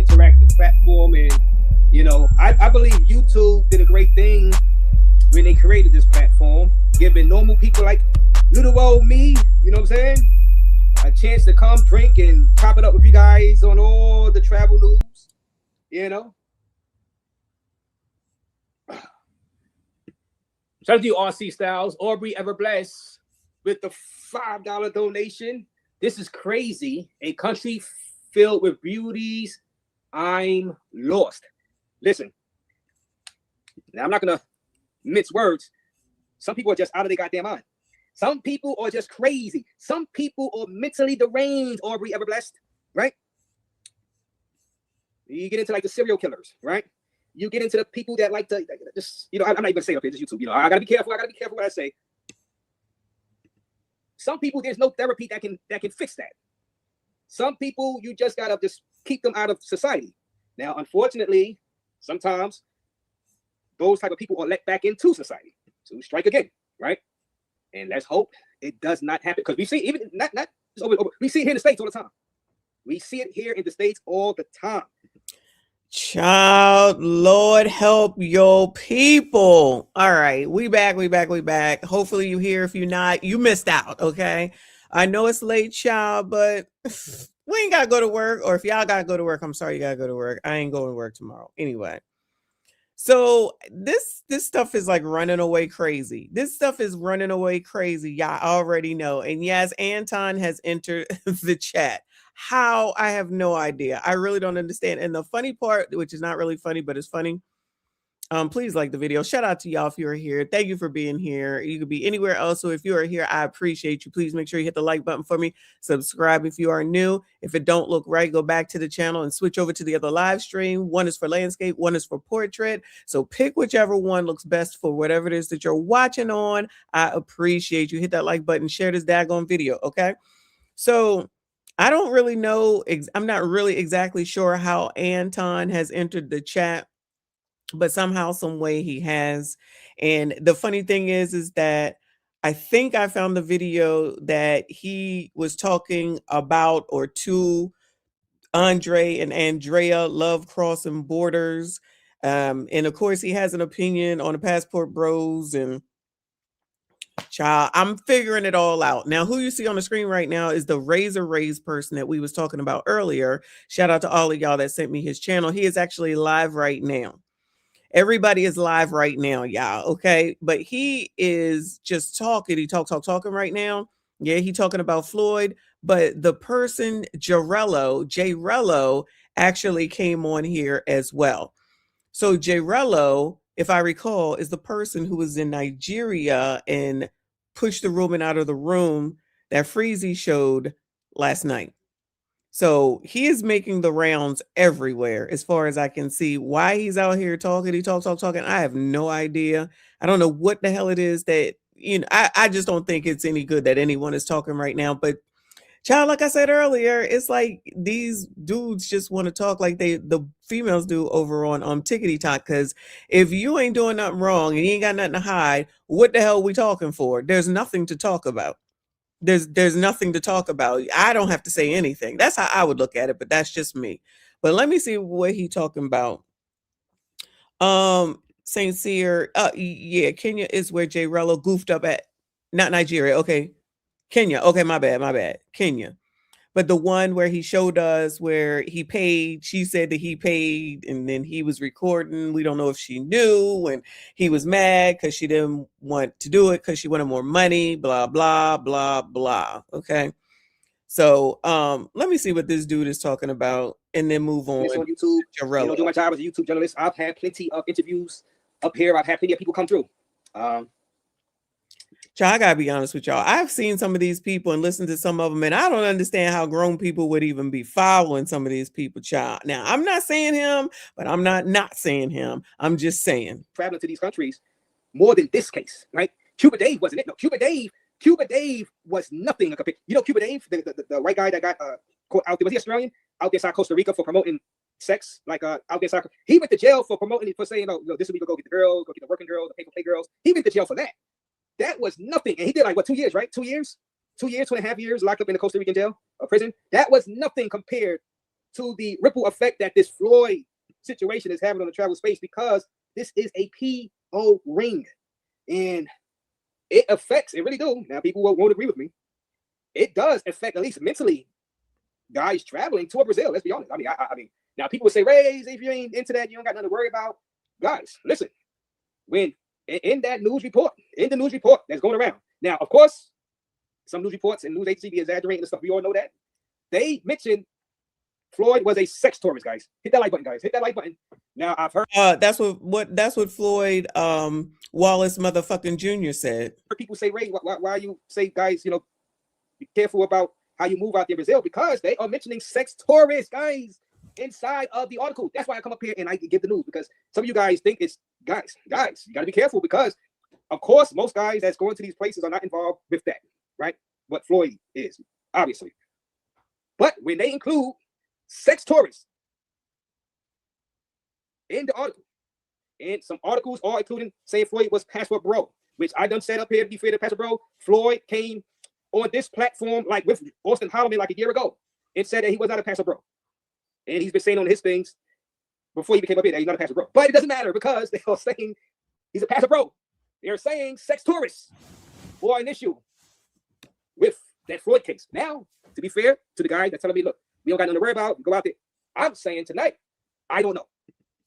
interactive platform. And, you know, I believe YouTube did a great thing when they created this platform, giving normal people like little old me, you know what I'm saying, a chance to come drink and chop it up with you guys on all the travel news, you know. Shout out to you, RC Styles. Aubrey Ever Blessed with the $5 donation. This is crazy. A country filled with beauties. I'm lost. Listen, now I'm not going to mince words. Some people are just out of their goddamn mind. Some people are just crazy. Some people are mentally deranged, Aubrey Ever Blessed, right? You get into like the serial killers, right? You get into the people that like to just, you know, I'm not even gonna say up here, just YouTube. You know, I gotta be careful. I gotta be careful what I say. Some people, there's no therapy that can fix that. Some people, you just gotta just keep them out of society. Now, unfortunately, sometimes those type of people are let back into society to strike again, right? And let's hope it does not happen, because we see even not we see it here in the States all the time. We see it here in the States all the time. Child, Lord help your people. All right, we back. Hopefully you here. If you're not, you missed out, okay? I know it's late, child, but we ain't got to go to work. Or if y'all got to go to work, I'm sorry you got to go to work. I ain't going to work tomorrow. Anyway. So this stuff is like running away crazy. This stuff is running away crazy. Y'all already know. And yes, Anton has entered the chat. How? I have no idea. I really don't understand. And the funny part, which is not really funny, but it's funny. Please like the video. Shout out to y'all if you're here. Thank you for being here. You could be anywhere else. So if you are here, I appreciate you. Please make sure you hit the like button for me. Subscribe if you are new. If it don't look right, go back to the channel and switch over to the other live stream. One is for landscape, one is for portrait. So pick whichever one looks best for whatever it is that you're watching on. I appreciate you. Hit that like button. Share this daggone video. Okay. So I don't really know. I'm not really exactly sure how Anton has entered the chat, but somehow, some way he has. And the funny thing is that I think I found the video that he was talking about or to Andre and Andrea love crossing borders. And of course, he has an opinion on the passport bros and child. I'm figuring it all out. Now, who you see on the screen right now is the Razor Rays person that we was talking about earlier. Shout out to all of y'all that sent me his channel. He is actually live right now. Everybody is live right now, y'all. Okay. But he is just talking. He talking right now. Yeah, he talking about Floyd. But the person, Jarello, actually came on here as well. So Jarello, if I recall, is the person who was in Nigeria and pushed the woman out of the room that Freezy showed last night. So he is making the rounds everywhere as far as I can see. Why he's out here talking, he talking. I have no idea. I don't know what the hell it is that, you know, I just don't think it's any good that anyone is talking right now. But child, like I said earlier, it's like these dudes just want to talk like the females do over on Tickety Talk. Because if you ain't doing nothing wrong and you ain't got nothing to hide, what the hell are we talking for? There's nothing to talk about. There's nothing to talk about. I don't have to say anything. That's how I would look at it, but that's just me. But let me see what he talking about. St. Cyr, yeah, Kenya is where Jarello goofed up at. Not Nigeria. Okay. Kenya. Okay, my bad. Kenya. But the one where he showed us where he paid, she said that he paid and then he was recording. We don't know if she knew, and he was mad because she didn't want to do it because she wanted more money, blah, blah, blah, blah. Okay. So let me see what this dude is talking about and then move on. It's on YouTube. You know, do my job as a YouTube journalist. I've had plenty of interviews up here. I've had plenty of people come through. I gotta be honest with y'all. I've seen some of these people and listened to some of them, and I don't understand how grown people would even be following some of these people, child. Now, I'm not saying him, but I'm not saying him. I'm just saying. Traveling to these countries more than this case, right? Cuba Dave wasn't it? No, Cuba Dave was nothing. You know, Cuba Dave, the white guy that got caught out there, was he Australian? Out there inside Costa Rica for promoting sex, like out there inside. He went to jail for promoting, for saying, oh, this will be go get the girls, go get the working girls, the pay for play girls. He went to jail for that. That was nothing. And he did like, what, 2 years, right? 2 years? 2.5 years locked up in the Costa Rican jail or prison. That was nothing compared to the ripple effect that this Floyd situation is having on the travel space, because this is a PO ring, and it affects, it really do. Now, people won't agree with me. It does affect, at least mentally, guys traveling to Brazil. Let's be honest. I mean, now people would say, Ray, if you ain't into that, you don't got nothing to worry about. Guys, listen, when in the news report that's going around. Now, of course, some news reports and news agencies be exaggerating and stuff. We all know that. They mentioned Floyd was a sex tourist, guys. Hit that like button, guys. Hit that like button. Now, I've heard that's what Floyd Wallace motherfucking Jr. said. People say, Ray, why you say, guys, you know, be careful about how you move out there in Brazil, because they are mentioning sex tourists, guys, inside of the article. That's why I come up here and I give the news, because some of you guys think it's guys, you got to be careful, because of course most guys that's going to these places are not involved with that, right? What Floyd is, obviously. But when they include sex tourists in the article, and some articles are including saying Floyd was passport bro, which I done said up here, to be fair to passport bro, Floyd came on this platform like with Austin Holloman like a year ago and said that he was not a passport bro. And he's been saying on his things before he became up here that he's not a passport bro. But it doesn't matter, because they are saying he's a passport bro. They're saying sex tourists are an issue with that Floyd case. Now, to be fair to the guy that's telling me, look, we don't got nothing to worry about, go out there. I'm saying tonight, I don't know.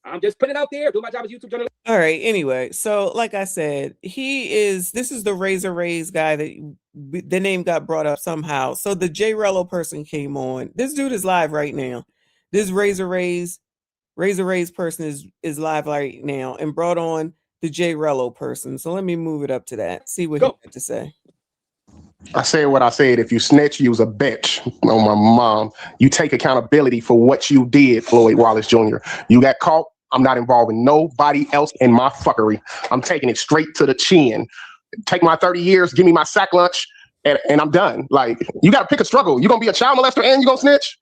I'm just putting it out there, doing my job as YouTube journalist. All right. Anyway, so like I said, this is the Razor Rays guy that the name got brought up somehow. So the J Rello person came on. This dude is live right now. This Razor Rays person is live right now and brought on the J Rello person. So let me move it up to that. See what he had to say. I said what I said. If you snitch, you's a bitch. Oh, my mom. You take accountability for what you did, Floyd Wallace Jr. You got caught. I'm not involving nobody else in my fuckery. I'm taking it straight to the chin. Take my 30 years, give me my sack lunch, and I'm done. Like, you got to pick a struggle. You going to be a child molester and you going to snitch?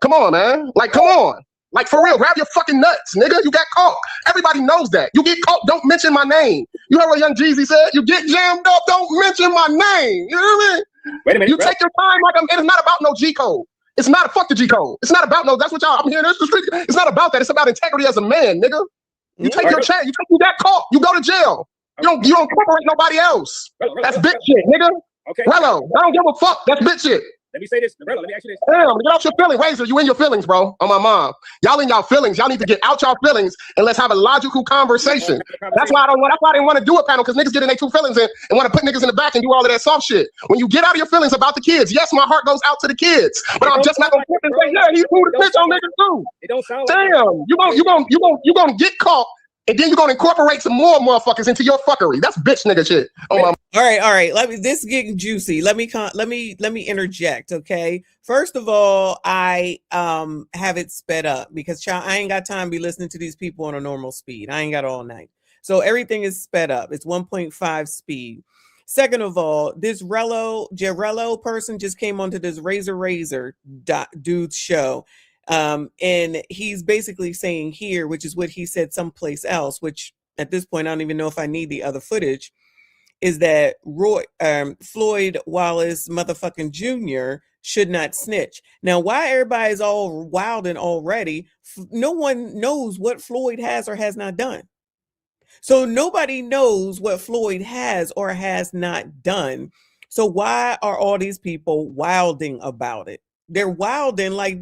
Come on, man. Like, come on. Like, for real, grab your fucking nuts, nigga. You got caught. Everybody knows that. You get caught, don't mention my name. You heard what Young Jeezy said? You get jammed up, don't mention my name. You know what I mean? Wait a minute. You take your time like it's not about no G code. It's not fuck the G code. It's not about no. That's what y'all. I'm hearing this. It's not about that. It's about integrity as a man, nigga. You take your chance. You got caught. You go to jail. You don't incorporate nobody else. That's bitch shit, nigga. Okay. Rello, I don't give a fuck. That's bitch shit. Let me say this, Rello. Let me ask you this. Damn, get out your feelings. Razor, you in your feelings, bro. On my mom. Y'all in y'all feelings. Y'all need to get out y'all feelings and let's have a logical conversation. That's why I didn't want to do a panel, because niggas get in their two feelings and want to put niggas in the back and do all of that soft shit. When you get out of your feelings about the kids, yes, my heart goes out to the kids. But I'm just not gonna put and say, yeah, he threw the bitch on niggas too. It don't sound damn, you gonna get caught. And then you're gonna incorporate some more motherfuckers into your fuckery. That's bitch nigga shit. Oh my. All right. This is getting juicy. Let me interject. Okay. First of all, I have it sped up because I ain't got time to be listening to these people on a normal speed. I ain't got all night. So everything is sped up. It's 1.5 speed. Second of all, this Jarello person just came onto this Razor dude's show. And he's basically saying here, which is what he said someplace else, which at this point, I don't even know if I need the other footage, is that Floyd Wallace motherfucking Jr. should not snitch. Now, why everybody's all wild and already, no one knows what Floyd has or has not done. So nobody knows what Floyd has or has not done. So why are all these people wilding about it? They're wilding like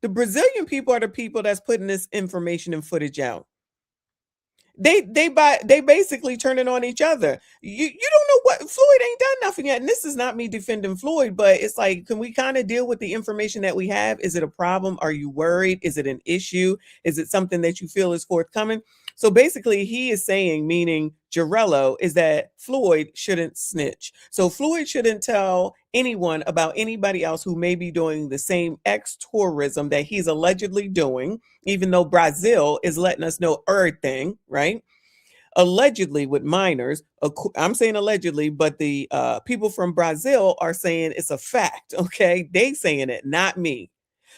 the Brazilian people are the people that's putting this information and footage out. They basically turning on each other. You don't know what Floyd ain't done nothing yet. And this is not me defending Floyd, but it's like, can we kind of deal with the information that we have? Is it a problem? Are you worried? Is it an issue? Is it something that you feel is forthcoming? So basically he is saying, meaning Jarello, is that Floyd shouldn't snitch. So Floyd shouldn't tell anyone about anybody else who may be doing the same tourism that he's allegedly doing, even though Brazil is letting us know everything, right? Allegedly with minors. I'm saying allegedly, but the people from Brazil are saying it's a fact, okay? They saying it, not me.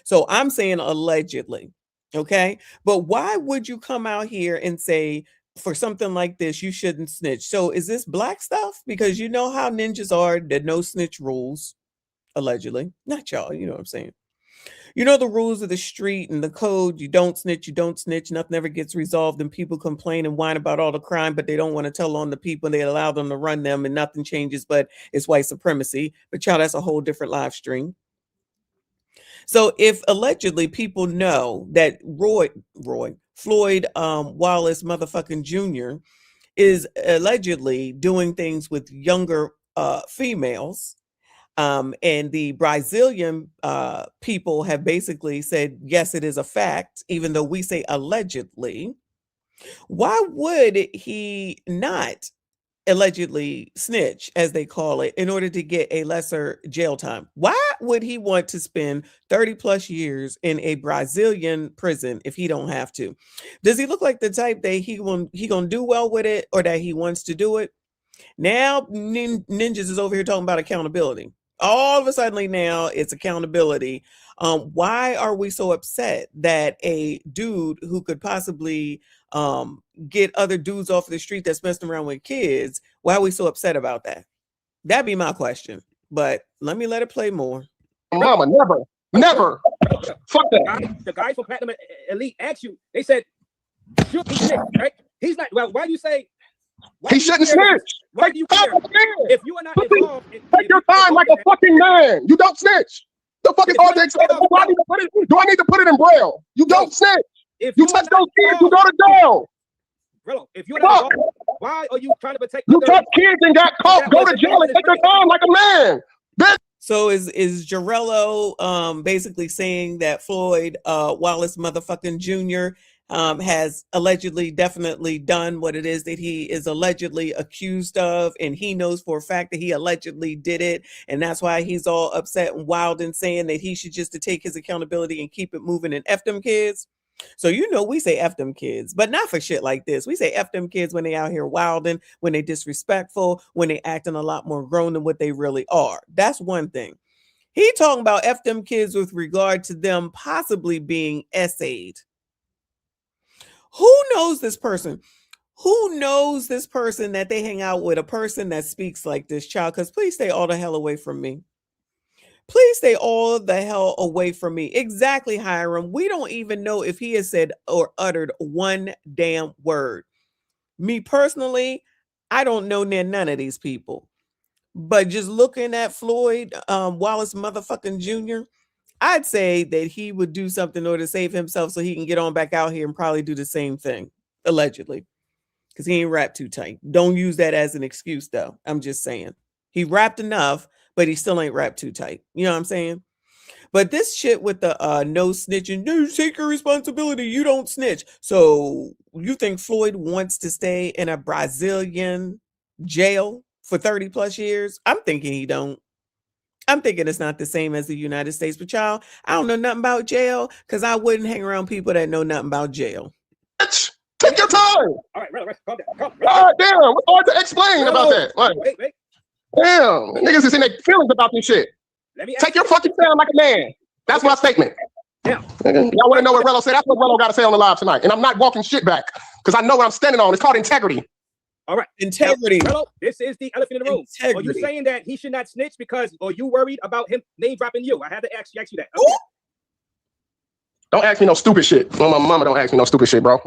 So I'm saying allegedly, okay? But why would you come out here and say, for something like this, you shouldn't snitch? So is this black stuff? Because you know how ninjas are, the no snitch rules, allegedly. Not y'all, you know what I'm saying. You know the rules of the street and the code. You don't snitch, you don't snitch. Nothing ever gets resolved, and people complain and whine about all the crime, but they don't want to tell on the people. They allow them to run them, and nothing changes, but it's white supremacy. But y'all, that's a whole different live stream. So if allegedly people know that Floyd Wallace motherfucking Jr. is allegedly doing things with younger females, and the Brazilian people have basically said, yes, it is a fact, even though we say allegedly, why would he not allegedly snitch, as they call it, in order to get a lesser jail time? Why would he want to spend 30 plus years in a Brazilian prison if he don't have to? Does he look like the type that he gonna do well with it, or that he wants to do it? Now ninjas is over here talking about accountability. All of a sudden now it's accountability. Why are we so upset that a dude who could possibly get other dudes off the street that's messing around with kids, why are we so upset about that? That'd be my question. But let it play more. Mama, never. Fuck that. The guys from Platinum Elite asked you, they said, should he snitch, right? He's not. Well, why do you say he shouldn't snitch? Why do you care? If you are not involved, take your time like a fucking man. You don't snitch. The fuck is all the excitement? Do I need to put it in Braille? You don't snitch. If you touch those kids, you go to jail. Bro, if you're not involved, why are you trying to protect? You touch kids and got caught. Go to jail and take your time like a man. Bitch. So is Jarrello basically saying that Floyd Wallace motherfucking Jr. Has allegedly definitely done what it is that he is allegedly accused of, and he knows for a fact that he allegedly did it, and that's why he's all upset and wild and saying that he should just to take his accountability and keep it moving and F them kids? So we say F them kids, but not for shit like this. We say F them kids when they out here wilding, when they disrespectful, when they acting a lot more grown than what they really are. That's one thing. He talking about F them kids with regard to them possibly being essayed. Who knows this person? Who knows this person that they hang out with, a person that speaks like this, child? Because please stay all the hell away from me. Please stay all the hell away from me. Exactly, Hiram. We don't even know if he has said or uttered one damn word. Me personally, I don't know none of these people. But just looking at Floyd Wallace motherfucking Jr., I'd say that he would do something in order to save himself so he can get on back out here and probably do the same thing, allegedly, because he ain't wrapped too tight. Don't use that as an excuse, though. I'm just saying. He wrapped enough, but he still ain't wrapped too tight. You know what I'm saying? But this shit with the no snitching, no, take your responsibility, you don't snitch. So you think Floyd wants to stay in a Brazilian jail for 30 plus years? I'm thinking he don't. I'm thinking it's not the same as the United States. But y'all, I don't know nothing about jail because I wouldn't hang around people that know nothing about jail. Take your time. All right, calm down. God damn, what's hard to explain about that? Like, wait. Damn, niggas is in their feelings about this shit. Take your fucking time like a man. That's my statement. Yeah. Y'all want to know what Rello said? That's what Rello got to say on the live tonight. And I'm not walking shit back because I know what I'm standing on. It's called integrity. All right. Integrity. Rello, this is the elephant in the room. Integrity. Are you saying that he should not snitch because, or you worried about him name dropping you? I had to ask you that. Okay. Don't ask me no stupid shit. Well, my mama don't ask me no stupid shit, bro.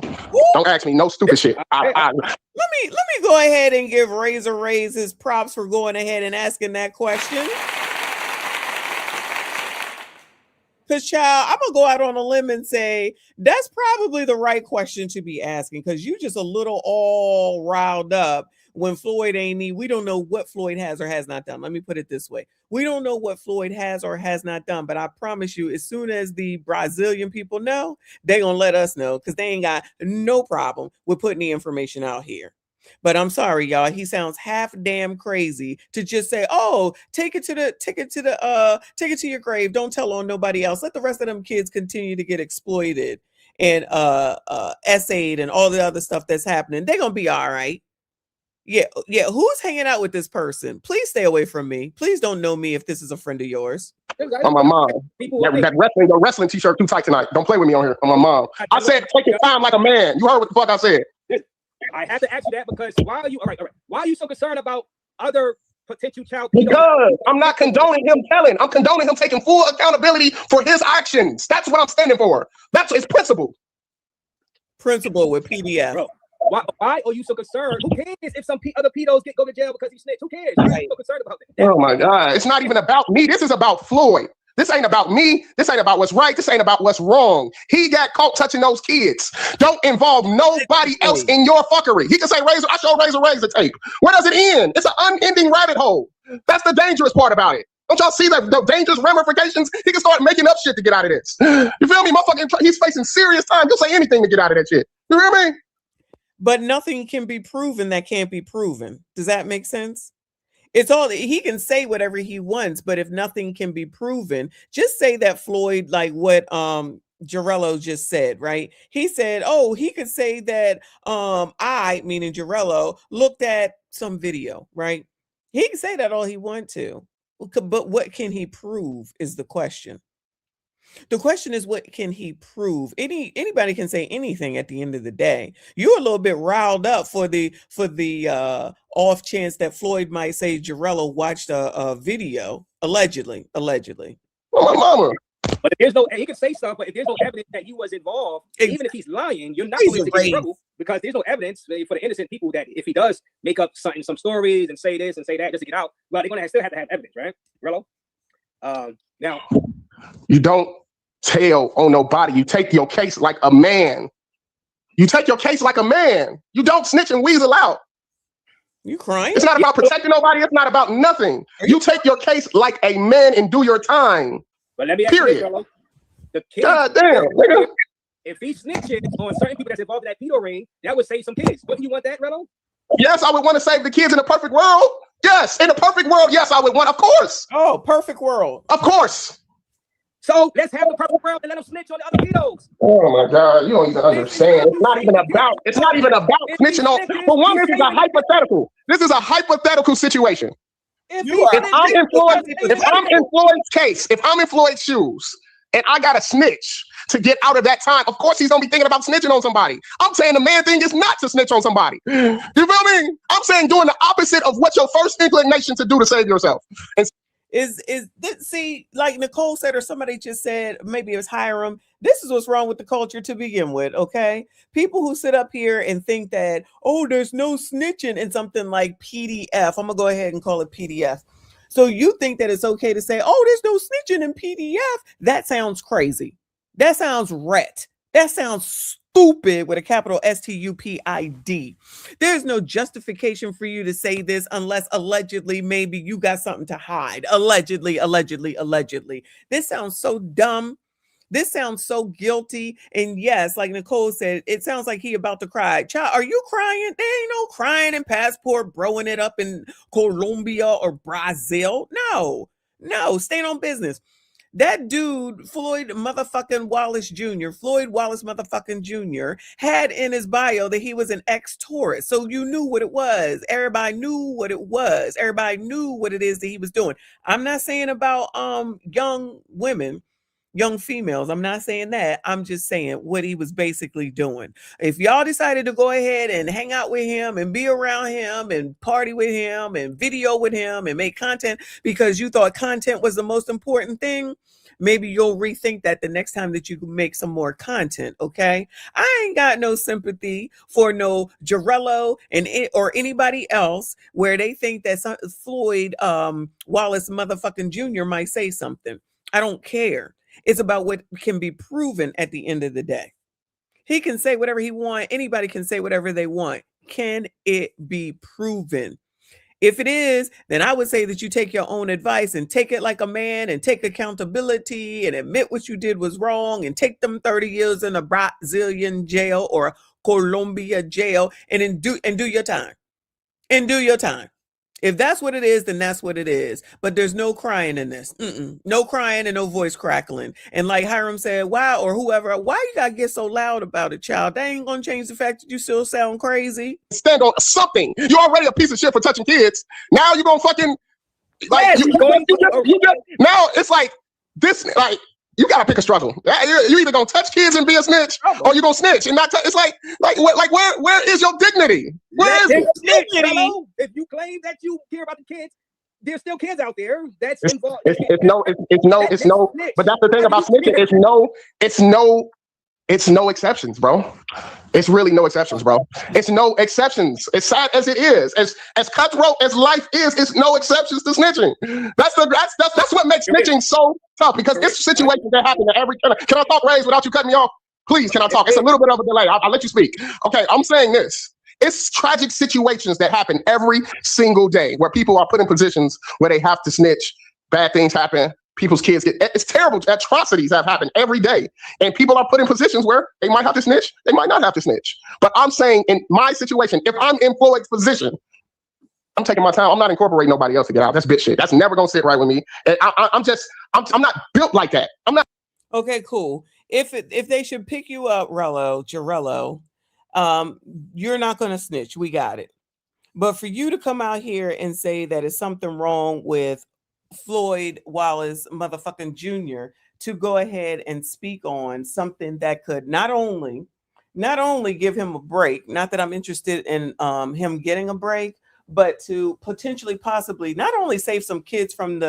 Don't ask me no stupid shit. Let me go ahead and give Razor Rays his props for going ahead and asking that question. Because, child, I'm going to go out on a limb and say that's probably the right question to be asking because you just a little all riled up when Floyd ain't. We don't know what Floyd has or has not done. Let me put it this way. We don't know what Floyd has or has not done, but I promise you, as soon as the Brazilian people know, they going to let us know because they ain't got no problem with putting the information out here. But I'm sorry, y'all. He sounds half damn crazy to just say, "Oh, take it to your grave. Don't tell on nobody else. Let the rest of them kids continue to get exploited and essayed and all the other stuff that's happening. They're gonna be all right." Yeah. Who's hanging out with this person? Please stay away from me. Please don't know me if this is a friend of yours. On my mom. That wrestling t-shirt too tight tonight. Don't play with me on here. On my mom. I said, take your time like a man. You heard what the fuck I said. I had to ask you that because why are you so concerned about other potential child. Because I'm not condoning him telling. I'm condoning him taking full accountability for his actions. That's what I'm standing for. That's his principle. Principle with PDF. Bro, why are you so concerned? Who cares if some other pedos go to jail because he snitched? Who cares? Why are you so concerned about that? Oh my God. It's not even about me. This is about Floyd. This ain't about me. This ain't about what's right. This ain't about what's wrong. He got caught touching those kids. Don't involve nobody else in your fuckery. He can say razor. I show razor tape. Where does it end? It's an unending rabbit hole. That's the dangerous part about it. Don't y'all see the dangerous ramifications? He can start making up shit to get out of this. You feel me? Motherfucking, he's facing serious time. He'll say anything to get out of that shit. You hear me? But nothing can be proven that can't be proven. Does that make sense? It's all, he can say whatever he wants, but if nothing can be proven, just say that Floyd, like what Jarello just said, right? He said, oh, he could say that I, meaning Jarello, looked at some video, right? He can say that all he wants to, but what can he prove is the question. The question is, what can he prove? Anybody can say anything at the end of the day. You're a little bit riled up for the off chance that Floyd might say Jarello watched a video, allegedly. Oh, my mama. But if there's no, he can say something, but if there's no evidence that he was involved, even if he's lying, you're not going to get in trouble because there's no evidence for the innocent people that if he does make up some stories and say this and say that just to get out, well, they're going to still have to have evidence, right, Rello? Now, you don't tell on nobody. You take your case like a man. You take your case like a man. You don't snitch and weasel out. You crying? It's not about protecting nobody. It's not about nothing. You take your case like a man and do your time. But let me ask you this, Rello. The kids, God damn. If he snitches on certain people that's involved in that pedo ring, that would save some kids. Wouldn't you want that, Rello? Yes, I would want to save the kids in a perfect world. Yes, in a perfect world. Yes, I would want. Of course. Oh, perfect world. Of course. So let's have the perfect world and let them snitch on the other pedos. Oh my God, you don't even understand. It's not even about snitching on. For one, this is a hypothetical. This is a hypothetical situation. If I'm in Floyd's case, if I'm in Floyd's shoes, and I got to snitch to get out of that time, of course he's gonna be thinking about snitching on somebody. I'm saying the man thing is not to snitch on somebody. You feel me? I'm saying doing the opposite of what your first inclination to do to save yourself. And see, like Nicole said, or somebody just said, maybe it was Hiram, this is what's wrong with the culture to begin with, okay? People who sit up here and think that, oh, there's no snitching in something like PDF. I'm gonna go ahead and call it PDF. So you think that it's okay to say, oh, there's no snitching in PDF? That sounds crazy. That sounds ret. That sounds stupid with a capital STUPID. There's no justification for you to say this unless allegedly maybe you got something to hide. Allegedly. This sounds so dumb. This sounds so guilty. And yes, like Nicole said, it sounds like he about to cry. Child, are you crying? There ain't no crying in passport, broing it up in Colombia or Brazil. No, stay on business. That dude, Floyd motherfucking Wallace Jr., Floyd Wallace motherfucking Jr., had in his bio that he was an ex-tourist. So you knew what it was. Everybody knew what it was. Everybody knew what it is that he was doing. I'm not saying about young women, young females. I'm not saying that. I'm just saying what he was basically doing. If y'all decided to go ahead and hang out with him and be around him and party with him and video with him and make content because you thought content was the most important thing, maybe you'll rethink that the next time that you make some more content, okay? I ain't got no sympathy for no Jarello or anybody else where they think that Floyd Wallace motherfucking Jr. might say something. I don't care. It's about what can be proven at the end of the day. He can say whatever he wants. Anybody can say whatever they want. Can it be proven? If it is, then I would say that you take your own advice and take it like a man and take accountability and admit what you did was wrong and take them 30 years in a Brazilian jail or a Colombia jail and do your time. And do your time. If that's what it is, then that's what it is. But there's no crying in this. No crying and no voice crackling. And like Hiram said, why or whoever, why you gotta get so loud about it, child? That ain't gonna change the fact that you still sound crazy. Stand on something. You're already a piece of shit for touching kids. Now you're gonna fucking like now it's like this like you gotta pick a struggle. You either gonna touch kids and be a snitch, or you gonna snitch and not. It's like where is your dignity? Where is your dignity? If you claim that you care about the kids, there's still kids out there that's It's, involved. it's no, Snitch. but that's the thing about snitching. It's no exceptions, bro. It's really no exceptions, bro. It's no exceptions. As sad as it is, as cutthroat as life is, it's no exceptions to snitching. That's what makes snitching so tough, because it's situations that happen to every. Can I talk, Raise, without you cutting me off? Please, can I talk? It's a little bit of a delay. I'll let you speak. Okay, I'm saying this. It's tragic situations that happen every single day where people are put in positions where they have to snitch. Bad things happen. People's kids get, it's terrible. Atrocities have happened every day. And people are put in positions where they might have to snitch. They might not have to snitch. But I'm saying in my situation, if I'm in Floyd's position, I'm taking my time. I'm not incorporating nobody else to get out. That's bitch shit. That's never going to sit right with me. And I'm not built like that. I'm not. Okay, cool. If they should pick you up, Jarello, you're not going to snitch. We got it. But for you to come out here and say that it's something wrong with Floyd Wallace motherfucking Jr. to go ahead and speak on something that could not only give him a break, not that I'm interested in him getting a break, but to potentially possibly not only save some kids from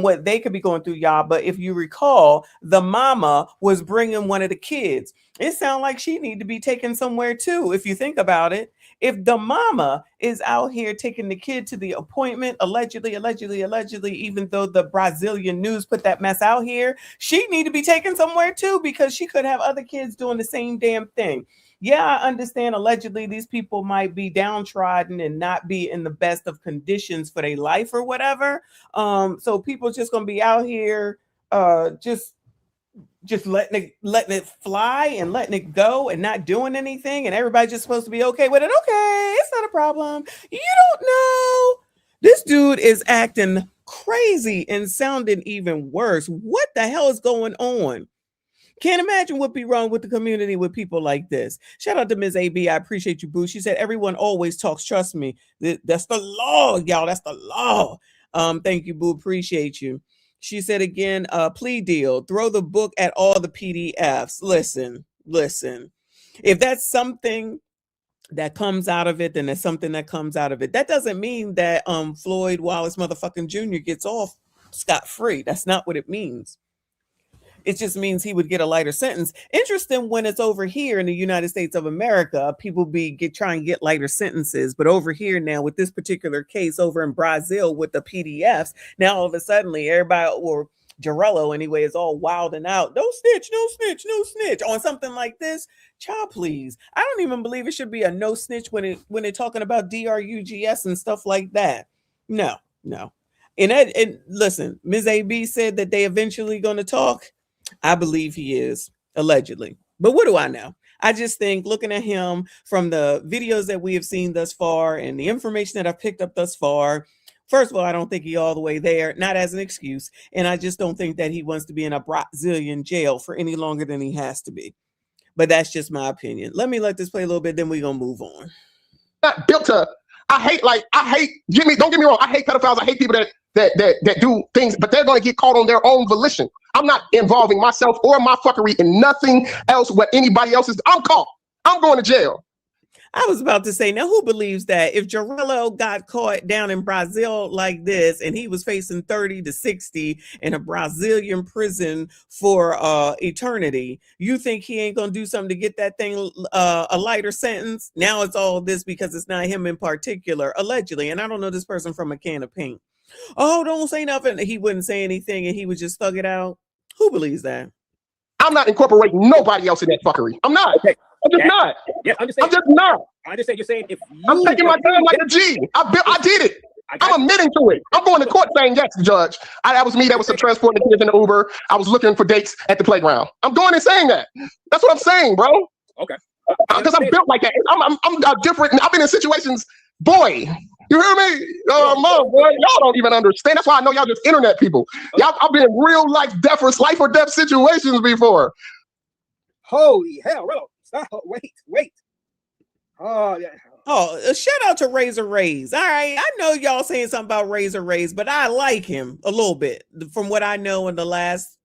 what they could be going through, y'all, but if you recall, the mama was bringing one of the kids. It sounds like she need to be taken somewhere too, if you think about it. If the mama is out here taking the kid to the appointment, allegedly, even though the Brazilian news put that mess out here, she need to be taken somewhere too, because she could have other kids doing the same damn thing. Yeah, I understand allegedly these people might be downtrodden and not be in the best of conditions for their life or whatever. So people just gonna be out here just letting it fly and letting it go and not doing anything, and everybody's just supposed to be okay with it. Okay, it's not a problem. You don't know. This dude is acting crazy and sounding even worse. What the hell is going on? Can't imagine what be wrong with the community with people like this. Shout out to Ms. AB. I appreciate you, boo. She said, everyone always talks. Trust me. That's the law, y'all. That's the law. Thank you, boo. Appreciate you. She said again, plea deal. Throw the book at all the PDFs. Listen. If that's something that comes out of it, then there's something that comes out of it. That doesn't mean that Floyd Wallace motherfucking Jr. gets off scot-free. That's not what it means. It just means he would get a lighter sentence. Interesting, when it's over here in the United States of America, people try and get lighter sentences. But over here now, with this particular case over in Brazil with the PDFs, now all of a sudden everybody, or Jarello anyway, is all wilding out. No snitch on something like this. Child, please. I don't even believe it should be a no snitch when they're talking about DRUGS and stuff like that. No. And listen, Ms. AB said that they eventually going to talk. I believe he is, allegedly. But what do I know? I just think, looking at him from the videos that we have seen thus far and the information that I've picked up thus far, first of all, I don't think he's all the way there, not as an excuse. And I just don't think that he wants to be in a Brazilian jail for any longer than he has to be. But that's just my opinion. Let this play a little bit, then we're going to move on. Not built to, don't get me wrong, I hate pedophiles. I hate people that do things, but they're going to get caught on their own volition. I'm not involving myself or my fuckery in nothing else what anybody else is. I'm caught. I'm going to jail. I was about to say, now who believes that if Jarello got caught down in Brazil like this and he was facing 30 to 60 in a Brazilian prison for eternity, you think he ain't going to do something to get that thing a lighter sentence? Now it's all this because it's not him in particular, allegedly. And I don't know this person from a can of paint. Oh, don't say nothing. He wouldn't say anything and he would just thug it out. Who believes that? I'm not incorporating nobody else in that fuckery. I'm not. Okay. I'm just not. Yeah, I'm just not. I understand you're saying if I'm taking my time like a G. I did it. I'm admitting to it. I'm going to court saying, yes, Judge. That was me. That was some transporting the kids in the Uber. I was looking for dates at the playground. I'm going and saying that. That's what I'm saying, bro. Okay. Because I'm built like that. I'm different. I've been in situations, boy. You hear me? Mom, boy, y'all don't even understand. That's why I know y'all just internet people. Y'all, I've been in real life or death situations before. Holy hell, bro. Stop. Wait. Oh, yeah. Oh, shout out to Razor Rays. All right. I know y'all saying something about Razor Rays, but I like him a little bit from what I know in the last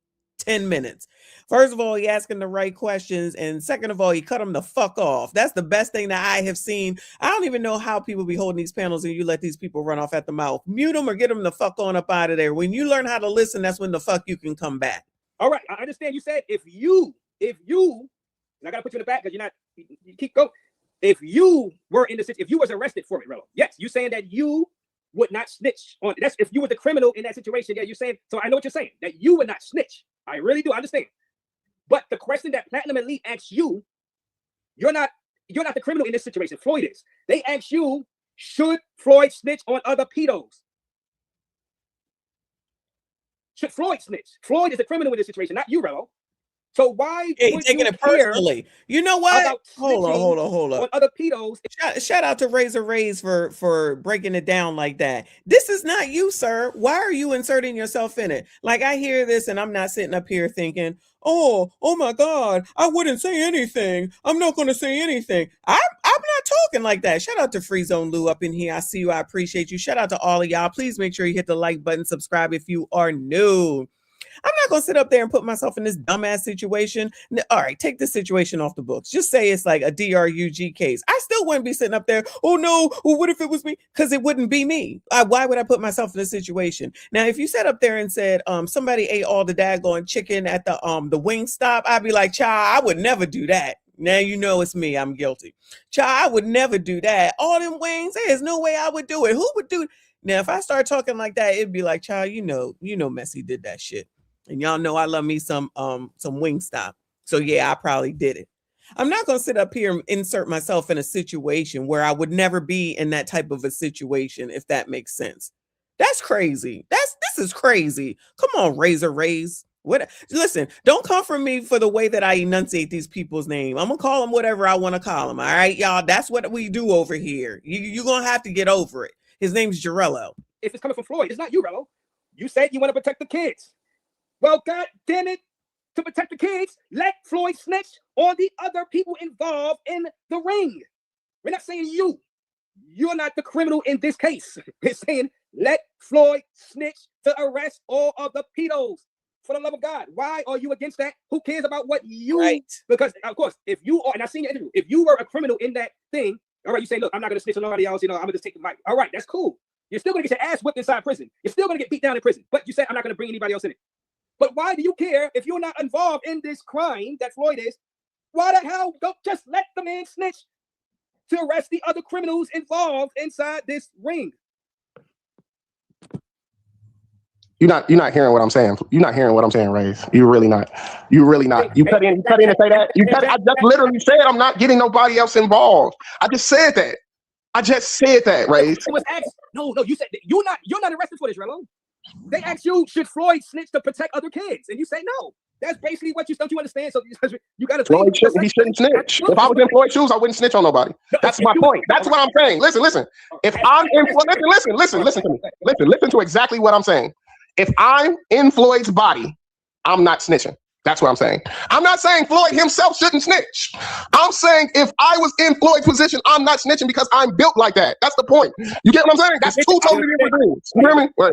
10 minutes. First of all, he asking the right questions. And second of all, he cut him the fuck off. That's the best thing that I have seen. I don't even know how people be holding these panels and you let these people run off at the mouth. Mute them or get them the fuck on up out of there. When you learn how to listen, that's when the fuck you can come back. All right, I understand you said if you, and I gotta put you in the back because you keep going. If you were in the situation, if you was arrested for it, Rello, yes, you saying that you would not snitch on. That's if you were the criminal in that situation. Yeah, you're saying. So I know what you're saying. That you would not snitch. I really do understand. But the question that Platinum Elite asks you, you're not the criminal in this situation. Floyd is. They ask you, should Floyd snitch on other pedos? Should Floyd snitch? Floyd is the criminal in this situation, not you, Rello. So why would taking it personally? You know what? Hold on. On other pedos. Shout out to Razor Rays for breaking it down like that. This is not you, sir. Why are you inserting yourself in it? Like I hear this and I'm not sitting up here thinking, oh my God, I wouldn't say anything. I'm not going to say anything. I'm not talking like that. Shout out to Free Zone Lou up in here. I see you. I appreciate you. Shout out to all of y'all. Please make sure you hit the like button, subscribe if you are new. I'm not going to sit up there and put myself in this dumbass situation. All right, take this situation off the books. Just say it's like a DRUG case. I still wouldn't be sitting up there, oh no, well, what if it was me? Because it wouldn't be me. Why would I put myself in this situation? Now, if you sat up there and said somebody ate all the daggone chicken at the Wingstop, I'd be like, child, I would never do that. Now you know it's me. I'm guilty. Child, I would never do that. All them wings, there's no way I would do it. Who would do it? Now, if I start talking like that, it'd be like, child, you know, Messi did that shit. And y'all know I love me some Wingstop. So yeah, I probably did it. I'm not going to sit up here and insert myself in a situation where I would never be in that type of a situation, if that makes sense. That's crazy. This is crazy. Come on, Razor Rays. Listen, don't come for me for the way that I enunciate these people's name. I'm going to call them whatever I want to call them. All right, y'all. That's what we do over here. You're going to have to get over it. His name's Jarello. If it's coming from Floyd, it's not you, Rello. You said you want to protect the kids. Well, God damn it, to protect the kids, let Floyd snitch on the other people involved in the ring. We're not saying you. You're not the criminal in this case. We're saying let Floyd snitch to arrest all of the pedos. For the love of God, why are you against that? Who cares about what you... Right. Because, of course, if you are, and I've seen your interview, if you were a criminal in that thing, all right, you say, look, I'm not going to snitch on nobody else, I'm going to just take the mic. All right, that's cool. You're still going to get your ass whipped inside prison. You're still going to get beat down in prison. But you said, I'm not going to bring anybody else in it. But why do you care if you're not involved in this crime that Floyd is? Why the hell don't just let the man snitch to arrest the other criminals involved inside this ring? You're not hearing what I'm saying. You're not hearing what I'm saying, Rays. You're really not. You're really not. You cut in and say that. I just literally said I'm not getting nobody else involved. I just said that. Rays. It was asked. No, you said you're not arrested for this, Rello. They asked you, should Floyd snitch to protect other kids? And you say no. That's basically what you don't you understand. So you got to. Floyd he shouldn't snitch. If I was in Floyd's shoes, I wouldn't snitch on nobody. That's my point. That's what I'm saying. Listen. If I'm in listen to me. Listen to exactly what I'm saying. If I'm in Floyd's body, I'm not snitching. That's what I'm saying. I'm not saying Floyd himself shouldn't snitch. I'm saying if I was in Floyd's position, I'm not snitching because I'm built like that. That's the point. You get what I'm saying? That's two totally different things. You hear me? Right.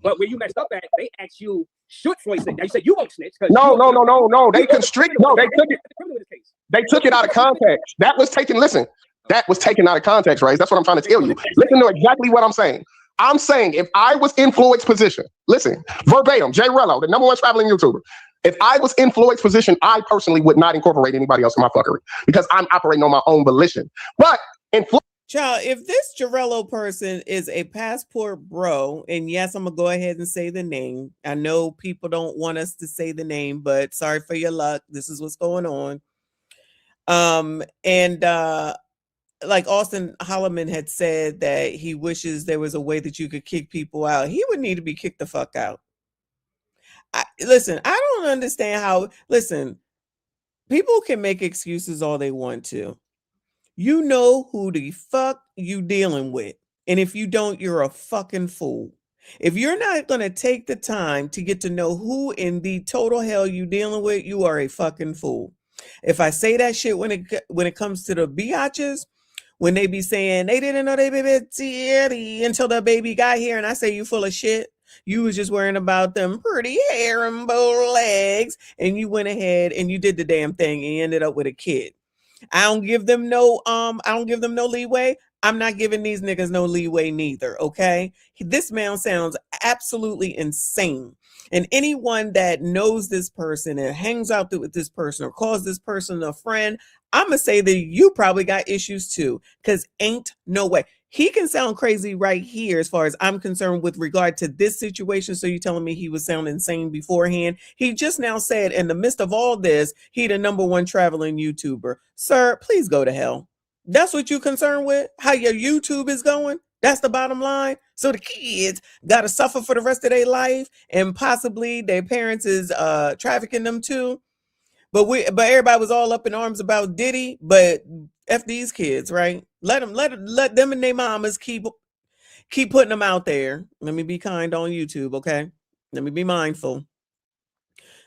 But where you messed up at, they asked you, should Floyd snitch? Now you said you won't snitch. No. They constricted. No, they took it out of context. That was taken out of context, right? That's what I'm trying to tell you. Listen to exactly what I'm saying. I'm saying if I was in Floyd's position, listen, verbatim, Jay Rello, the #1 traveling YouTuber. If I was in Floyd's position, I personally would not incorporate anybody else in my fuckery because I'm operating on my own volition. But in Floyd, child, if this Jarello person is a passport bro, and yes, I'm gonna go ahead and say the name. I know people don't want us to say the name, but sorry for your luck. This is what's going on. Like Austin Holloman had said that he wishes there was a way that you could kick people out. He would need to be kicked the fuck out. Listen, I don't understand how. Listen, people can make excuses all they want to. You know who the fuck you dealing with. And if you don't, you're a fucking fool. If you're not going to take the time to get to know who in the total hell you dealing with, you are a fucking fool. If I say that shit when it comes to the biatches, when they be saying they didn't know they baby until the baby got here, and I say you full of shit. You was just worrying about them pretty hair and bow legs, and you went ahead and you did the damn thing and you ended up with a kid. I don't give them no leeway. I'm not giving these niggas no leeway neither, okay? This man sounds absolutely insane. And anyone that knows this person and hangs out with this person or calls this person a friend, I'm going to say that you probably got issues too, because ain't no way. He can sound crazy right here as far as I'm concerned with regard to this situation. So you telling me he was sounding insane beforehand? He just now said in the midst of all this, he the #1 traveling YouTuber. Sir, please go to hell. That's what you concerned with? How your YouTube is going? That's the bottom line. So the kids got to suffer for the rest of their life, and possibly their parents is trafficking them too. But everybody was all up in arms about Diddy, but F these kids, right? Let them and their mamas keep putting them out there. Let me be kind on YouTube, okay? Let me be mindful.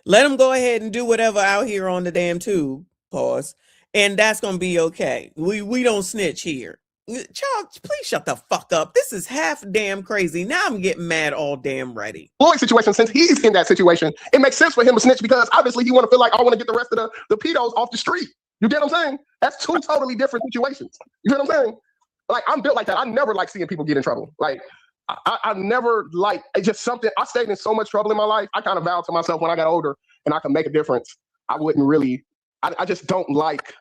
Let them go ahead and do whatever out here on the damn tube, pause. And that's gonna be okay. We don't snitch here. Child, please shut the fuck up. This is half damn crazy. Now I'm getting mad all damn ready. Floyd's situation, since he's in that situation, it makes sense for him to snitch because obviously he want to feel like I want to get the rest of the pedos off the street. You get what I'm saying? That's two totally different situations. You get what I'm saying? Like, I'm built like that. I never like seeing people get in trouble. Like, I never like, it's just something, I stayed in so much trouble in my life. I kind of vowed to myself when I got older and I could make a difference, I wouldn't really, I just don't like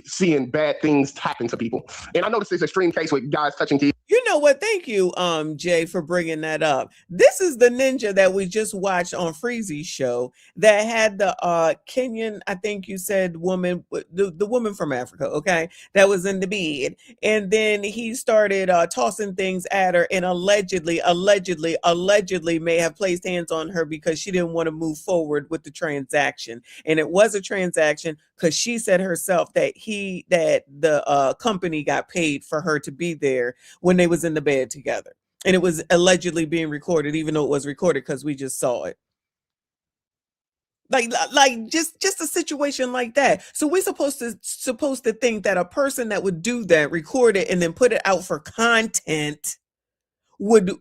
seeing bad things happen to people. And I noticed this extreme case with guys touching kids. You know what? Thank you, Jay, for bringing that up. This is the ninja that we just watched on Freezy's show that had the Kenyan, I think you said woman, the woman from Africa, okay, that was in the bed. And then he started tossing things at her and allegedly may have placed hands on her because she didn't want to move forward with the transaction. And it was a transaction because she said herself that the company got paid for her to be there when they was in the bed together. And it was allegedly being recorded, even though it was recorded because we just saw it. Like just a situation like that. So we're supposed to think that a person that would do that, record it, and then put it out for content would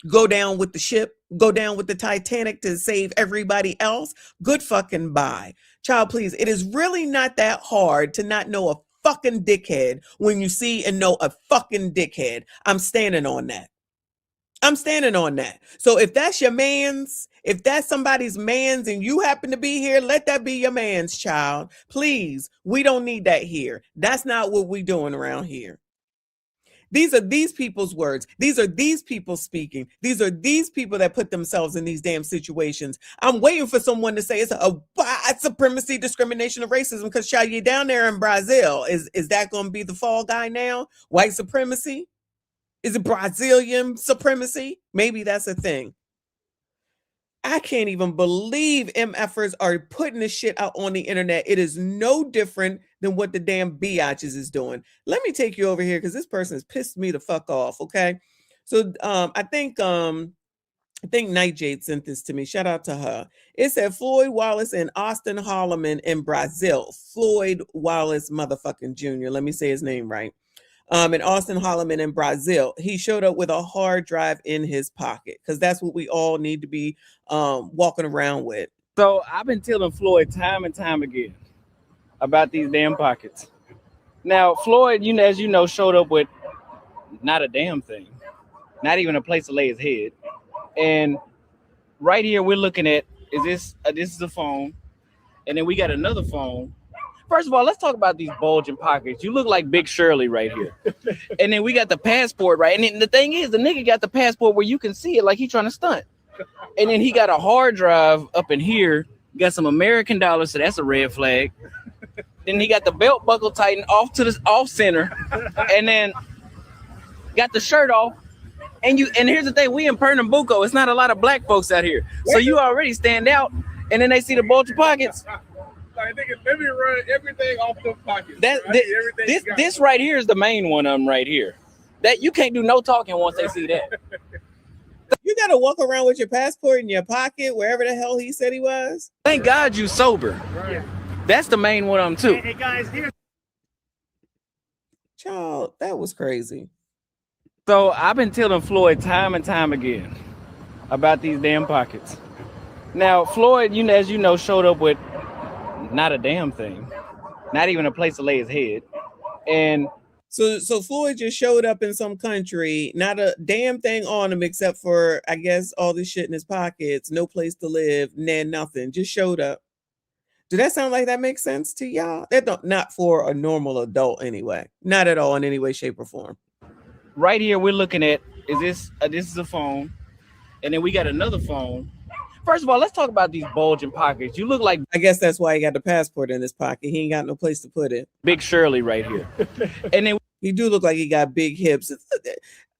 go down with the ship, go down with the Titanic to save everybody else. Good fucking bye. Child, please. It is really not that hard to not know a fucking dickhead when you see and know a fucking dickhead. I'm standing on that. So if that's your man's, if that's somebody's man's and you happen to be here, let that be your man's, child. Please, we don't need that here. That's not what we doing around here. These are these people's words. These are these people speaking. These are these people that put themselves in these damn situations. I'm waiting for someone to say it's a white supremacy, discrimination, or racism because child, you're down there in Brazil. Is that going to be the fall guy now? White supremacy? Is it Brazilian supremacy? Maybe that's a thing. I can't even believe MFers are putting this shit out on the internet. It is no different than what the damn biatches is doing. Let me take you over here because this person has pissed me the fuck off, okay? So I think Nightjade sent this to me. Shout out to her. It said Floyd Wallace and Austin Holloman in Brazil. Floyd Wallace motherfucking Jr. Let me say his name right. And Austin Holloman in Brazil. He showed up with a hard drive in his pocket because that's what we all need to be walking around with. So I've been telling Floyd time and time again about these damn pockets. Now, Floyd, as you know, showed up with not a damn thing, not even a place to lay his head. And right here, we're looking at, this is a phone. And then we got another phone. First of all, let's talk about these bulging pockets. You look like Big Shirley right here. And then we got the passport, right? And then the thing is, the nigga got the passport where you can see it like he's trying to stunt. And then he got a hard drive up in here. Got some American dollars, so that's a red flag. Then he got the belt buckle tightened off center. And then got the shirt off. And here's the thing, we in Pernambuco. It's not a lot of black folks out here. So you already stand out. And then they see the bulging pockets. Like, let me run everything off the pockets. This right here is the main one of them right here. That you can't do no talking once they see that. You gotta walk around with your passport in your pocket wherever the hell he said he was. Thank God you sober. Right. That's the main one of them too. Hey guys, here. Child, that was crazy. So I've been telling Floyd time and time again about these damn pockets. Now, Floyd, as you know, showed up with not a damn thing, not even a place to lay his head. And so Floyd just showed up in some country, not a damn thing on him except for, I guess, all this shit in his pockets, no place to live, nothing, just showed up. Do that sound like that makes sense to y'all? That not for a normal adult anyway, not at all in any way, shape, or form. Right here, we're looking at, this is a phone, and then we got another phone. First of all, let's talk about these bulging pockets. You look like, I guess that's why he got the passport in his pocket. He ain't got no place to put it. Big Shirley right here. And then he do look like he got big hips.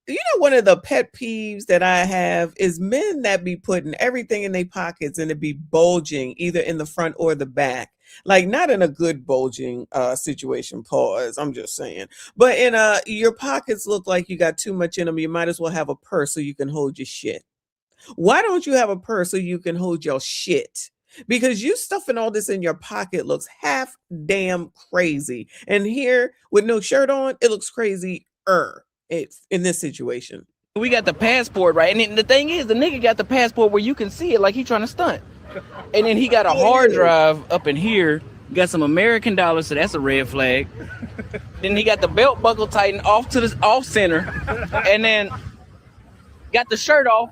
You know, one of the pet peeves that I have is men that be putting everything in their pockets and it be bulging either in the front or the back. Like, not in a good bulging situation, pause, I'm just saying. But in your pockets look like you got too much in them. You might as well have a purse so you can hold your shit. Why don't you have a purse so you can hold your shit? Because you stuffing all this in your pocket looks half damn crazy. And here with no shirt on, it looks crazy in this situation. We got the passport, right? And then the thing is, the nigga got the passport where you can see it like he trying to stunt. And then he got a hard drive up in here, got some American dollars, so that's a red flag. Then he got the belt buckle tightened off center, and then got the shirt off.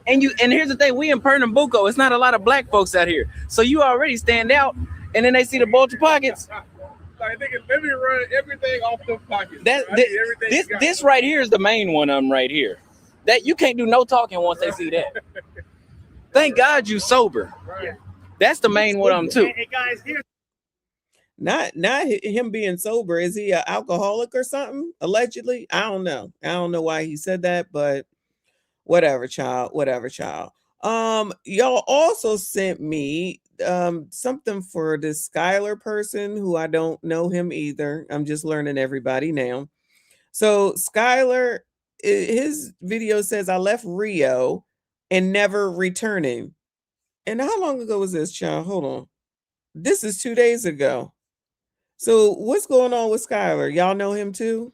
And here's the thing, we in Pernambuco, it's not a lot of black folks out here. So you already stand out, and then they see the bulge pockets. Like, nigga, let me run everything off the pockets. This right here is the main one of them right here. That you can't do no talking once they see that. Thank God you sober. Right. That's the main one of them too. Hey guys, here. Not him being sober. Is he an alcoholic or something? Allegedly, I don't know. I don't know why he said that, but whatever, child. Whatever, child. Y'all also sent me something for this Skylar person who I don't know him either. I'm just learning everybody now. So Skylar, his video says, I left Rio and never returning. And how long ago was this, child? Hold on. This is 2 days ago. So what's going on with Skylar? Y'all know him too?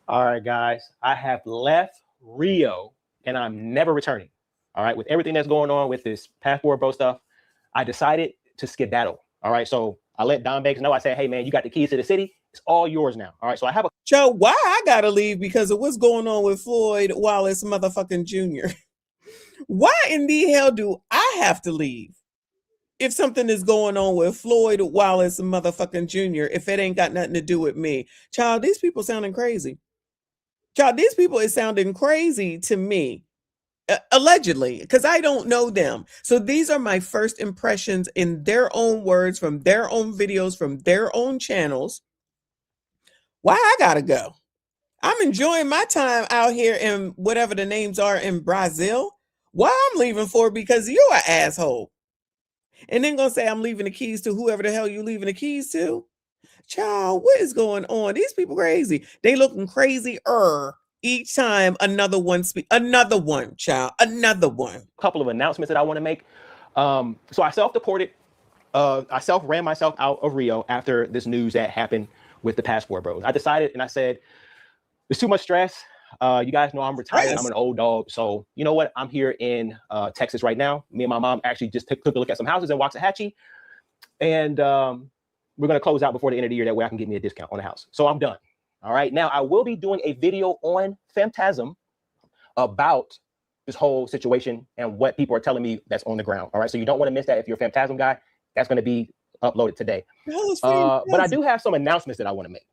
All right, guys. I have left Rio and I'm never returning. All right. With everything that's going on with this passport bro stuff, I decided to skedaddle. All right. So I let Don Banks know. I said, hey, man, you got the keys to the city. It's all yours now. All right. So I have a Joe, why I gotta leave because of what's going on with Floyd Wallace motherfucking Jr. Why in the hell do I have to leave if something is going on with Floyd Wallace motherfucking Jr. if it ain't got nothing to do with me? Child, these people sounding crazy. Child, these people is sounding crazy to me. Allegedly, because I don't know them. So these are my first impressions in their own words, from their own videos, from their own channels. Why I gotta go? I'm enjoying my time out here in whatever the names are in Brazil. Why I'm leaving for? Because you're an asshole. And then gonna say I'm leaving the keys to whoever the hell you leaving the keys to. Child, what is going on? These people crazy. They looking crazier each time another one speak. Another one, child. Another one. couple of announcements that I want to make. So I self-deported. I ran myself out of Rio after this news that happened with the passport bros. I decided and I said, there's too much stress. You guys know I'm retired. Stress. I'm an old dog. So you know what? I'm here in Texas right now. Me and my mom actually just took a look at some houses in Waxahachie. And we're going to close out before the end of the year. That way I can get me a discount on the house. So I'm done. All right. Now I will be doing a video on Phantasm about this whole situation and what people are telling me that's on the ground. All right. So you don't want to miss that. If you're a Phantasm guy, that's going to be uploaded today. But I do have some announcements that I want to make,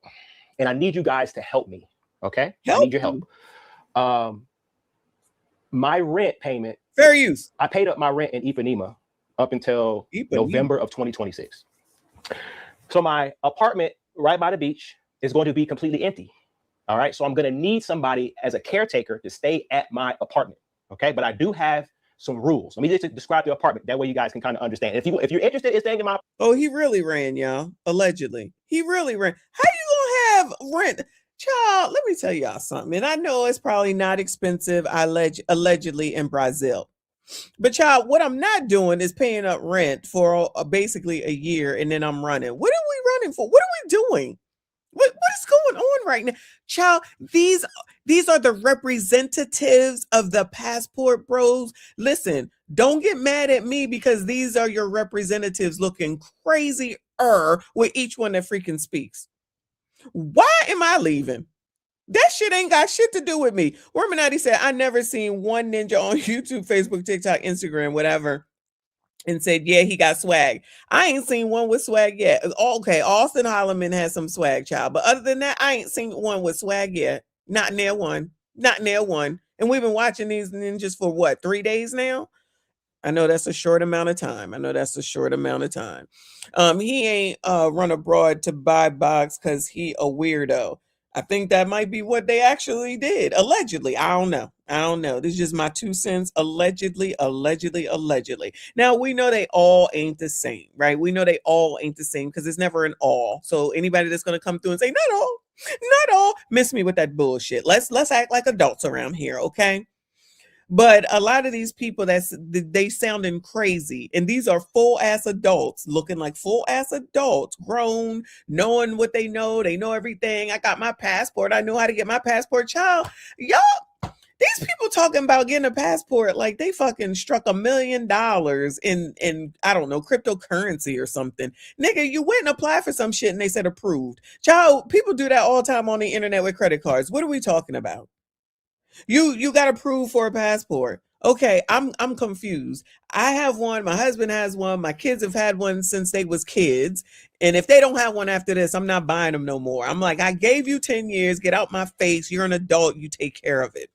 and I need you guys to help me. Okay. I need your help. My rent payment. Fair use. I paid up my rent in Ipanema up until November of 2026. So my apartment right by the beach is going to be completely empty. All right. So I'm going to need somebody as a caretaker to stay at my apartment. Okay. But I do have some rules. Let me just describe the apartment. That way you guys can kind of understand. If you're interested in staying in my. Oh, he really ran, y'all. Allegedly. He really ran. How you gonna have rent? Child, let me tell y'all something. And I know it's probably not expensive, allegedly in Brazil. But child, what I'm not doing is paying up rent for basically a year and then I'm running. What are we running for? What are we doing? What is going on right now? Child, these are the representatives of the passport bros. Listen, don't get mad at me because these are your representatives looking crazy with each one that freaking speaks. Why am I leaving? That shit ain't got shit to do with me. Worminati said, I never seen one ninja on YouTube, Facebook, TikTok, Instagram, whatever, and said, yeah, he got swag. I ain't seen one with swag yet. Okay, Austin Holloman has some swag, child. But other than that, I ain't seen one with swag yet. Not near one. Not near one. And we've been watching these ninjas for what, 3 days now? I know that's a short amount of time. He ain't run abroad to buy box because he a weirdo. I think that might be what they actually did. Allegedly. I don't know. This is just my 2 cents. Allegedly. Now, we know they all ain't the same, right? We know they all ain't the same because it's never an all. So anybody that's going to come through and say, not all, miss me with that bullshit. Let's act like adults around here, okay? But a lot of these people, they sounding crazy. And these are full ass adults, looking like full ass adults, grown, knowing what they know everything. I got my passport. I know how to get my passport. Child, y'all, these people talking about getting a passport like they fucking struck $1 million in I don't know, cryptocurrency or something. Nigga, you went and applied for some shit and they said approved. Child, people do that all the time on the internet with credit cards. What are we talking about? You got approved for a passport. Okay, I'm confused. I have one. My husband has one. My kids have had one since they was kids. And if they don't have one after this, I'm not buying them no more. I'm like, I gave you 10 years. Get out my face. You're an adult. You take care of it.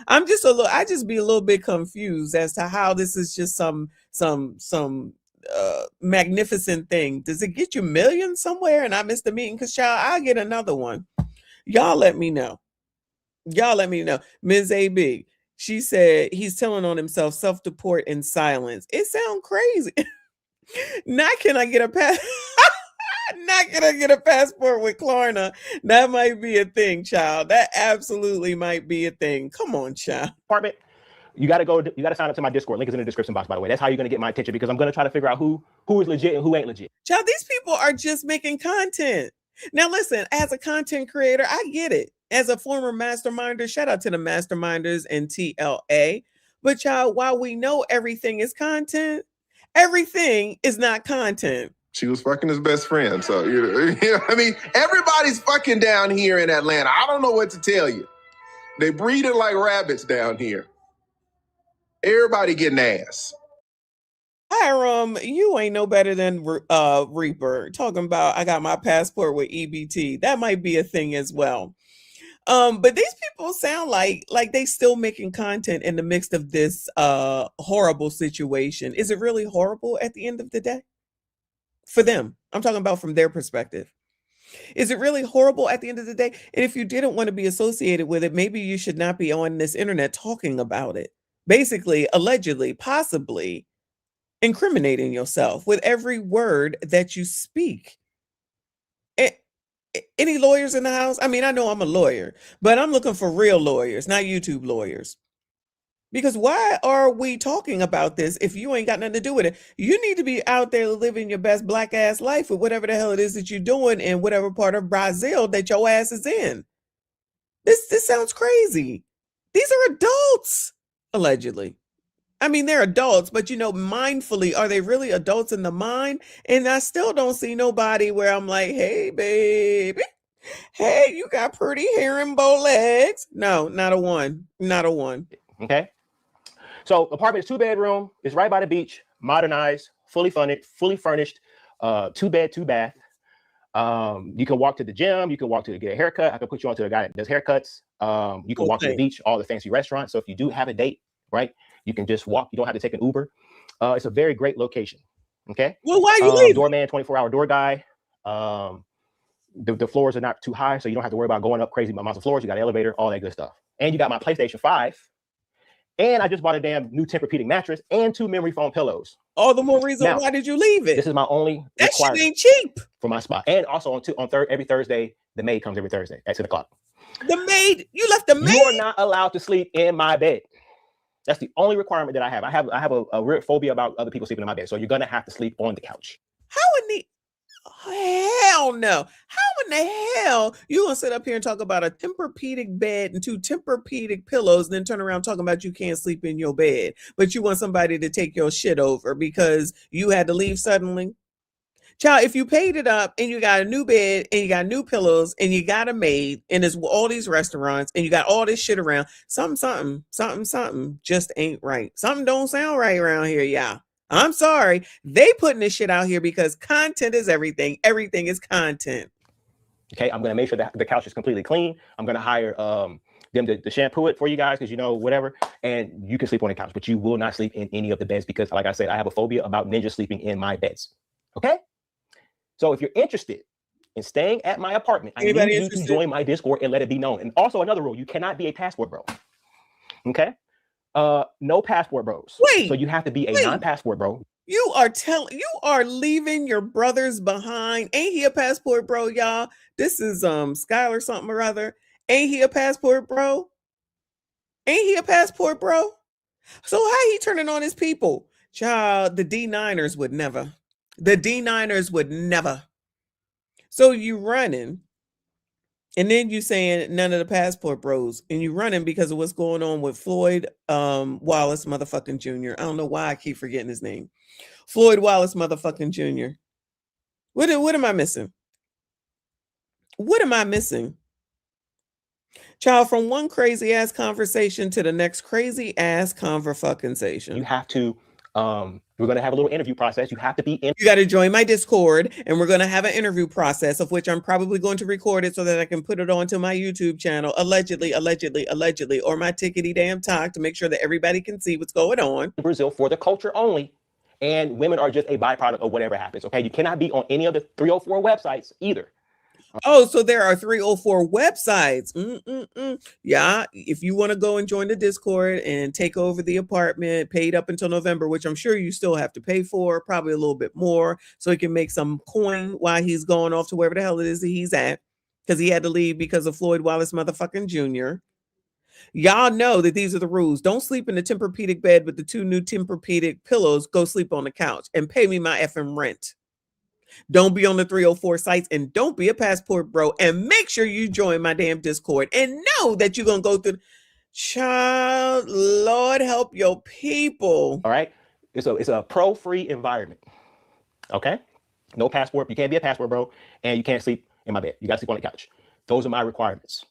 I just be a little bit confused as to how this is just some magnificent thing. Does it get you millions somewhere? And I missed the meeting because, child, I'll get another one. Y'all let me know. Ms. AB, she said he's telling on himself, self-deport in silence. It sounds crazy. Not can I get a passport with Klarna. That might be a thing, child. That absolutely might be a thing. Come on, child. Apartment. You got to sign up to my Discord. Link is in the description box, by the way. That's how you're going to get my attention because I'm going to try to figure out who is legit and who ain't legit. Child, these people are just making content. Now, listen, as a content creator, I get it. As a former masterminder, shout out to the masterminders and TLA. But child, while we know everything is content, everything is not content. She was fucking his best friend. So, I mean, everybody's fucking down here in Atlanta. I don't know what to tell you. They breeding like rabbits down here. Everybody getting ass. Hiram, you ain't no better than Reaper. Talking about, I got my passport with EBT. That might be a thing as well. But these people sound like they still making content in the midst of this horrible situation. Is it really horrible at the end of the day? For them, I'm talking about from their perspective. Is it really horrible at the end of the day? And if you didn't want to be associated with it, maybe you should not be on this internet talking about it. Basically, allegedly, possibly incriminating yourself with every word that you speak. Any lawyers in the house? I mean, I know I'm a lawyer, but I'm looking for real lawyers, not YouTube lawyers. Because why are we talking about this if you ain't got nothing to do with it? You need to be out there living your best black ass life with whatever the hell it is that you're doing in whatever part of Brazil that your ass is in. This sounds crazy. These are adults, allegedly. I mean, they're adults, but mindfully, are they really adults in the mind? And I still don't see nobody where I'm like, hey, baby, hey, you got pretty hair and bow legs. No, not a one. Okay. So apartment is 2-bedroom. It's right by the beach, modernized, fully furnished, 2-bed, 2-bath. You can walk to the gym. You can walk to get a haircut. I can put you on to a guy that does haircuts. You can walk to the beach, all the fancy restaurants. So if you do have a date, right, you can just walk. You don't have to take an Uber. It's a very great location. Okay. Well, why are you leaving? Doorman, 24-hour door guy. The floors are not too high, so you don't have to worry about going up crazy amounts of floors. You got an elevator, all that good stuff. And you got my PlayStation 5. And I just bought a damn new Tempur-Pedic mattress and 2 memory foam pillows. All the more reason why did you leave it? This is my only that shit ain't cheap for my spot. And also every Thursday, the maid comes every Thursday at 10 o'clock. The maid, you left the maid. You are not allowed to sleep in my bed. That's the only requirement that I have. I have a real phobia about other people sleeping in my bed. So you're gonna have to sleep on the couch. How in the Hell no. How in the hell you gonna sit up here and talk about a Tempur-Pedic bed and 2 Tempur-Pedic pillows and then turn around talking about you can't sleep in your bed, but you want somebody to take your shit over because you had to leave suddenly? Child, if you paid it up and you got a new bed and you got new pillows and you got a maid and there's all these restaurants and you got all this shit around, something just ain't right. Something don't sound right around here, y'all. I'm sorry. They putting this shit out here because content is everything. Everything is content. Okay, I'm gonna make sure that the couch is completely clean. I'm gonna hire them to shampoo it for you guys, because you know, whatever, and you can sleep on the couch, but you will not sleep in any of the beds because, like I said, I have a phobia about ninja sleeping in my beds. Okay, so if you're interested in staying at my apartment, I need you to join my Discord and let it be known. And also another rule: you cannot be a passport bro. Okay, no passport bros. Wait, so you have to be a non-passport bro. You are leaving your brothers behind. Ain't he a passport bro, y'all? This is Skylar something or other. Ain't he a passport bro? Ain't he a passport bro? So how he turning on his people? Child, the D9ers would never. The D9ers would never. So you running, and then you saying none of the passport bros, and you running because of what's going on with Floyd Wallace motherfucking Jr. I don't know why I keep forgetting his name. Floyd Wallace motherfucking Jr. What am I missing? What am I missing? Child, from one crazy ass conversation to the next crazy ass conversation. You have to, we're going to have a little interview process. You have to be in. You got to join my Discord, and we're going to have an interview process, of which I'm probably going to record it so that I can put it onto my YouTube channel, allegedly, or my tickety damn talk, to make sure that everybody can see what's going on. Brazil for the culture only. And women are just a byproduct of whatever happens. Okay, you cannot be on any of the 304 websites either. Oh, so there are 304 websites. Yeah, if you want to go and join the Discord and take over the apartment, paid up until November, which I'm sure you still have to pay for, probably a little bit more, so he can make some coin while he's going off to wherever the hell it is that he's at, because he had to leave because of Floyd Wallace motherfucking Jr. Y'all know that these are the rules. Don't sleep in the Tempur-Pedic bed with the 2 new Tempur-Pedic pillows. Go sleep on the couch and pay me my effing rent. Don't be on the 304 sites, and don't be a passport bro, and make sure you join my damn Discord and know that you're going to go through. Child, Lord help your people. All right. It's a pro-free environment. Okay. No passport. You can't be a passport bro, and you can't sleep in my bed. You got to sleep on the couch. Those are my requirements.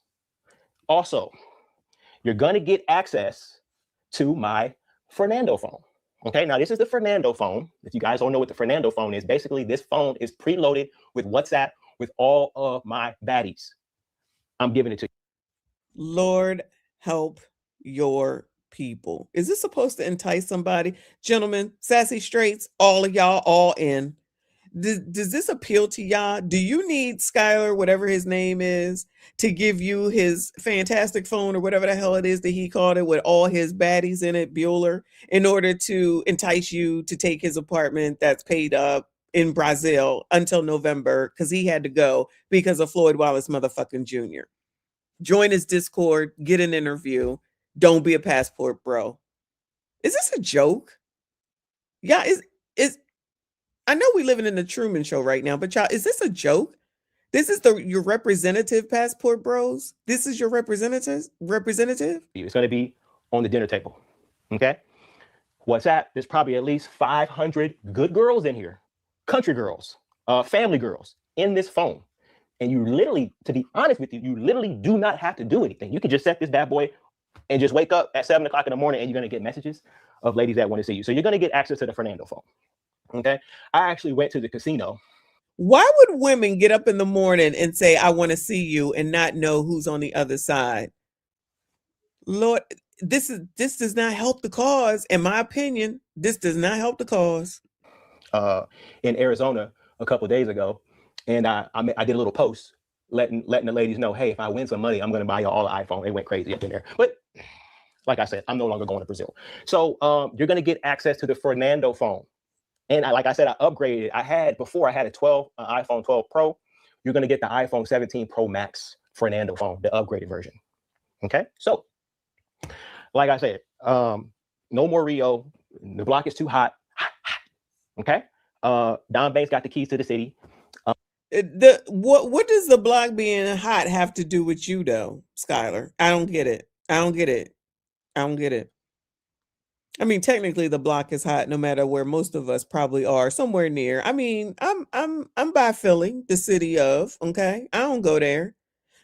Also, you're going to get access to my Fernando phone. Okay, now this is the Fernando phone. If you guys don't know what the Fernando phone is, basically this phone is preloaded with WhatsApp with all of my baddies. I'm giving it to you. Lord help your people. Is this supposed to entice somebody? Gentlemen, sassy straights, all of y'all, all in. Does this appeal to y'all? Do you need Skylar, whatever his name is, to give you his fantastic phone or whatever the hell it is that he called it with all his baddies in it, Bueller, in order to entice you to take his apartment that's paid up in Brazil until November, because he had to go because of Floyd Wallace motherfucking Jr. Join his Discord, get an interview. Don't be a passport bro. Is this a joke? Yeah, is I know we living in the Truman Show right now, but y'all, is this a joke? This is your representative passport bros? This is your representative? It's going to be on the dinner table. Okay. WhatsApp, there's probably at least 500 good girls in here. Country girls, family girls in this phone. And you literally, to be honest with you, you literally do not have to do anything. You can just set this bad boy and just wake up at 7 o'clock in the morning, and you're going to get messages of ladies that want to see you. So you're going to get access to the Fernando phone. Okay. I actually went to the casino. Why would women get up in the morning and say, I want to see you, and not know who's on the other side? Lord, this does not help the cause. In my opinion, this does not help the cause. In Arizona a couple of days ago, and I did a little post letting the ladies know, hey, if I win some money, I'm going to buy you all an iPhone. They went crazy up in there. But like I said, I'm no longer going to Brazil. So you're going to get access to the Fernando phone. And like I said, I upgraded. I had a iPhone 12 Pro. You're going to get the iPhone 17 Pro Max Fernando phone, the upgraded version. Okay. So like I said, no more Rio. The block is too hot. Okay. Don Banks got the keys to the city. What does the block being hot have to do with you though, Skylar? I don't get it. I don't get it. I don't get it. I mean, technically the block is hot no matter where most of us probably are, somewhere near. I mean, I'm by Philly, the city of, okay? I don't go there.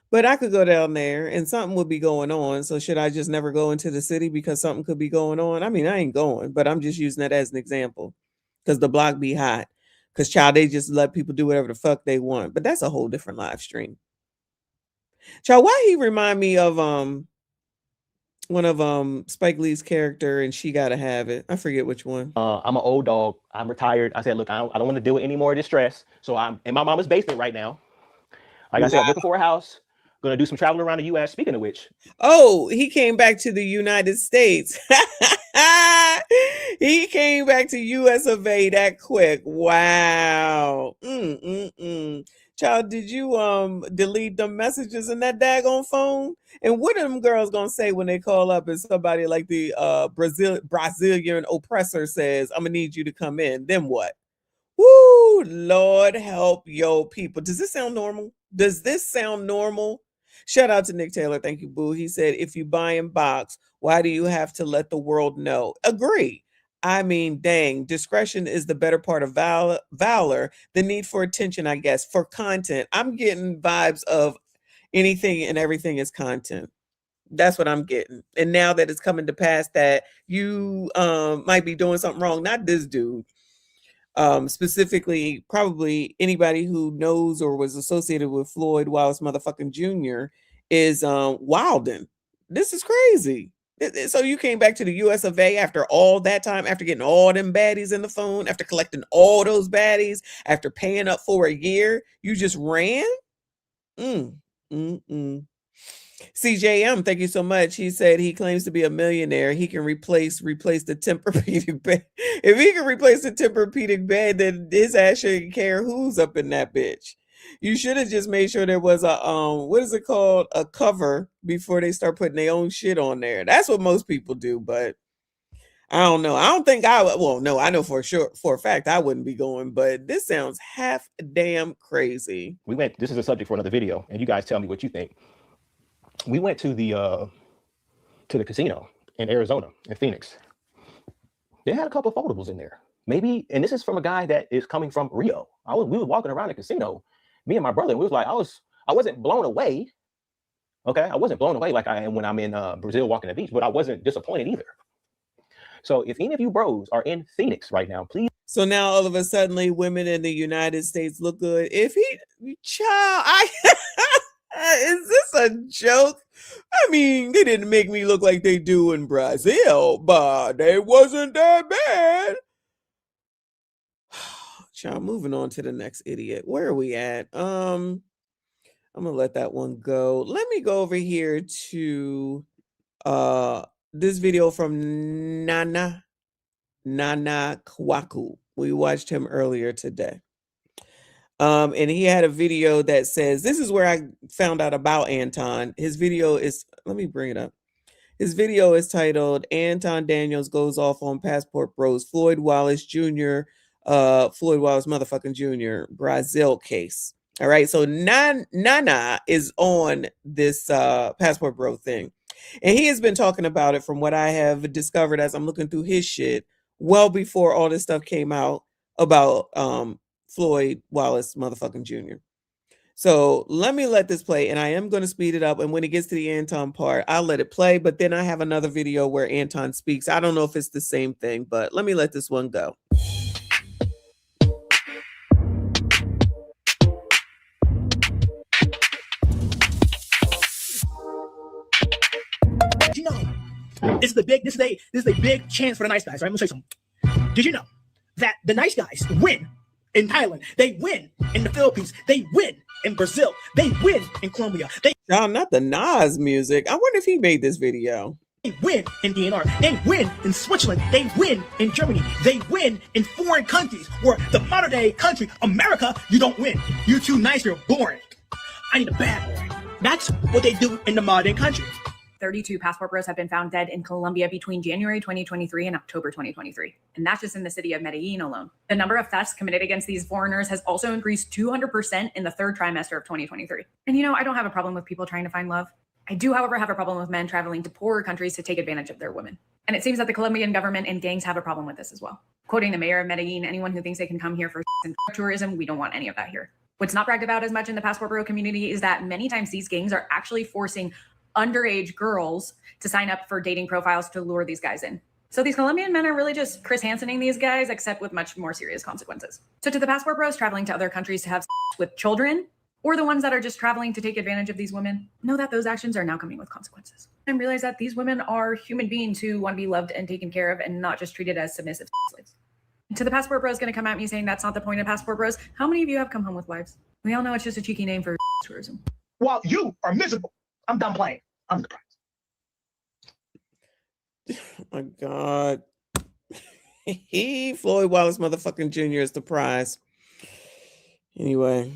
But I could go down there and something would be going on. So should I just never go into the city because something could be going on? I mean, I ain't going, but I'm just using that as an example. Because the block be hot. Because child, they just let people do whatever the fuck they want. But that's a whole different live stream. Child, why he remind me of one of Spike Lee's character and She Gotta Have It. I forget which one. I'm an old dog. I'm retired. I said, look, I don't want to deal with any more of this stress. So I'm in my mama's basement right now. Like I said, looking for a house. Going to do some traveling around the U.S. Speaking of which. Oh, he came back to the United States. He came back to U.S. of A. that quick. Wow. Child, did you delete the messages in that daggone phone? And what are them girls gonna say when they call up and somebody like the Brazilian oppressor says, I'm gonna need you to come in? Then what? Woo, Lord help your people. Does this sound normal? Does this sound normal? Shout out to Nick Taylor. Thank you, boo. He said, if you buy in box, why do you have to let the world know? Agree. I mean, dang, discretion is the better part of valor. The need for attention, I guess, for content. I'm getting vibes of anything and everything is content. That's what I'm getting. And now that it's coming to pass that you might be doing something wrong, not this dude. Specifically, probably anybody who knows or was associated with Floyd Wallace motherfucking Jr. is wilding. This is crazy. So you came back to the US of A after all that time, after getting all them baddies in the phone, after collecting all those baddies, after paying up for a year, you just ran? CJM, thank you so much. He said he claims to be a millionaire. He can replace the Tempur-Pedic bed. If he can replace the Tempur-Pedic bed, then his ass shouldn't care who's up in that bitch. You should have just made sure there was a what is it called? A cover before they start putting their own shit on there. That's what most people do, but I don't know. I don't think I would. Well, no, I know for a fact I wouldn't be going, but this sounds half damn crazy. This is a subject for another video, and you guys tell me what you think. We went to the casino in Arizona, in Phoenix. They had a couple of foldables in there. Maybe, and this is from a guy that is coming from Rio. We were walking around the casino, me and my brother, and we was like, I wasn't blown away. Okay, I wasn't blown away like I am when I'm in Brazil walking the beach, but I wasn't disappointed either. So if any of you bros are in Phoenix right now, please. So now all of a sudden, women in the United States look good. If is this a joke? I mean, they didn't make me look like they do in Brazil, but they wasn't that bad. Child, moving on to the next idiot. Where are we at? I'm gonna let that one go. Let me go over here to this video from Nana Kwaku. We watched him earlier today. And he had a video that says, this is where I found out about Anton. His video is, let me bring it up. His video is titled, Anton Daniels Goes Off on Passport Bros, Floyd Wallace Jr., Floyd Wallace motherfucking Jr. Brazil case. All right, so Nana is on this Passport Bro thing. And he has been talking about it from what I have discovered as I'm looking through his shit well before all this stuff came out about Floyd Wallace motherfucking Jr. So let me let this play, and I am going to speed it up. And when it gets to the Anton part, I'll let it play. But then I have another video where Anton speaks. I don't know if it's the same thing, but let me let this one go. Did you know this is a big chance for the nice guys, right? I'm gonna show you something. Did you know that the nice guys win in Thailand? They win in the Philippines. They win in Brazil. They win in Colombia. Y'all, not the Nas music. I wonder if he made this video. They win in DNR. They win in Switzerland. They win in Germany. They win in foreign countries where the modern day country, America, you don't win. You're too nice. You're boring. I need a bad boy. That's what they do in the modern country. 32 passport bros have been found dead in Colombia between January 2023 and October 2023. And that's just in the city of Medellin alone. The number of thefts committed against these foreigners has also increased 200% in the third trimester of 2023. And you know, I don't have a problem with people trying to find love. I do, however, have a problem with men traveling to poorer countries to take advantage of their women. And it seems that the Colombian government and gangs have a problem with this as well. Quoting the mayor of Medellin, anyone who thinks they can come here for and tourism, we don't want any of that here. What's not bragged about as much in the passport bro community is that many times these gangs are actually forcing underage girls to sign up for dating profiles to lure these guys in. So these Colombian men are really just Chris Hansening these guys, except with much more serious consequences. So to the passport bros traveling to other countries to have sex with children, or the ones that are just traveling to take advantage of these women, know that those actions are now coming with consequences. And realize that these women are human beings who want to be loved and taken care of and not just treated as submissive slaves. To the passport bros going to come at me saying that's not the point of passport bros, how many of you have come home with wives? We all know it's just a cheeky name for tourism. While you are miserable, I'm done playing. I'm the prize. Oh my God. Floyd Wallace motherfucking Jr. is the prize. Anyway.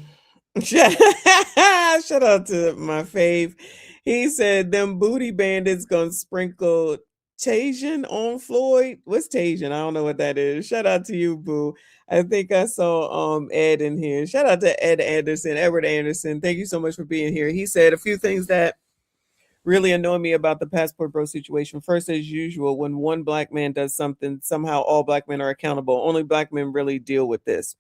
Shout out to my fave. He said them booty bandits gonna sprinkle Tajin on Floyd. What's Tajin? I don't know what that is. Shout out to you, boo. I think I saw Ed in here. Shout out to Edward Anderson. Thank you so much for being here. He said a few things that really annoy me about the passport bro situation. First, as usual, when one black man does something, somehow all black men are accountable. Only black men really deal with this.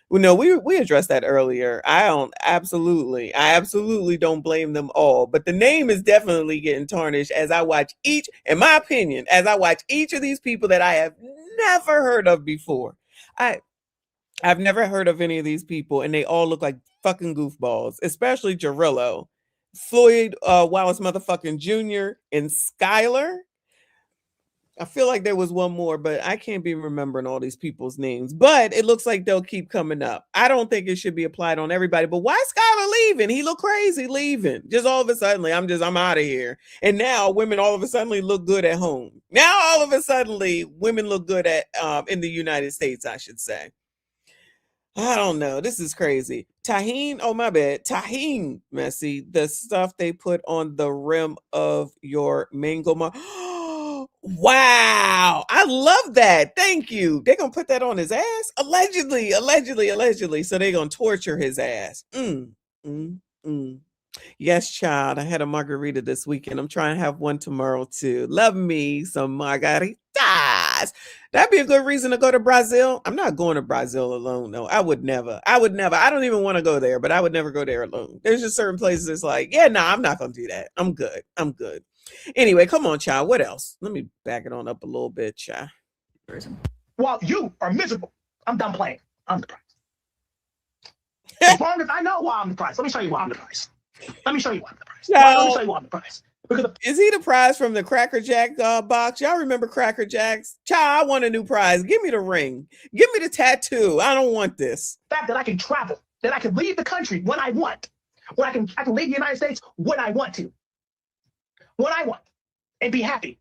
Well, no, we addressed that earlier. I absolutely don't blame them all, but the name is definitely getting tarnished as I watch each of these people that I have never heard of before. I've never heard of any of these people, and they all look like fucking goofballs, especially Jarillo, Floyd Wallace motherfucking Jr. and Skylar. I feel like there was one more, but I can't be remembering all these people's names. But it looks like they'll keep coming up. I don't think it should be applied on everybody. But why is Skylar leaving? He looked crazy leaving. Just all of a sudden, I'm out of here. And now women all of a sudden look good at home. Now all of a sudden, women look good at in the United States, I should say. I don't know. This is crazy. Tahine, oh my bad. Tahine, Messi, the stuff they put on the rim of your mango. Wow. I love that. Thank you. They're going to put that on his ass? Allegedly. So they're going to torture his ass. Yes, child. I had a margarita this weekend. I'm trying to have one tomorrow too. Love me some margaritas. That'd be a good reason to go to Brazil. I'm not going to Brazil alone, though. I would never. I don't even want to go there, but I would never go there alone. There's just certain places it's like, yeah, no, I'm not going to do that. I'm good. Anyway, come on, child. What else? Let me back it on up a little bit, child. While you are miserable, I'm done playing. I'm the prize. As long as I know why I'm the prize. Let me show you why I'm the prize. Let me show you why I'm the prize. Let me show you why I'm the prize. Is he the prize from the Cracker Jack box? Y'all remember Cracker Jacks? Child, I want a new prize. Give me the ring. Give me the tattoo. I don't want this. The fact that I can travel, that I can leave the country when I want, when I can leave the United States when I want to. What I want and be happy.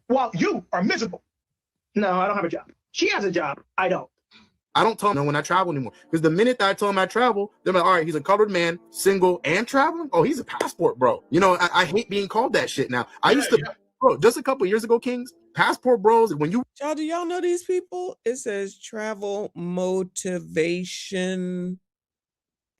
While you are miserable. No, I don't have a job. She has a job. I don't. I don't tell them when I travel anymore. Because the minute that I tell them I travel, they're like, all right, he's a colored man, single, and traveling? Oh, he's a passport bro. You know, I hate being called that shit now. I used to, bro, just a couple years ago, Kings, passport bros, when you... Y'all, do y'all know these people? It says travel motivation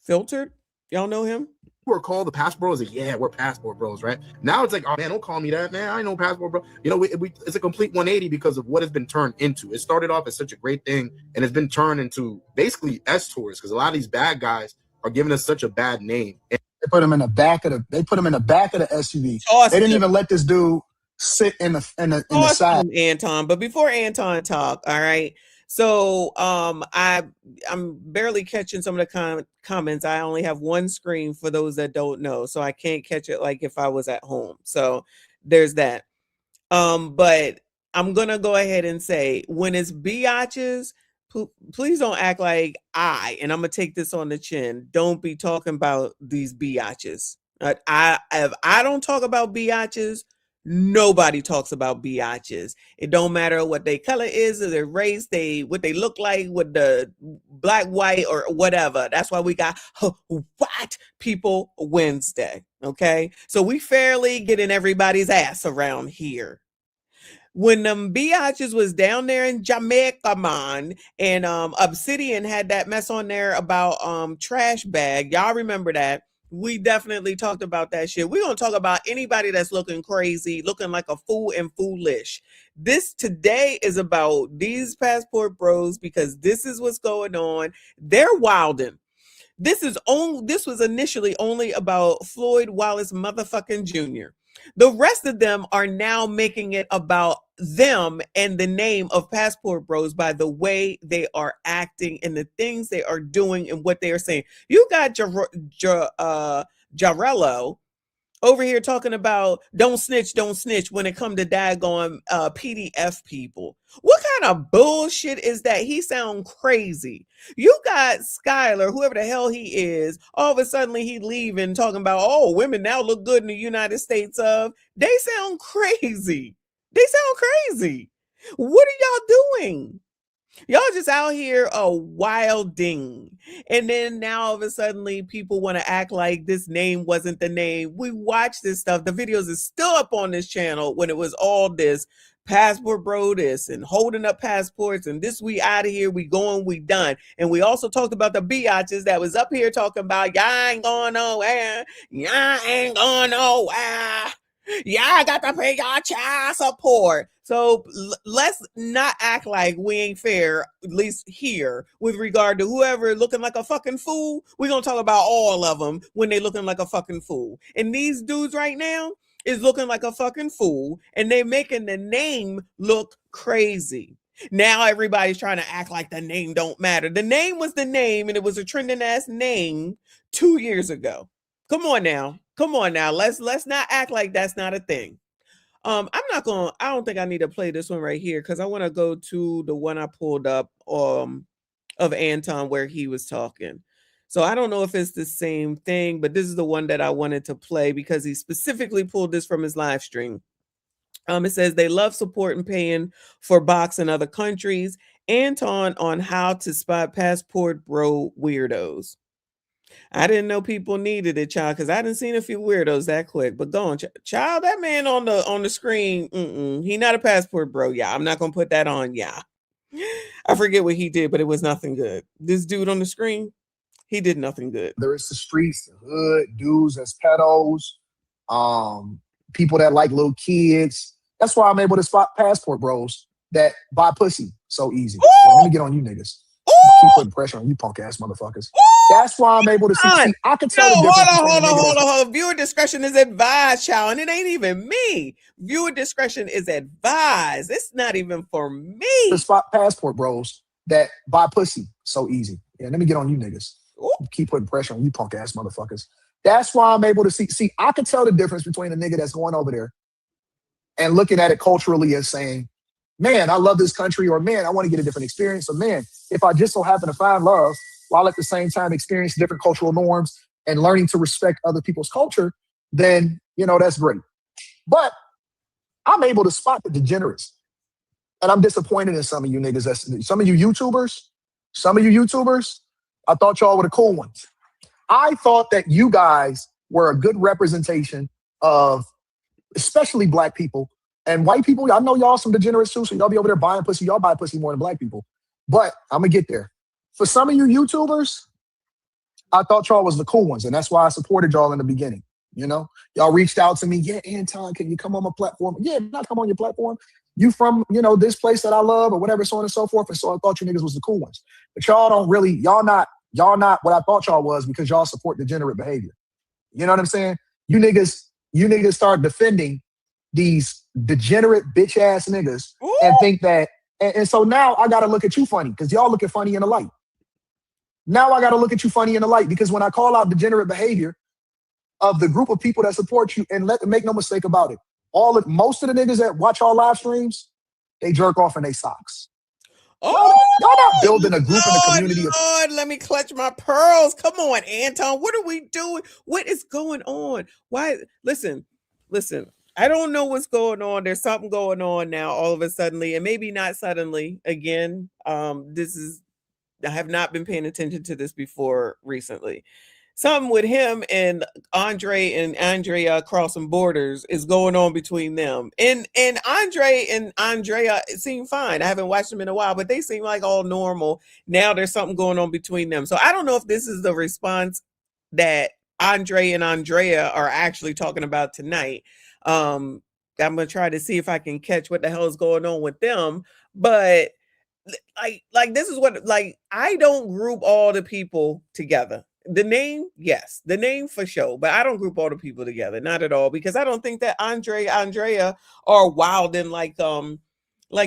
filtered. Y'all know him? Were called the passport bros. Like, yeah, we're passport bros, right? Now it's like, oh man, don't call me that, man. I know passport bro. You know, it's a complete 180 because of what it's been turned into. It started off as such a great thing, and it's been turned into basically S-tours because a lot of these bad guys are giving us such a bad name. They put him in the back of the SUV. Awesome. They didn't even let this dude sit in the side. Anton, but before Anton talk, all right. So I'm barely catching some of the comments. I only have one screen for those that don't know, so I can't catch it like if I was at home. So there's that. But I'm gonna go ahead and say when it's biatches, please don't act like and I'm gonna take this on the chin. Don't be talking about these biatches. If I don't talk about biatches, Nobody talks about biatches. It don't matter what their color is or their race, what they look like, with the black, white, or whatever. That's why we got White People Wednesday. Okay, so we fairly getting everybody's ass around here. When biatches was down there in Jamaica, man, and Obsidian had that mess on there about trash bag. Y'all remember that? We definitely talked about that shit. We're gonna talk about anybody that's looking crazy, looking like a fool and foolish. This today is about these passport bros, because this is what's going on. They're wilding. This was initially only about Floyd Wallace motherfucking Jr. The rest of them are now making it about them and the name of Passport Bros by the way they are acting and the things they are doing and what they are saying. You got Jarello over here talking about don't snitch when it come to daggone PDF people. What kind of bullshit is that? He sound crazy. You got Skylar, whoever the hell he is, all of a sudden he leaving talking about, oh, women now look good in the United States of. They sound crazy. What are y'all doing? Y'all just out here wilding. And then now all of a sudden people want to act like this name wasn't the name. We watched this stuff. The videos is still up on this channel when it was all this passport bro this and holding up passports and this, we out of here, we going, we done. And we also talked about the biatches that was up here talking about y'all ain't going nowhere. Y'all got to pay y'all child support. So let's not act like we ain't fair, at least here, with regard to whoever looking like a fucking fool. We're going to talk about all of them when they looking like a fucking fool. And these dudes right now is looking like a fucking fool, and they making the name look crazy. Now everybody's trying to act like the name don't matter. The name was the name, and it was a trending ass name 2 years ago. Come on now. Let's not act like that's not a thing. I don't think I need to play this one right here because I want to go to the one I pulled up of Anton where he was talking. So I don't know if it's the same thing, but this is the one that I wanted to play because he specifically pulled this from his live stream. It says they love support and paying for box in other countries. Anton on how to spot passport bro weirdos. I didn't know people needed it, child, because I didn't seen a few weirdos that quick. But go on, child. That man on the screen, he not a passport bro. Yeah, I'm not gonna put that on. Yeah, I forget what he did, but it was nothing good. This dude on the screen, he did nothing good. There is the streets, the hood, dudes that's pedos, people that like little kids. That's why I'm able to spot passport bros that buy pussy so easy. So let me get on you niggas. Keep putting pressure on you punk ass motherfuckers. That's why I'm able to see. I can tell the difference. Hold on. Viewer discretion is advised, child, and it ain't even me. Viewer discretion is advised. It's not even for me. To spot passport bros that buy pussy so easy. Yeah, let me get on you niggas. Keep putting pressure on you punk ass motherfuckers. That's why I'm able to see. See, I can tell the difference between a nigga that's going over there and looking at it culturally and saying, man, I love this country, or man, I want to get a different experience, or man, if I just so happen to find love while at the same time experience different cultural norms and learning to respect other people's culture, then, that's great. But I'm able to spot the degenerates. And I'm disappointed in some of you niggas. Some of you YouTubers, I thought y'all were the cool ones. I thought that you guys were a good representation of especially black people. And white people, I know y'all some degenerates too, so y'all be over there buying pussy. Y'all buy pussy more than black people. But I'm going to get there. For some of you YouTubers, I thought y'all was the cool ones, and that's why I supported y'all in the beginning. Y'all reached out to me. Yeah, Anton, can you come on my platform? Yeah, not come on your platform. You from, this place that I love or whatever, so on and so forth. And so I thought you niggas was the cool ones. But y'all not what I thought y'all was because y'all support degenerate behavior. You know what I'm saying? You niggas start defending these degenerate bitch ass niggas and think that, and so now I gotta look at you funny because y'all looking funny in the light. Now I gotta look at you funny in the light because when I call out degenerate behavior of the group of people that support you, and make no mistake about it, most of the niggas that watch our live streams, they jerk off in their socks. Y'all not building a group in a community. Lord, let me clutch my pearls. Come on, Anton. What are we doing? What is going on? Why? Listen. I don't know what's going on. There's something going on now all of a suddenly, and maybe not suddenly again. I have not been paying attention to this before recently. Something with him and Andre and Andrea crossing borders is going on between them. And Andre and Andrea seem fine. I haven't watched them in a while, but they seem like all normal. Now there's something going on between them. So I don't know if this is the response that Andre and Andrea are actually talking about tonight. I'm gonna try to see if I can catch what the hell is going on with them. But like this is what, like, I don't group all the people together. The name, yes, the name for sure, but I don't group all the people together, not at all, because I don't think that Andrea are wild and like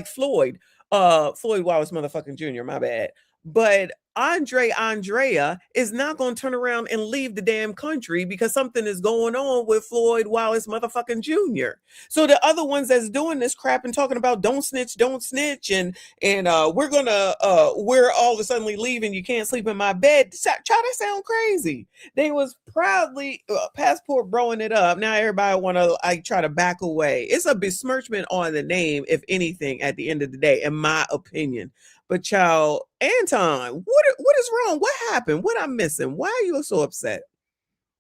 Floyd Wallace motherfucking Jr., my bad. But Andrea is not going to turn around and leave the damn country because something is going on with Floyd Wallace motherfucking Jr. So the other ones that's doing this crap and talking about don't snitch, and we're all of a sudden leaving, you can't sleep in my bed. Try to sound crazy. They was proudly passport broing it up. Now everybody want to try to back away. It's a besmirchment on the name, if anything, at the end of the day, in my opinion. But child, Anton, what is wrong? What happened? What I'm missing? Why are you so upset?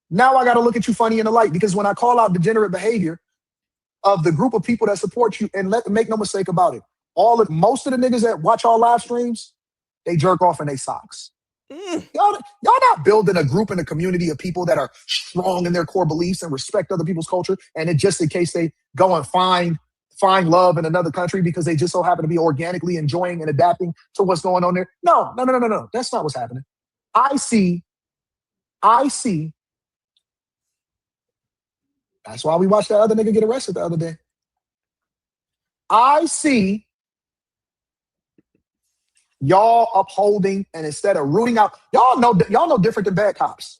Now I got to look at you funny in the light, because when I call out degenerate behavior of the group of people that support you, and make no mistake about it, most of the niggas that watch our live streams, they jerk off in their socks. Y'all not building a group and a community of people that are strong in their core beliefs and respect other people's culture, and it just in case they go and find love in another country because they just so happen to be organically enjoying and adapting to what's going on there. No. That's not what's happening. I see. That's why we watched that other nigga get arrested the other day. I see y'all upholding, and instead of rooting out, y'all know different than bad cops.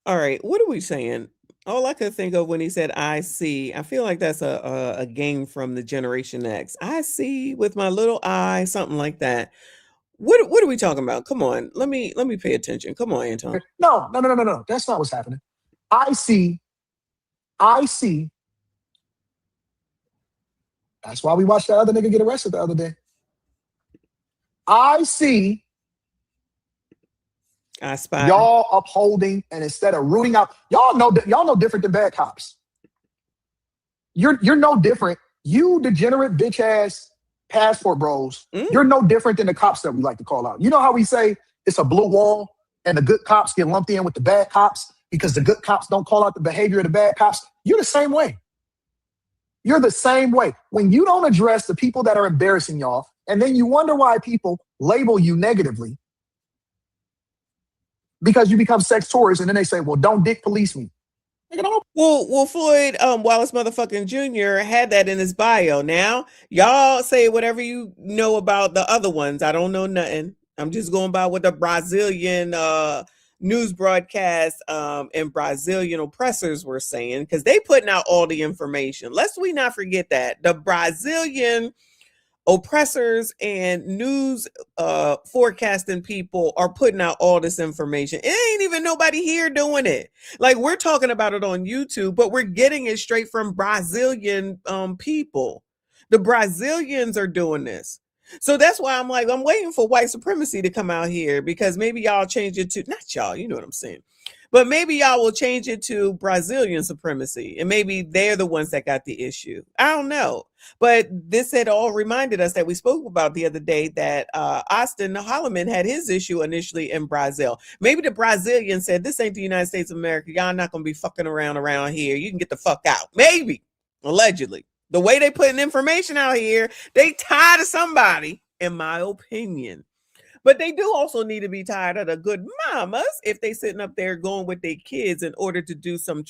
All right, what are we saying? All I could think of when he said "I see," I feel like that's a game from the Generation X. I see with my little eye, something like that. What are we talking about? Come on, let me pay attention. Come on, Anton. No. That's not what's happening. I see. That's why we watched that other nigga get arrested the other day. I see. I spy y'all upholding, and instead of rooting out, y'all know different than bad cops. You're no different. You degenerate bitch ass passport bros. You're no different than the cops that we like to call out. You know how we say it's a blue wall and the good cops get lumped in with the bad cops because the good cops don't call out the behavior of the bad cops? You're the same way. You're the same way. When you don't address the people that are embarrassing y'all, and then you wonder why people label you negatively, because you become sex tourists, and then they say, well, don't dick police me. Well, Floyd Wallace motherfucking Jr. had that in his bio. Now, y'all say whatever you know about the other ones. I don't know nothing. I'm just going by what the Brazilian news broadcast and Brazilian oppressors were saying, because they putting out all the information. Lest we not forget that. The Brazilian oppressors and news forecasting people are putting out all this information. It ain't even nobody here doing it. Like, we're talking about it on YouTube, but we're getting it straight from Brazilian people. The Brazilians are doing this. So that's why I'm like, I'm waiting for white supremacy to come out here, because maybe y'all change it to, not y'all, you know what I'm saying, but maybe y'all will change it to Brazilian supremacy, and maybe they're the ones that got the issue. I don't know. But this had all reminded us that we spoke about the other day that Austin Holloman had his issue initially in Brazil. Maybe the Brazilians said, this ain't the United States of America. Y'all not going to be fucking around here. You can get the fuck out. Maybe. Allegedly. The way they putting information out here, they tired of somebody, in my opinion. But they do also need to be tired of the good mamas if they sitting up there going with their kids in order to do some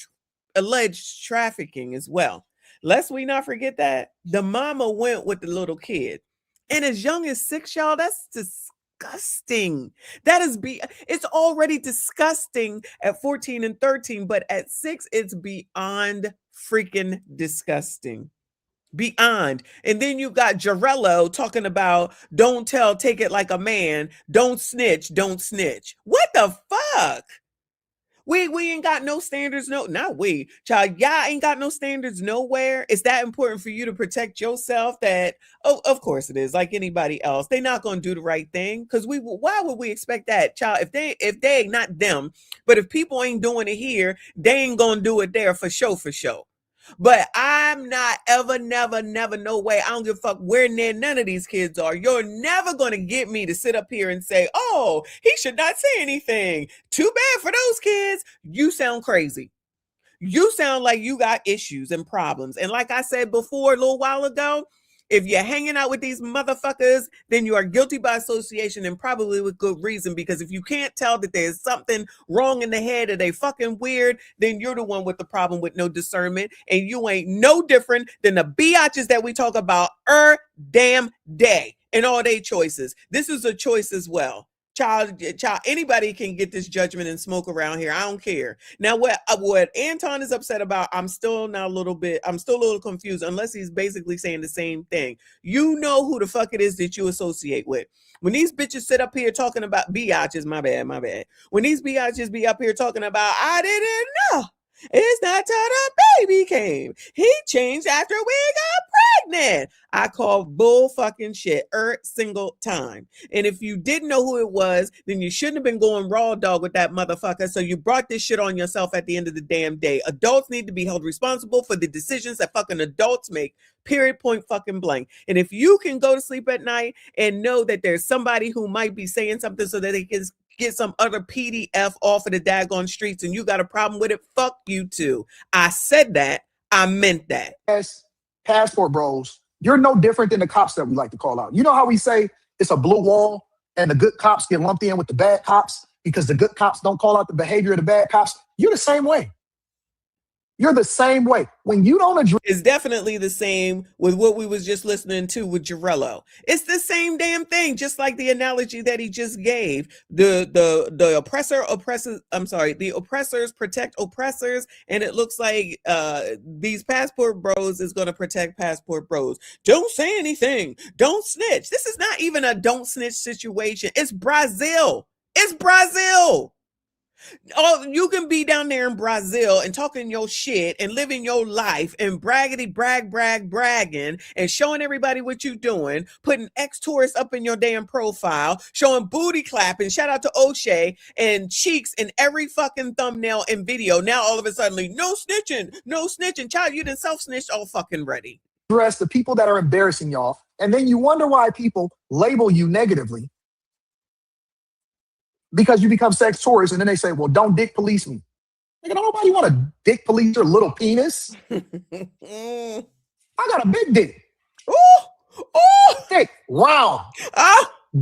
alleged trafficking as well. Lest we not forget that the mama went with the little kid, and as young as 6, y'all, that's disgusting. It's already disgusting at 14 and 13, but at 6, it's beyond freaking disgusting. Beyond. And then you got Jarello talking about don't tell, take it like a man, don't snitch. What the fuck? We ain't got no standards. No, not we. Child, y'all ain't got no standards nowhere. It's that important for you to protect yourself that, oh, of course it is, like anybody else. They're not gonna do the right thing. Because why would we expect that? Child, if they not them, but if people ain't doing it here, they ain't gonna do it there for sure, for sure. But I'm not ever, never, no way. I don't give a fuck where near none of these kids are. You're never going to get me to sit up here and say, oh, he should not say anything. Too bad for those kids. You sound crazy. You sound like you got issues and problems. And like I said before a little while ago, if you're hanging out with these motherfuckers, then you are guilty by association, and probably with good reason, because if you can't tell that there's something wrong in the head or they fucking weird, then you're the one with the problem with no discernment, and you ain't no different than the biatches that we talk about damn day and all their choices. This is a choice as well. Child, anybody can get this judgment and smoke around here. I don't care. Now, what Anton is upset about, I'm still a little confused, unless he's basically saying the same thing. You know who the fuck it is that you associate with. When these bitches sit up here talking about biatches, my bad. When these biatches be up here talking about, I didn't know. It's not till the baby came. He changed after we got pregnant. I call bull fucking shit every single time. And if you didn't know who it was, then you shouldn't have been going raw dog with that motherfucker. So you brought this shit on yourself at the end of the damn day. Adults need to be held responsible for the decisions that fucking adults make. Period, point fucking blank. And if you can go to sleep at night and know that there's somebody who might be saying something so that they can get some other PDF off of the daggone streets and you got a problem with it, fuck you too. I said that. I meant that. As passport bros, you're no different than the cops that we like to call out. You know how we say it's a blue wall and the good cops get lumped in with the bad cops because the good cops don't call out the behavior of the bad cops? You're the same way. You're the same way. When you don't address, it's definitely the same with what we was just listening to with Jarello. It's the same damn thing, just like the analogy that he just gave. The oppressors protect oppressors, and it looks like these passport bros is going to protect passport bros. Don't say anything. Don't snitch. This is not even a don't snitch situation. It's Brazil. It's Brazil. Oh, you can be down there in Brazil and talking your shit and living your life and bragging and showing everybody what you doing, putting ex-tourists up in your damn profile, showing booty clapping, shout out to O'Shea, and cheeks in every fucking thumbnail and video. Now all of a sudden, no snitching. Child, you done self-snitched all fucking ready. address the people that are embarrassing y'all, and then you wonder why people label you negatively because you become sex tourists, and then they say, well, don't dick police me. Nigga, don't nobody want to dick police your little penis. I got a big dick. Oh, thick, round,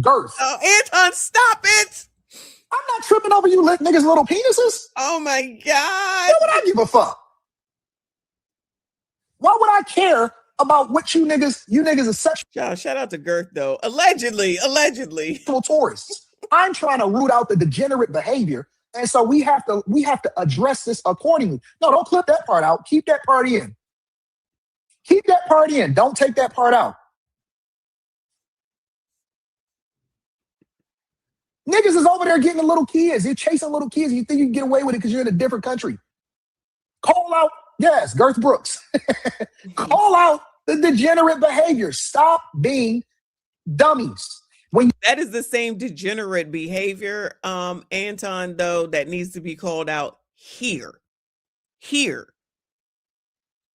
girth. Oh, Anton, stop it. I'm not tripping over you niggas' little penises. Oh my God. Why would I give a fuck? Why would I care about what you niggas are sexual? Shout out to Girth though. Allegedly. Tourists. I'm trying to root out the degenerate behavior. And so we have to address this accordingly. No, don't clip that part out. Keep that part in. Keep that part in. Don't take that part out. Niggas is over there getting the little kids. They're chasing little kids. You think you can get away with it because you're in a different country. Call out, yes, Girth Brooks. Call out the degenerate behavior. Stop being dummies. That is the same degenerate behavior, Anton, though, that needs to be called out here.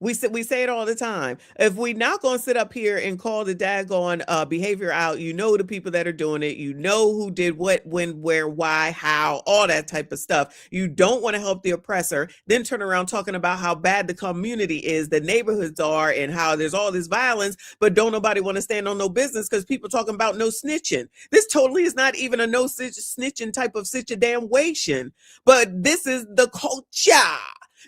We say it all the time. If we're not going to sit up here and call the daggone behavior out, you know the people that are doing it. You know who did what, when, where, why, how, all that type of stuff. You don't want to help the oppressor, then turn around talking about how bad the community is, the neighborhoods are, and how there's all this violence, but don't nobody want to stand on no business because people talking about no snitching. This totally is not even a no snitching type of situation, but this is the culture.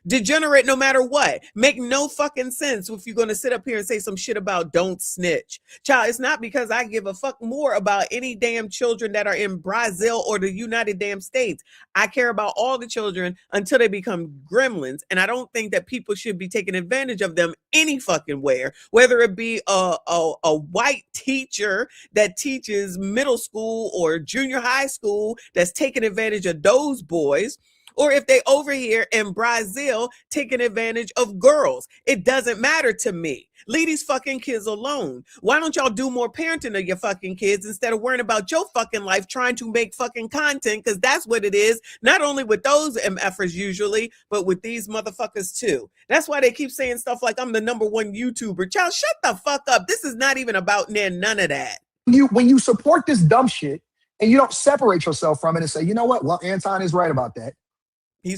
Degenerate no matter what. Make no fucking sense if you're going to sit up here and say some shit about don't snitch. Child, it's not because I give a fuck more about any damn children that are in Brazil or the United damn States. I care about all the children until they become gremlins, and I don't think that people should be taking advantage of them any fucking where, whether it be a white teacher that teaches middle school or junior high school that's taking advantage of those boys, or if they over here in Brazil taking advantage of girls. It doesn't matter to me. Leave these fucking kids alone. Why don't y'all do more parenting of your fucking kids instead of worrying about your fucking life trying to make fucking content? Because that's what it is. Not only with those MFers usually, but with these motherfuckers too. That's why they keep saying stuff like, I'm the #1 YouTuber. Child, shut the fuck up. This is not even about none of that. When you support this dumb shit and you don't separate yourself from it and say, you know what? Well, Anton is right about that.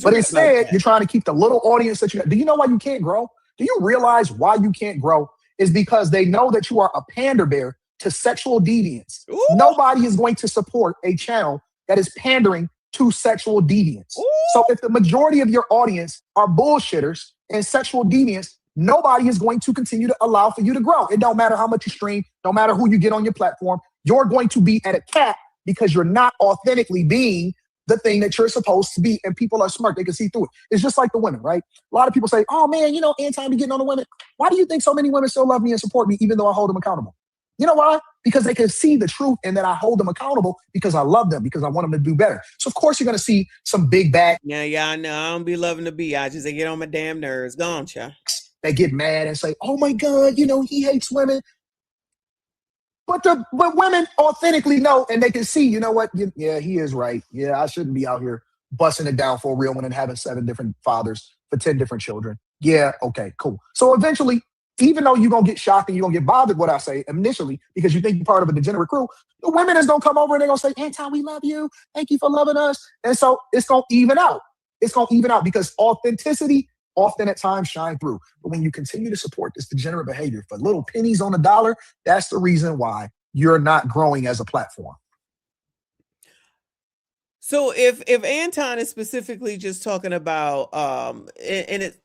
But instead, you're trying to keep the little audience that you got. Do you know why you can't grow? Do you realize why you can't grow? Is because they know that you are a pander bear to sexual deviance. Ooh. Nobody is going to support a channel that is pandering to sexual deviance. Ooh. So if the majority of your audience are bullshitters and sexual deviants, nobody is going to continue to allow for you to grow. It don't matter how much you stream, no matter who you get on your platform, you're going to be at a cap because you're not authentically being the thing that you're supposed to be, and people are smart. They can see through it. It's just like the women, right? A lot of people say, oh man, you know, Anton be getting on the women. Why do you think so many women still love me and support me even though I hold them accountable? You know why? Because they can see the truth and that I hold them accountable because I love them, because I want them to do better. So of course you're going to see some big bad. Yeah, I know. I don't be loving the biatches. They get on my damn nerves. Go on, child. They get mad and say, oh my God, you know, he hates women. But women authentically know, and they can see, you know what? Yeah, he is right. Yeah, I shouldn't be out here busting it down for a real one and having 7 different fathers for 10 different children. Yeah, okay, cool. So eventually, even though you're going to get shocked and you're going to get bothered what I say initially because you think you're part of a degenerate crew, the women is going to come over and they're going to say, Anton, we love you. Thank you for loving us. And so it's going to even out. It's going to even out because authenticity often at times shine through. But when you continue to support this degenerate behavior for little pennies on the dollar, that's the reason why you're not growing as a platform. So if Anton is specifically just talking about, and it,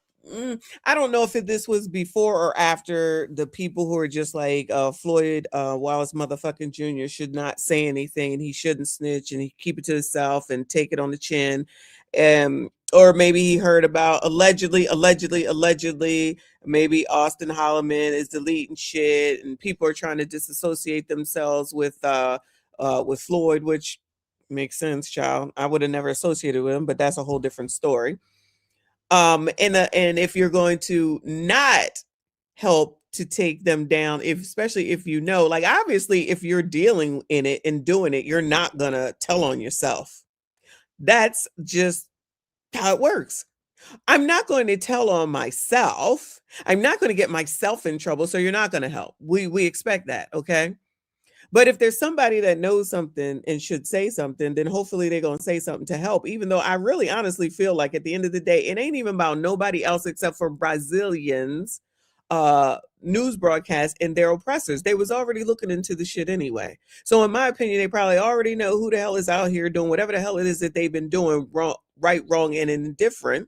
I don't know if this was before or after the people who are just like Floyd Wallace motherfucking Jr. should not say anything and he shouldn't snitch and he keep it to himself and take it on the chin. Or maybe he heard about allegedly, maybe Austin Holloman is deleting shit and people are trying to disassociate themselves with Floyd, which makes sense, child. I would have never associated with him, but that's a whole different story. And if you're going to not help to take them down, especially if you know, like obviously if you're dealing in it and doing it, you're not gonna tell on yourself. That's just how it works. I'm not going to tell on myself. I'm not going to get myself in trouble. So you're not going to help. We expect that. Okay. But if there's somebody that knows something and should say something, then hopefully they're going to say something to help. Even though I really honestly feel like at the end of the day, it ain't even about nobody else except for Brazilians, news broadcasts and their oppressors. They was already looking into the shit anyway. So in my opinion, they probably already know who the hell is out here doing whatever the hell it is that they've been doing wrong, right, wrong, and indifferent.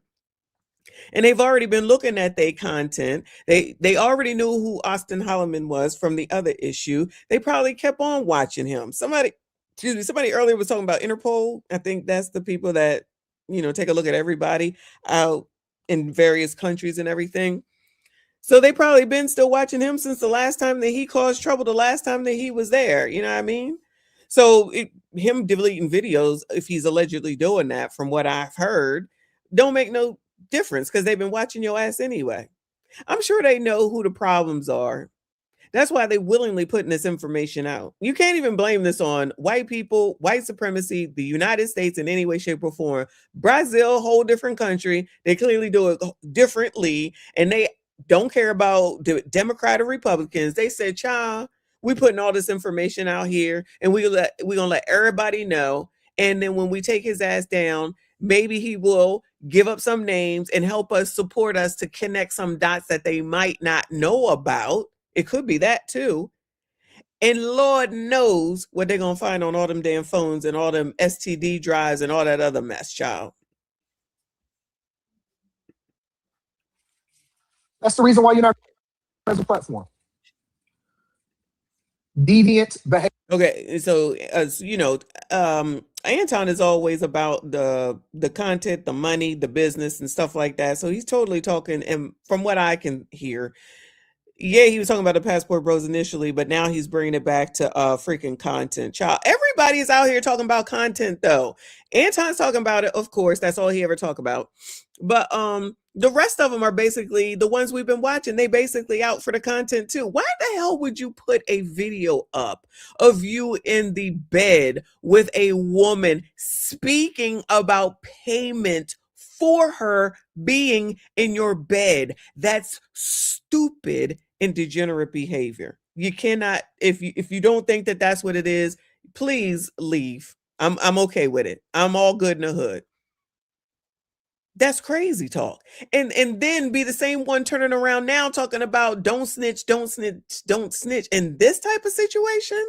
And they've already been looking at their content. They already knew who Austin Holloman was from the other issue. They probably kept on watching him. Somebody earlier was talking about Interpol. I think that's the people that, you know, take a look at everybody out in various countries and everything. So they probably been still watching him since the last time that he caused trouble, the last time that he was there. You know what I mean? So him deleting videos, if he's allegedly doing that, from what I've heard, don't make no difference because they've been watching your ass anyway. I'm sure they know who the problems are. That's why they willingly putting this information out. You can't even blame this on white people, white supremacy, the United States in any way, shape, or form. Brazil, whole different country. They clearly do it differently, and they don't care about the Democrat or Republicans. They said, child, we putting all this information out here and we're gonna let everybody know. And then when we take his ass down, maybe he will give up some names and help us support us to connect some dots that they might not know about. It could be that too. And Lord knows what they're gonna find on all them damn phones and all them STD drives and all that other mess, child. That's the reason why you're not as a platform. Deviant behavior. Okay, so as you know, Anton is always about the content, the money, the business, and stuff like that. So he's totally talking, and from what I can hear, Yeah, he was talking about the Passport Bros initially, but now he's bringing it back to freaking content. Child, everybody is out here talking about content though. Anton's talking about it, of course. That's all he ever talk about. But the rest of them are basically the ones we've been watching. They basically out for the content too. Why the hell would you put a video up of you in the bed with a woman speaking about payment for her being in your bed? That's stupid and degenerate behavior. You cannot, if you don't think that that's what it is, please leave. I'm okay with it. I'm all good in the hood. That's crazy talk. And then be the same one turning around now talking about don't snitch, don't snitch, don't snitch. In this type of situation,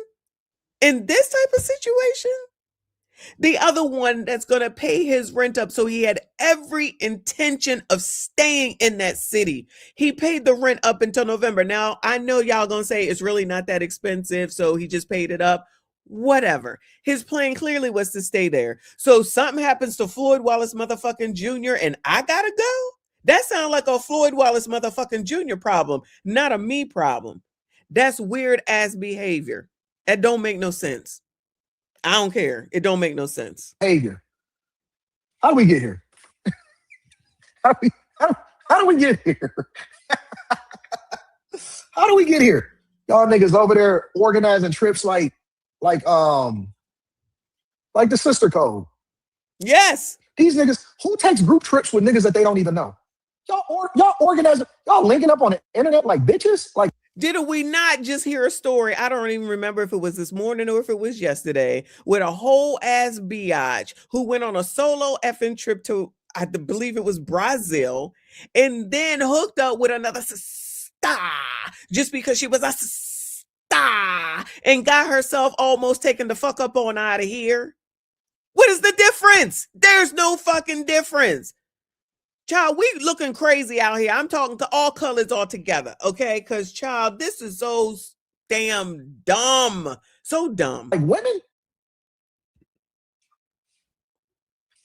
the other one that's going to pay his rent up, so he had every intention of staying in that city. He paid the rent up until November. Now, I know y'all going to say it's really not that expensive, so he just paid it up. Whatever. His plan clearly was to stay there. So something happens to Floyd Wallace motherfucking Jr. and I got to go? That sounds like a Floyd Wallace motherfucking Jr. problem, not a me problem. That's weird ass behavior. That don't make no sense. I don't care. It don't make no sense. Behavior. How do we get here? How do we get here? How do we get here? Y'all niggas over there organizing trips like the sister code. Yes. These niggas, who takes group trips with niggas that they don't even know? Y'all organizing, y'all linking up on the internet like bitches? Like, did we not just hear a story? I don't even remember if it was this morning or if it was yesterday, with a whole ass biatch who went on a solo effing trip to, I believe it was Brazil, and then hooked up with another sister just because she was a sister and got herself almost taken the fuck up on out of here. What is the difference? There's no fucking difference. Child, we looking crazy out here. I'm talking to all colors all together, okay? Because, child, this is so damn dumb. So dumb. Like women?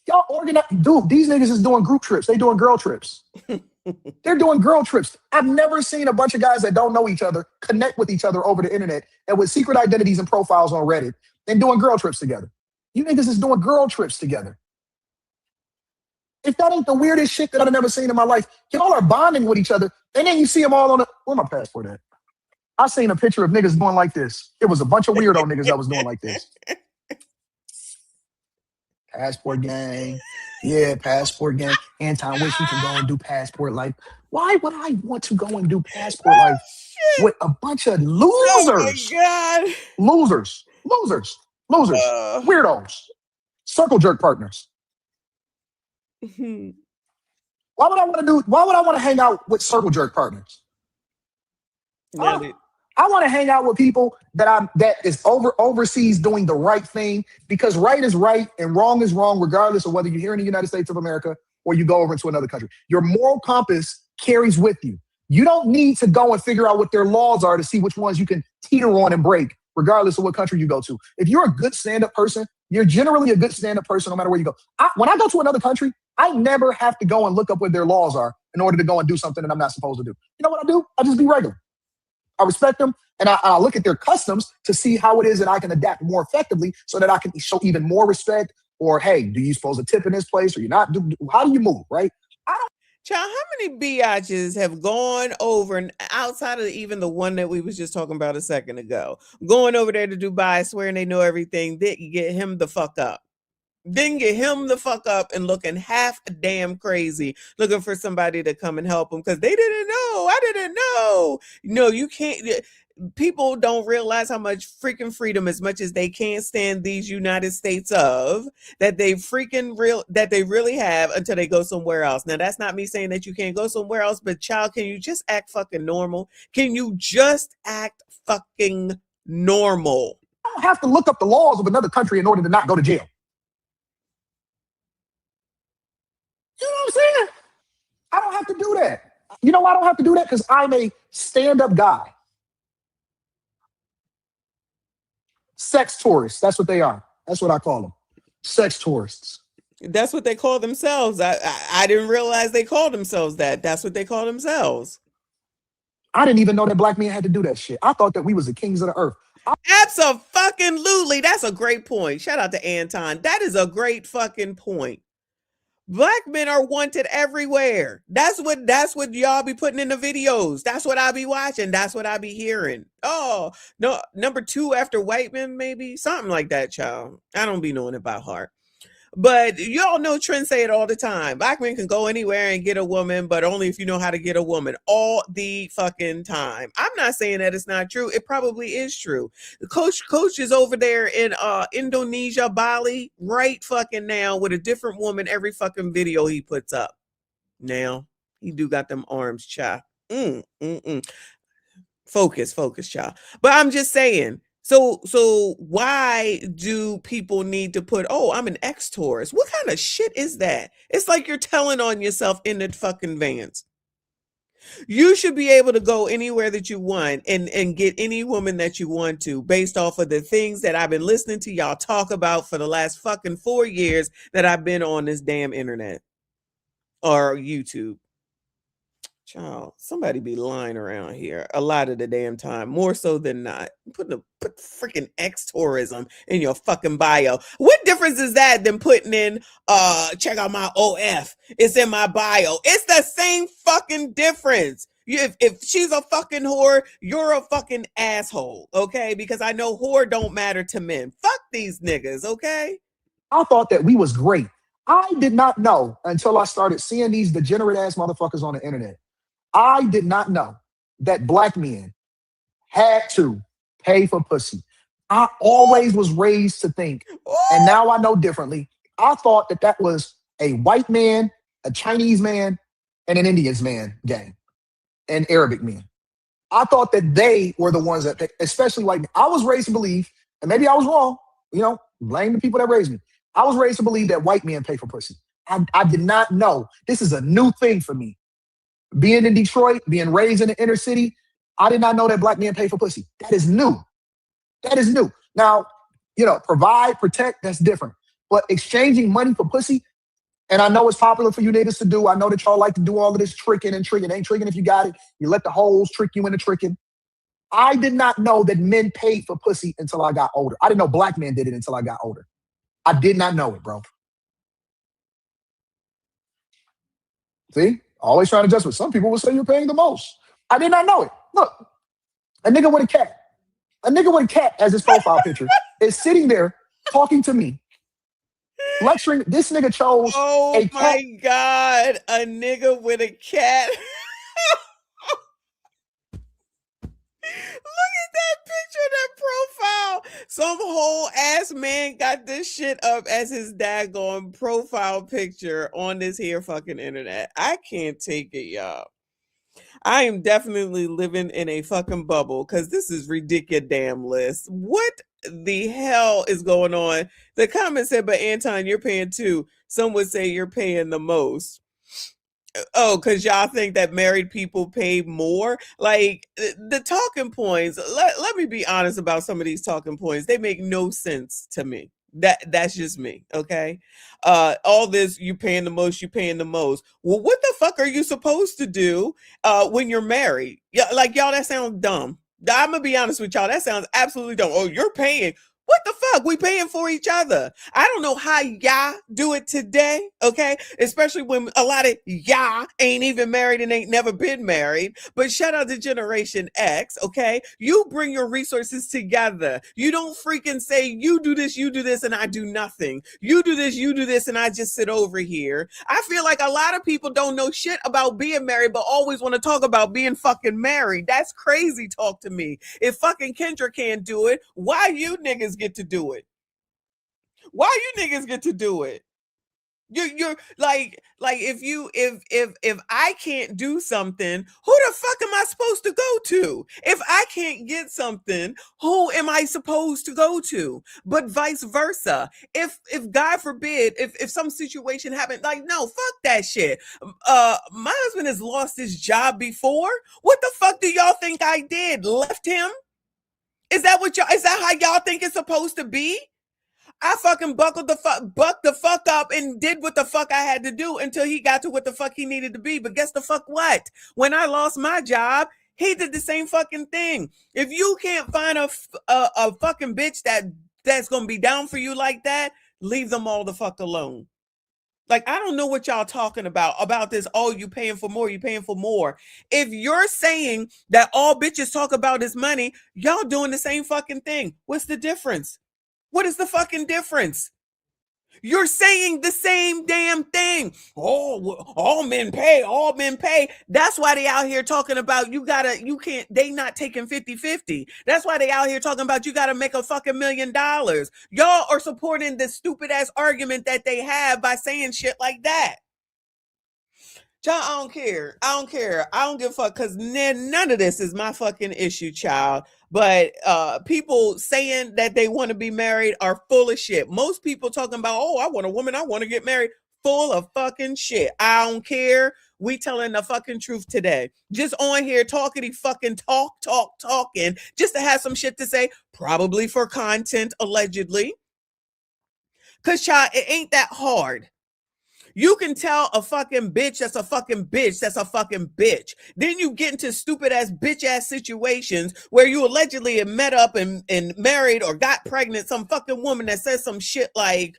Y'all organize. Dude, these niggas is doing group trips. They doing girl trips. They're doing girl trips. I've never seen a bunch of guys that don't know each other connect with each other over the internet and with secret identities and profiles on Reddit and doing girl trips together. You niggas is doing girl trips together. If that ain't the weirdest shit that I've never seen in my life, y'all are bonding with each other, and then you see them all on the, where my passport at? I seen a picture of niggas doing like this. It was a bunch of weirdo niggas that was doing like this. Passport gang. Yeah, passport gang. Anton wish you can go and do passport life. Why would I want to go and do passport life with a bunch of losers? Oh my God. Losers. Weirdos. Circle jerk partners. Why would I want to hang out with circle jerk partners? I want to hang out with people that is overseas doing the right thing, because right is right and wrong is wrong, regardless of whether you're here in the United States of America or you go over into another country. Your moral compass carries with you. You don't need to go and figure out what their laws are to see which ones you can teeter on and break, regardless of what country you go to. If you're a good stand-up person, you're generally a good stand-up person no matter where you go. When I go to another country, I never have to go and look up what their laws are in order to go and do something that I'm not supposed to do. You know what I do? I just be regular. I respect them, and I look at their customs to see how it is that I can adapt more effectively so that I can show even more respect. Or, hey, do you supposed to tip in this place or you're not? How do you move, right? Child, how many biatches have gone over, and outside of even the one that we was just talking about a second ago, going over there to Dubai, swearing they know everything, didn't get him the fuck up. Didn't get him the fuck up and looking half damn crazy, looking for somebody to come and help him because they didn't know. I didn't know. No, you can't. People don't realize how much freaking freedom, as much as they can't stand these United States of, that they really have until they go somewhere else. Now, that's not me saying that you can't go somewhere else, but child, can you just act fucking normal? Can you just act fucking normal? I don't have to look up the laws of another country in order to not go to jail. You know what I'm saying? I don't have to do that. You know why I don't have to do that? Because I'm a stand-up guy. Sex tourists. That's what they are. That's what I call them. Sex tourists. That's what they call themselves. I didn't realize they called themselves that. That's what they call themselves. I didn't even know that black men had to do that shit. I thought that we was the kings of the earth. Absolutely. That's a great point. Shout out to Anton. That is a great fucking point. Black men are wanted everywhere. That's what y'all be putting in the videos. That's what I be watching. That's what I be hearing. Oh, no, number 2 after white men, maybe something like that, child. I don't be knowing it by heart. But y'all know Trent say it all the time. Black men can go anywhere and get a woman, but only if you know how to get a woman all the fucking time. I'm not saying that it's not true. It probably is true. The coach is over there in Indonesia, Bali, right fucking now with a different woman every fucking video he puts up. Now, he do got them arms, child. Focus, child. But I'm just saying, so why do people need to put, oh, I'm an ex-tourist? What kind of shit is that? It's like you're telling on yourself in the fucking vans. You should be able to go anywhere that you want and get any woman that you want to based off of the things that I've been listening to y'all talk about for the last fucking 4 years that I've been on this damn internet or YouTube. Child, somebody be lying around here a lot of the damn time, more so than not. Put freaking ex-tourism in your fucking bio. What difference is that than putting in, check out my OF? It's in my bio. It's the same fucking difference. If she's a fucking whore, you're a fucking asshole, okay? Because I know whore don't matter to men. Fuck these niggas, okay? I thought that we was great. I did not know until I started seeing these degenerate ass motherfuckers on the internet. I did not know that black men had to pay for pussy. I always was raised to think, and now I know differently. I thought that was a white man, a Chinese man, and an Indian man gang, and Arabic men. I thought that they were the ones that, especially white men. I was raised to believe, and maybe I was wrong, blame the people that raised me. I was raised to believe that white men pay for pussy. I did not know. This is a new thing for me. Being in Detroit, being raised in the inner city, I did not know that black men pay for pussy. That is new. That is new. Now, provide, protect, that's different. But exchanging money for pussy, and I know it's popular for you niggas to do. I know that y'all like to do all of this tricking and tricking. Ain't tricking if you got it. You let the hoes trick you into tricking. I did not know that men paid for pussy until I got older. I didn't know black men did it until I got older. I did not know it, bro. See? Always trying to justify. Some people will say you're paying the most. I did not know it. Look, a nigga with a cat as his profile picture is sitting there talking to me, lecturing. This nigga chose a cat. Oh my God, a nigga with a cat. Look at that picture, that profile. Some whole ass man got this shit up as his daggone profile picture on this here fucking internet. I can't take it, y'all. I am definitely living in a fucking bubble because this is ridiculous damn list. What the hell is going on? The comment said, but Anton, you're paying too. Some would say you're paying the most. Oh, because y'all think that married people pay more? Like, the talking points, let me be honest about some of these talking points. They make no sense to me. That's just me, okay? All this, you paying the most. Well, what the fuck are you supposed to do when you're married? Yeah, like, y'all, that sounds dumb. I'm gonna be honest with y'all. That sounds absolutely dumb. Oh, you're paying. What the fuck? We paying for each other. I don't know how y'all do it today, okay? Especially when a lot of y'all ain't even married and ain't never been married. But shout out to Generation X, okay? You bring your resources together. You don't freaking say, you do this, and I do nothing. You do this, and I just sit over here. I feel like a lot of people don't know shit about being married, but always want to talk about being fucking married. That's crazy talk to me. If fucking Kendra can't do it, why you niggas get to do it? Why you niggas get to do it? You're like if I can't do something, who the fuck am I supposed to go to? If I can't get something, who am I supposed to go to? But vice versa. If God forbid, if some situation happened, like, no, fuck that shit. My husband has lost his job before. What the fuck do y'all think I did? Left him? Is that how y'all think it's supposed to be? I fucking bucked the fuck up and did what the fuck I had to do until he got to what the fuck he needed to be. But guess the fuck what? When I lost my job, He did the same fucking thing. If you can't find a fucking bitch that's gonna be down for you like that, leave them all the fuck alone. Like, I don't know what y'all talking about this. Oh, you paying for more, you paying for more. If you're saying that all bitches talk about is money, y'all doing the same fucking thing. What's the difference? What is the fucking difference? You're saying the same damn thing. Oh, all men pay, all men pay. That's why they out here talking about they not taking 50-50. That's why they out here talking about you gotta make a fucking $1 million. Y'all are supporting this stupid ass argument that they have by saying shit like that. Child, I don't care. I don't give a fuck, because none of this is my fucking issue, child. But people saying that they want to be married are full of shit. Most people talking about, oh, I want a woman, I want to get married. Full of fucking shit. I don't care. We telling the fucking truth today. Just on here talking just to have some shit to say, probably for content, allegedly. Because, child, it ain't that hard. You can tell a fucking bitch that's a fucking bitch that's a fucking bitch. Then you get into stupid ass bitch ass situations where you allegedly have met up and married or got pregnant some fucking woman that says some shit like,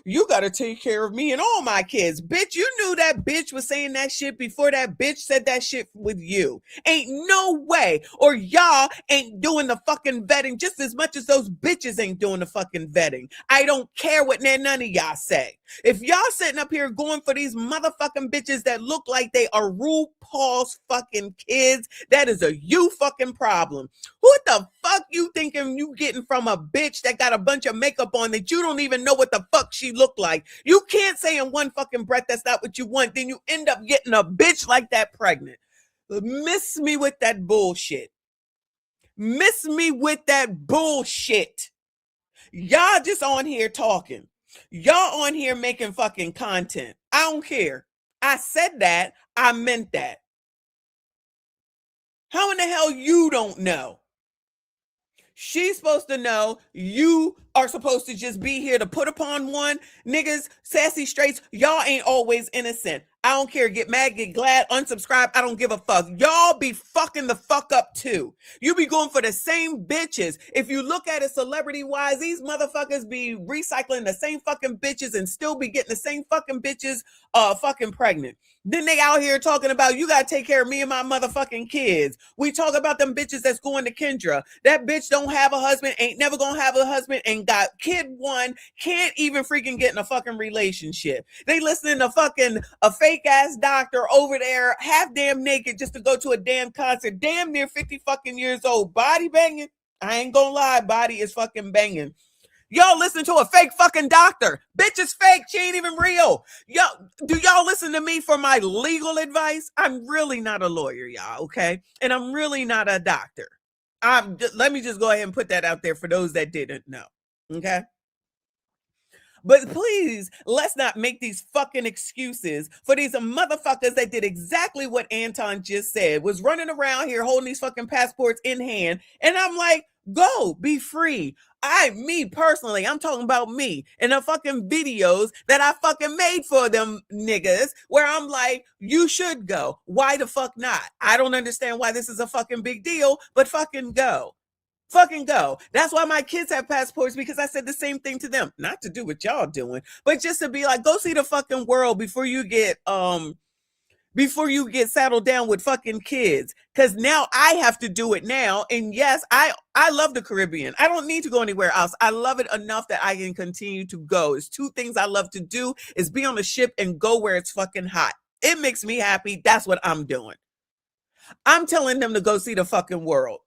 you gotta take care of me and all my kids. Bitch, you knew that bitch was saying that shit before that bitch said that shit with you. Ain't no way. Or y'all ain't doing the fucking vetting just as much as those bitches ain't doing the fucking vetting. I don't care what none of y'all say. If y'all sitting up here going for these motherfucking bitches that look like they are RuPaul's fucking kids, that is a you fucking problem. What the fuck you thinking you getting from a bitch that got a bunch of makeup on that you don't even know what the fuck she looked like? You can't say in one fucking breath that's not what you want, then you end up getting a bitch like that pregnant. Miss me with that bullshit. Miss me with that bullshit. Y'all just on here talking. Y'all on here making fucking content. I don't care. I said that. I meant that. How in the hell you don't know? She's supposed to know. You are supposed to just be here to put upon one. Niggas, sassy straights, y'all ain't always innocent. I don't care. Get mad, get glad, unsubscribe. I don't give a fuck. Y'all be fucking the fuck up too. You be going for the same bitches. If you look at it celebrity-wise, these motherfuckers be recycling the same fucking bitches and still be getting the same fucking bitches fucking pregnant. Then they out here talking about, you gotta take care of me and my motherfucking kids. We talk about them bitches that's going to Kendra. That bitch don't have a husband, ain't never gonna have a husband, and got kid one, can't even freaking get in a fucking relationship. They listening to fucking a fake ass doctor over there, half damn naked, just to go to a damn concert, damn near 50 fucking years old, body banging. I ain't gonna lie, body is fucking banging. Y'all listen to a fake fucking doctor. Bitch is fake. She ain't even real. Do y'all listen to me for my legal advice? I'm really not a lawyer, y'all, okay? And I'm really not a doctor. Let me just go ahead and put that out there for those that didn't know, okay? But please, let's not make these fucking excuses for these motherfuckers that did exactly what Anton just said, was running around here holding these fucking passports in hand. And I'm like, go, be free. Me personally, I'm talking about me and the fucking videos that I fucking made for them niggas where I'm like, you should go. Why the fuck not? I don't understand why this is a fucking big deal, but fucking go. Fucking go. That's why my kids have passports, because I said the same thing to them. Not to do what y'all doing, but just to be like, go see the fucking world before you get settled down with fucking kids. Because now I have to do it now. And yes, I love the Caribbean. I don't need to go anywhere else. I love it enough that I can continue to go. It's two things I love to do, is be on a ship and go where it's fucking hot. It makes me happy. That's what I'm doing. I'm telling them to go see the fucking world.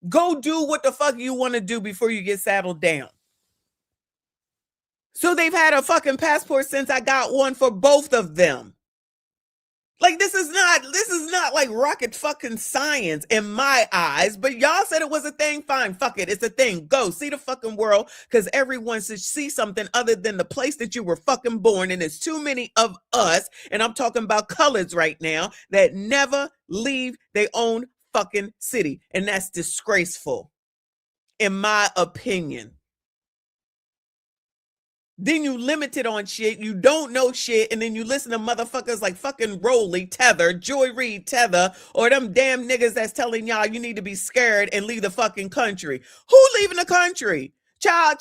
Go do what the fuck you want to do before you get saddled down. So they've had a fucking passport since I got one for both of them. Like, this is not like rocket fucking science in my eyes, but y'all said it was a thing. Fine, fuck it. It's a thing. Go see the fucking world, because everyone should see something other than the place that you were fucking born. And there's too many of us, and I'm talking about colors right now, that never leave their own fucking city. And that's disgraceful, in my opinion. Then you limited on shit. You don't know shit. And then you listen to motherfuckers like fucking Rolly, Tether, Joy Reid, Tether, or them damn niggas that's telling y'all you need to be scared and leave the fucking country. Who leaving the country? Child,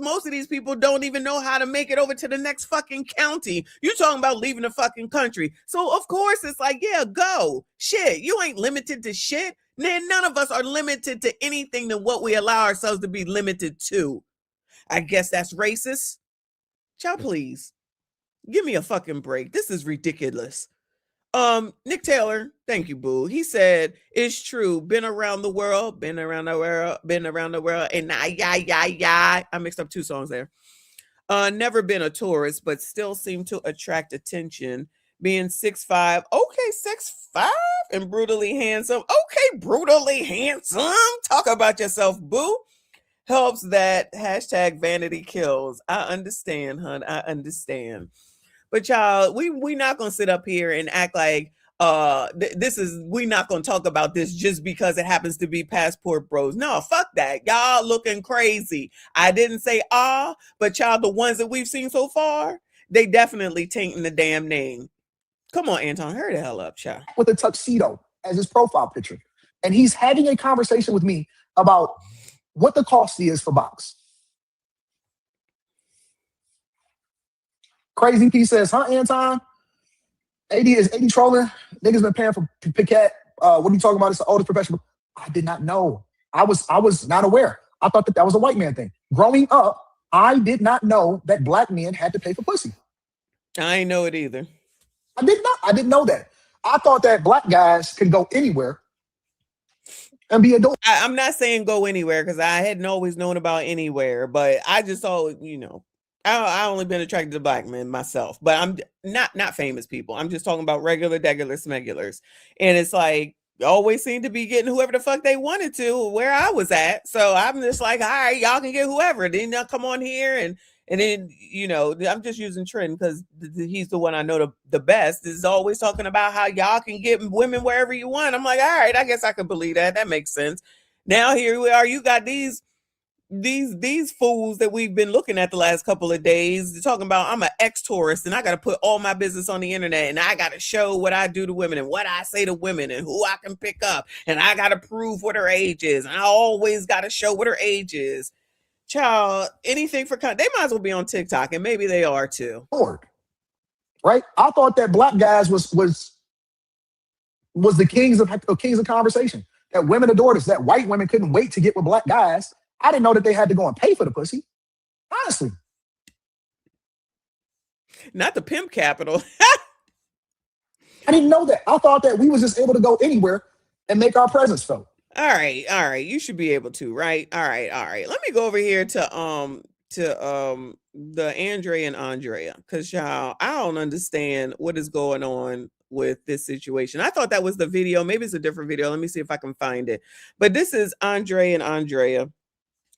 most of these people don't even know how to make it over to the next fucking county. You talking about leaving the fucking country. So of course it's like, yeah, go. Shit, you ain't limited to shit. None of us are limited to anything than what we allow ourselves to be limited to. I guess that's racist. Child, please. Give me a fucking break. This is ridiculous. Nick Taylor, thank you, boo. He said, it's true. Been around the world, and I mixed up two songs there. Never been a tourist, but still seem to attract attention. Being 6'5", okay, 6'5", and brutally handsome. Okay, brutally handsome. Talk about yourself, boo. Helps that hashtag vanity kills. I understand, hun. I understand. But y'all, we not gonna sit up here and act like we not gonna talk about this just because it happens to be Passport Bros. No, fuck that. Y'all looking crazy. I didn't say but y'all, the ones that we've seen so far, they definitely tainting the damn name. Come on, Anton, hurry the hell up, child. With a tuxedo as his profile picture. And he's having a conversation with me about what the cost is for box. Crazy P says, huh, Anton? 80 is 80 trolling. Niggas been paying for Piquet. What are you talking about? It's the oldest professional. I did not know. I was not aware. I thought that was a white man thing. Growing up, I did not know that black men had to pay for pussy. I ain't know it either. I didn't know that. I thought that black guys could go anywhere and be adult. I'm not saying go anywhere because I hadn't always known about anywhere, but I just saw, I only been attracted to black men myself, but I'm not famous people. I'm just talking about regular smegulars. And it's like, always seem to be getting whoever the fuck they wanted to where I was at. So I'm just like, all right, y'all can get whoever. Then they'll come on here and then, I'm just using Trent because he's the one I know the best. Is always talking about how y'all can get women wherever you want. I'm like, all right, I guess I can believe that. That makes sense. Now here we are. You got these fools that we've been looking at the last couple of days talking about I'm an ex-tourist and I got to put all my business on the internet and I got to show what I do to women and what I say to women and who I can pick up and I got to prove what her age is. And I always got to show what her age is. Child, anything for they might as well be on TikTok, and maybe they are too. Right? I thought that black guys was the kings of conversation. That women adored us. That white women couldn't wait to get with black guys. I didn't know that they had to go and pay for the pussy. Honestly, not the pimp capital. I didn't know that. I thought that we was just able to go anywhere and make our presence felt. All right. You should be able to, right? All right. Let me go over here to the Andre and Andrea, because y'all, I don't understand what is going on with this situation. I thought that was the video. Maybe it's a different video. Let me see if I can find it. But this is Andre and Andrea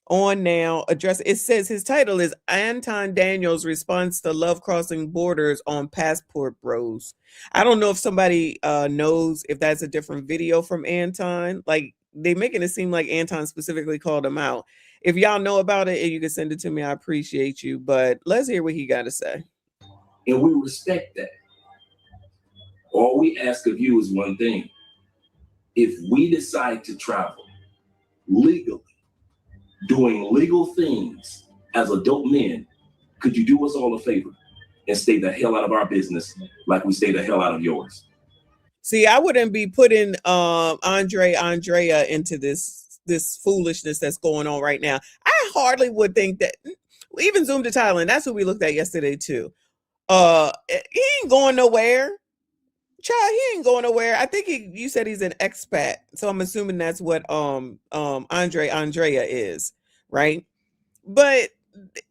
on now. Address. It says his title is Anton Daniels response to love crossing borders on Passport Bros. I don't know if somebody knows if that's a different video from Anton. Like, they making it seem like Anton specifically called him out. If y'all know about it and you can send it to me, I appreciate you. But let's hear what he got to say. And we respect that. All we ask of you is one thing. If we decide to travel legally, doing legal things as adult men, could you do us all a favor and stay the hell out of our business like we stay the hell out of yours? See, I wouldn't be putting Andrea into this foolishness that's going on right now. I hardly would think that. Even Zoom to Thailand, that's what we looked at yesterday too. He ain't going nowhere. Child, he ain't going nowhere. I think you said he's an expat, so I'm assuming that's what Andrea is, right? But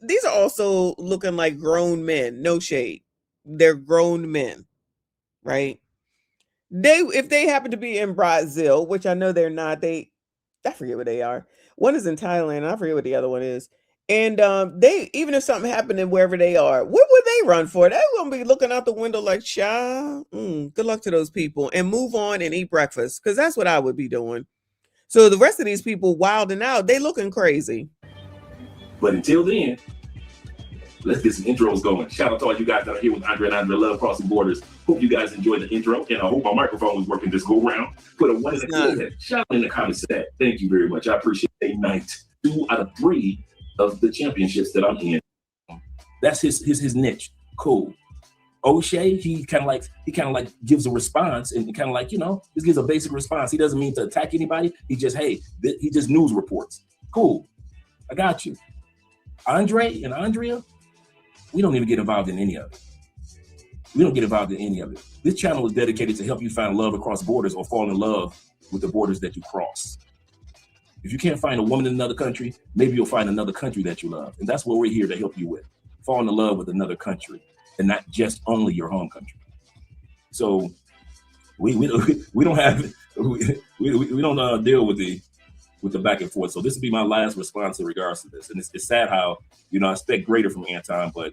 these are also looking like grown men. No shade, they're grown men, right? If they happen to be in Brazil, which I know they're not, I forget what they are. One is in Thailand, I forget what the other one is. And they, even if something happened in wherever they are, what would they run for? They're gonna be looking out the window like, child, good luck to those people, and move on and eat breakfast, because that's what I would be doing. So the rest of these people wilding out, they looking crazy. But until then, Let's get some intros going. Shout out to all you guys that are here with Andre and Andre Love Crossing Borders. Hope you guys enjoyed the intro, and I hope my microphone was working this go round. Put a 1 in the comment. Shout out in the comments. Thank you very much. I appreciate it. Night 2 out of 3 of the championships that I'm in. That's his niche. Cool. O'Shea, he kind of like gives a response and kind of like, just gives a basic response. He doesn't mean to attack anybody. He just news reports. Cool. I got you. Andre and Andrea, we don't even get involved in any of it. We don't get involved in any of it. This channel is dedicated to help you find love across borders or fall in love with the borders that you cross. If you can't find a woman in another country, maybe you'll find another country that you love. And that's what we're here to help you with. Fall in love with another country and not just only your home country. So we don't have we don't deal with the back and forth. So this will be my last response in regards to this. And it's sad how, I expect greater from Anton, but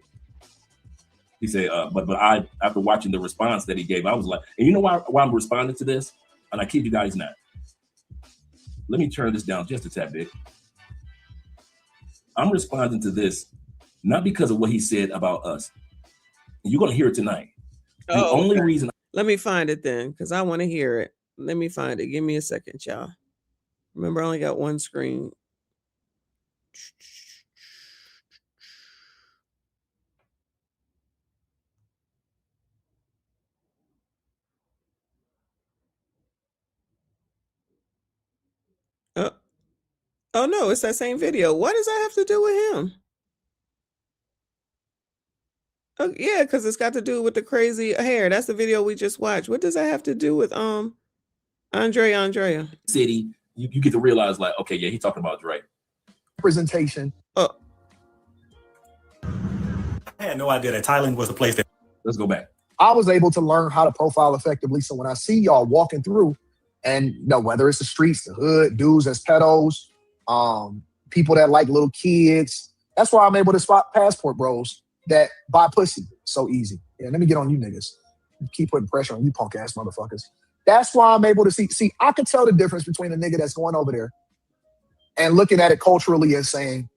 he said, but I, after watching the response that he gave, I was like, and you know why I'm responding to this? And I kid you guys not. Let me turn this down just a tad bit. I'm responding to this not because of what he said about us. You're going to hear it tonight. The only reason. Let me find it then, because I want to hear it. Let me find it. Give me a second, y'all. Remember, I only got one screen. Oh no, it's that same video. What does that have to do with him? Oh yeah, because it's got to do with the crazy hair. That's the video we just watched. What does that have to do with Andrea? City, you get to realize like, okay, yeah, he's talking about Drake. Representation. I had no idea that Thailand was the place that. Let's go back. I was able to learn how to profile effectively. So when I see y'all walking through, and whether it's the streets, the hood, dudes that's pedos, people that like little kids, that's why I'm able to spot passport bros that buy pussy so easy. Yeah, let me get on you niggas. Keep putting pressure on you punk ass motherfuckers. That's why I'm able to see, I can tell the difference between a nigga that's going over there and looking at it culturally and saying,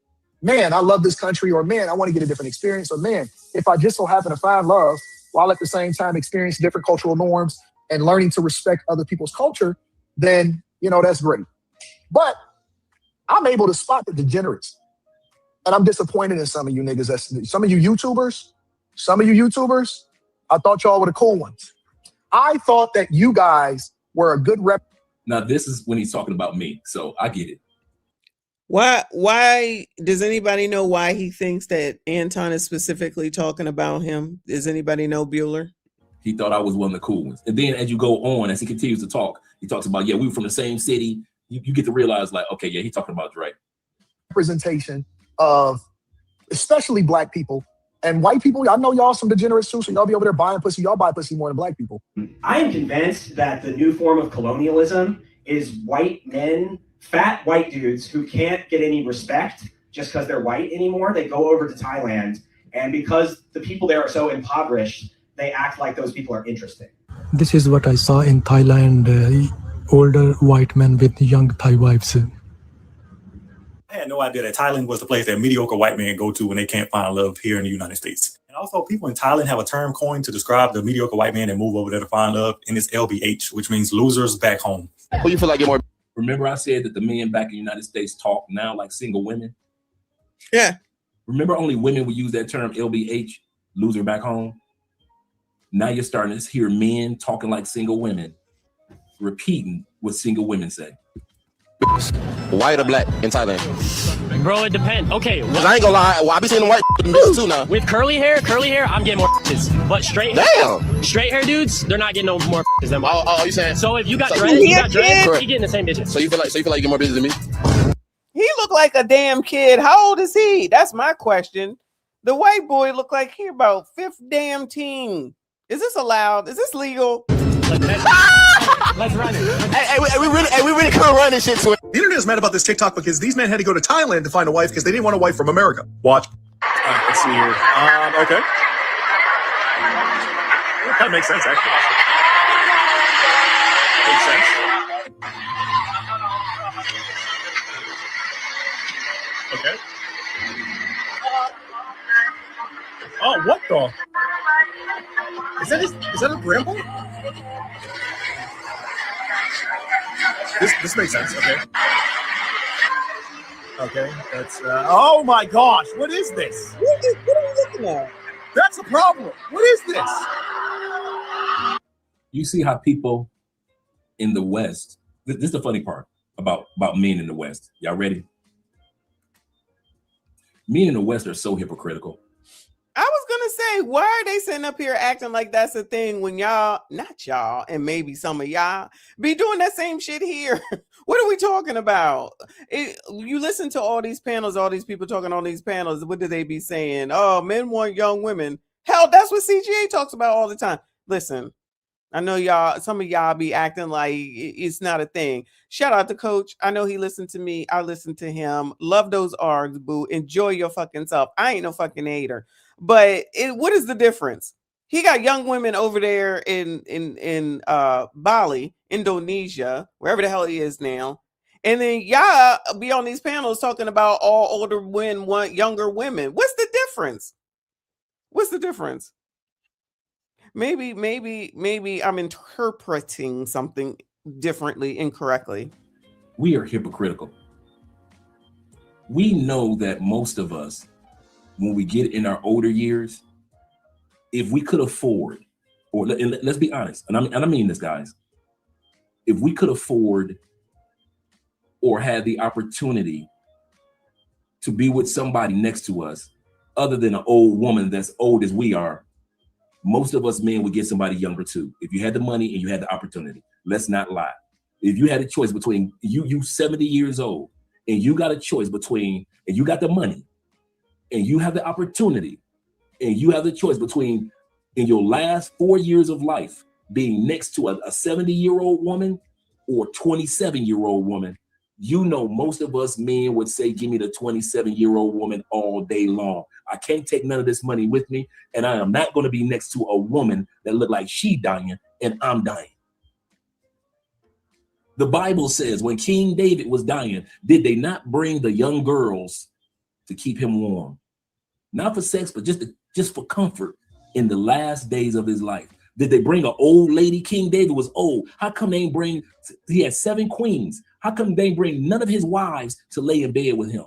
man, I love this country, or man, I want to get a different experience, or man, if I just so happen to find love while at the same time experience different cultural norms and learning to respect other people's culture, then, that's great. But I'm able to spot the degenerates. And I'm disappointed in some of you niggas. Some of you YouTubers, I thought y'all were the cool ones. I thought that you guys were a good rep. Now, this is when he's talking about me, so I get it. Why does anybody know why he thinks that Anton is specifically talking about him? Does anybody know, Bueller? He thought I was one of the cool ones. And then as you go on, as he continues to talk, he talks about, yeah, we were from the same city. You get to realize like, okay, yeah, he's talking about Drake. Representation of especially black people and white people. I know y'all some degenerates too, so y'all be over there buying pussy. Y'all buy pussy more than black people. I am convinced that the new form of colonialism is white men, fat white dudes who can't get any respect just because they're white anymore. They go over to Thailand, and because the people there are so impoverished, they act like those people are interesting. This is what I saw in Thailand, older white men with young Thai wives. I had no idea that Thailand was the place that mediocre white men go to when they can't find love here in the United States. And also, people in Thailand have a term coined to describe the mediocre white man that move over there to find love, and it's LBH, which means losers back home. Who you feel like you're more? Remember I said that the men back in the United States talk now like single women? Yeah. Remember only women would use that term LBH, loser back home? Now you're starting to hear men talking like single women, repeating what single women say. White or black in Thailand? Bro, it depends. Okay, well, I ain't gonna lie. Well, I be seeing white bitches too now. With curly hair, I'm getting more but straight hair dudes, they're not getting no more than mine. Oh, you saying? So if you got dreads, you getting the same bitches. So you feel like you get more bitches than me? He look like a damn kid. How old is he? That's my question. The white boy look like he about fifth damn teen. Is this allowed? Is this legal? Let's run it. We really couldn't run this shit to it. The internet is mad about this TikTok because these men had to go to Thailand to find a wife because they didn't want a wife from America. Watch. Let's see here. Okay. That makes sense, actually. Makes sense. Okay. Oh, what the? Is that a grandpa? This makes sense. Okay. Okay. That's. Oh my gosh! What is this? What are you looking at? That's the problem. What is this? You see how people in the West. This is the funny part about men in the West. Y'all ready? Men in the West are so hypocritical. I was gonna say, why are they sitting up here acting like that's a thing when y'all, not y'all, and maybe some of y'all be doing that same shit here? What are we talking about? You listen to all these panels, all these people talking on these panels. What do they be saying? Oh, men want young women. Hell, that's what CGA talks about all the time. Listen, I know y'all, some of y'all be acting like it's not a thing. Shout out to Coach. I know he listened to me. I listened to him. Love those args, boo. Enjoy your fucking self. I ain't no fucking hater. But what is the difference? He got young women over there in Bali, Indonesia, wherever the hell he is now. And then y'all be on these panels talking about all older men want younger women. What's the difference? What's the difference? Maybe I'm interpreting something differently, incorrectly. We are hypocritical. We know that most of us, when we get in our older years, if we could afford, or let's be honest, and I mean this, guys, if we could afford or had the opportunity to be with somebody next to us, other than an old woman that's old as we are, most of us men would get somebody younger too. If you had the money and you had the opportunity, let's not lie. If you had a choice between you 70 years old and you got a choice between, and you got the money and you have the opportunity and you have the choice between in your last 4 years of life being next to a 70-year-old woman or 27-year-old woman, you know, most of us men would say, give me the 27-year-old woman all day long. I can't take none of this money with me, and I am not going to be next to a woman that look like she dying and I'm dying. The Bible says when King David was dying, did they not bring the young girls to keep him warm? Not for sex, but just for comfort in the last days of his life. Did they bring an old lady? King David was old. How come they ain't bring, he had 7 queens. How come they bring none of his wives to lay in bed with him,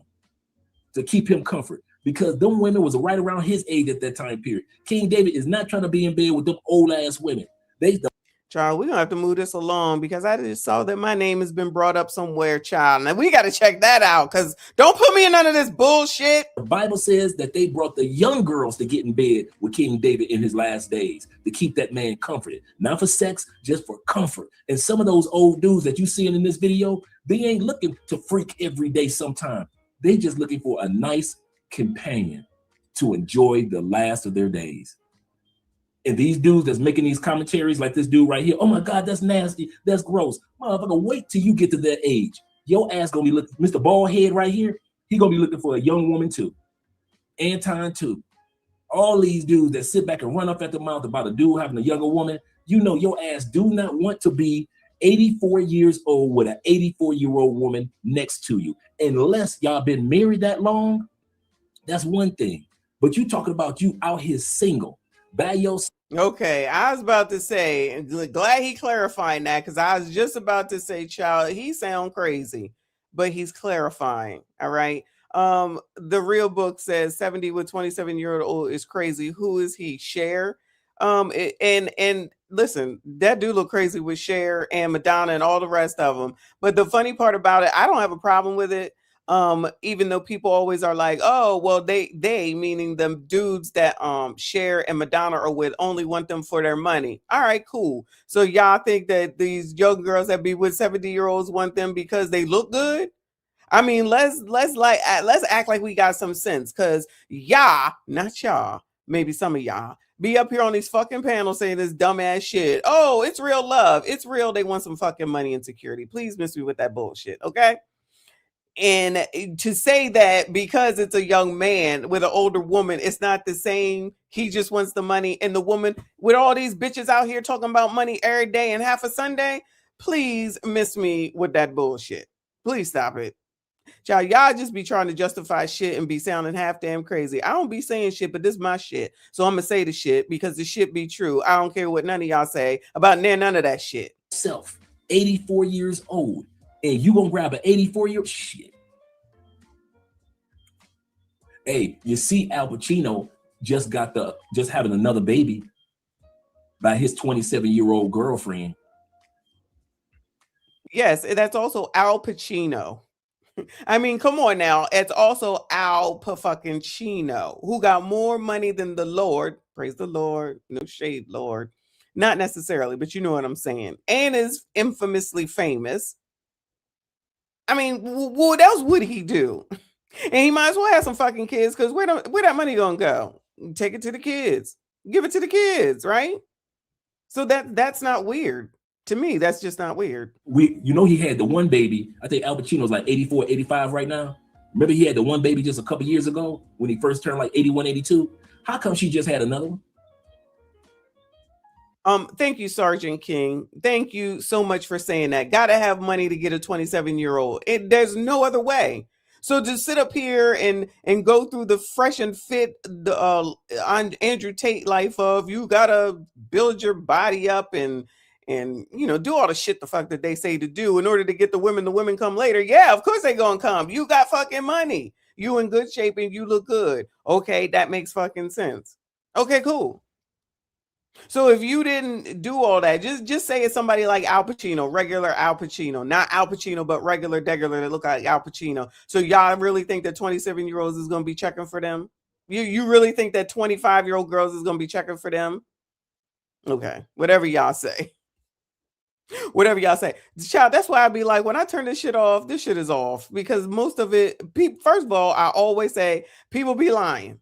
to keep him comfort? Because them women was right around his age at that time period. King David is not trying to be in bed with them old ass women. Child, we're gonna have to move this along because I just saw that my name has been brought up somewhere, child. Now we got to check that out because don't put me in none of this bullshit. The Bible says that they brought the young girls to get in bed with King David in his last days to keep that man comforted, not for sex, just for comfort. And some of those old dudes that you seeing in this video, they ain't looking to freak every day sometime. They just looking for a nice companion to enjoy the last of their days. And these dudes that's making these commentaries like this dude right here, oh my God, that's nasty, that's gross. Motherfucker, wait till you get to that age. Your ass gonna be looking, Mr. Baldhead right here, he gonna be looking for a young woman too. Anton too. All these dudes that sit back and run up at the mouth about a dude having a younger woman, you know your ass do not want to be 84 years old with an 84-year-old woman next to you. Unless y'all been married that long, that's one thing. But you talking about you out here single. Okay, I was about to say, glad he clarifying that because I was just about to say, child, he sound crazy, but he's clarifying. All right. The real book says 70 with 27-year-old is crazy. Who is he? Cher. And listen, that dude look crazy with Cher and Madonna and all the rest of them. But the funny part about it, I don't have a problem with it. Even though people always are like, oh, well, they meaning them dudes that Cher and Madonna are with only want them for their money. All right, cool. So y'all think that these young girls that be with 70-year-olds want them because they look good? I mean, let's act like we got some sense, because y'all, not y'all, maybe some of y'all be up here on these fucking panels saying this dumbass shit. Oh, it's real love. It's real. They want some fucking money and security. Please miss me with that bullshit. Okay. And to say that because it's a young man with an older woman, it's not the same. He just wants the money. And the woman with all these bitches out here talking about money every day and half a Sunday, please miss me with that bullshit. Please stop it. Y'all just be trying to justify shit and be sounding half damn crazy. I don't be saying shit, but this is my shit. So I'm gonna say the shit because the shit be true. I don't care what none of y'all say about none of that shit. 84 years old, and you gonna grab an 84-year-old shit. Hey, you see Al Pacino just having another baby by his 27-year-old girlfriend. Yes, that's also Al Pacino. I mean, come on now. It's also Al fucking Chino, who got more money than the Lord. Praise the Lord. No shade, Lord. Not necessarily, but you know what I'm saying. And is infamously famous. I mean, what else would he do? And he might as well have some fucking kids, because where that money gonna go? Take it to the kids. Give it to the kids, right? So that's not weird. To me, that's just not weird. He had the one baby. I think Al Pacino's like 84, 85 right now. Remember he had the one baby just a couple years ago when he first turned like 81, 82? How come she just had another one? Thank you, Sergeant King. Thank you so much for saying that. Gotta have money to get a 27-year-old. There's no other way. So to sit up here and go through the fresh and fit Andrew Tate life of you gotta build your body up and do all the shit the fuck that they say to do in order to get the women come later. Yeah, of course they gonna come. You got fucking money. You in good shape and you look good. Okay, that makes fucking sense. Okay, cool. So if you didn't do all that, just say it's somebody like Al Pacino, regular Al Pacino, not Al Pacino, but regular that look like Al Pacino. So y'all really think that 27-year-olds is gonna be checking for them? You really think that 25-year-old girls is gonna be checking for them? Okay, whatever y'all say. Whatever y'all say. Child, that's why I be like, when I turn this shit off, this shit is off. Because most of it, first of all, I always say people be lying.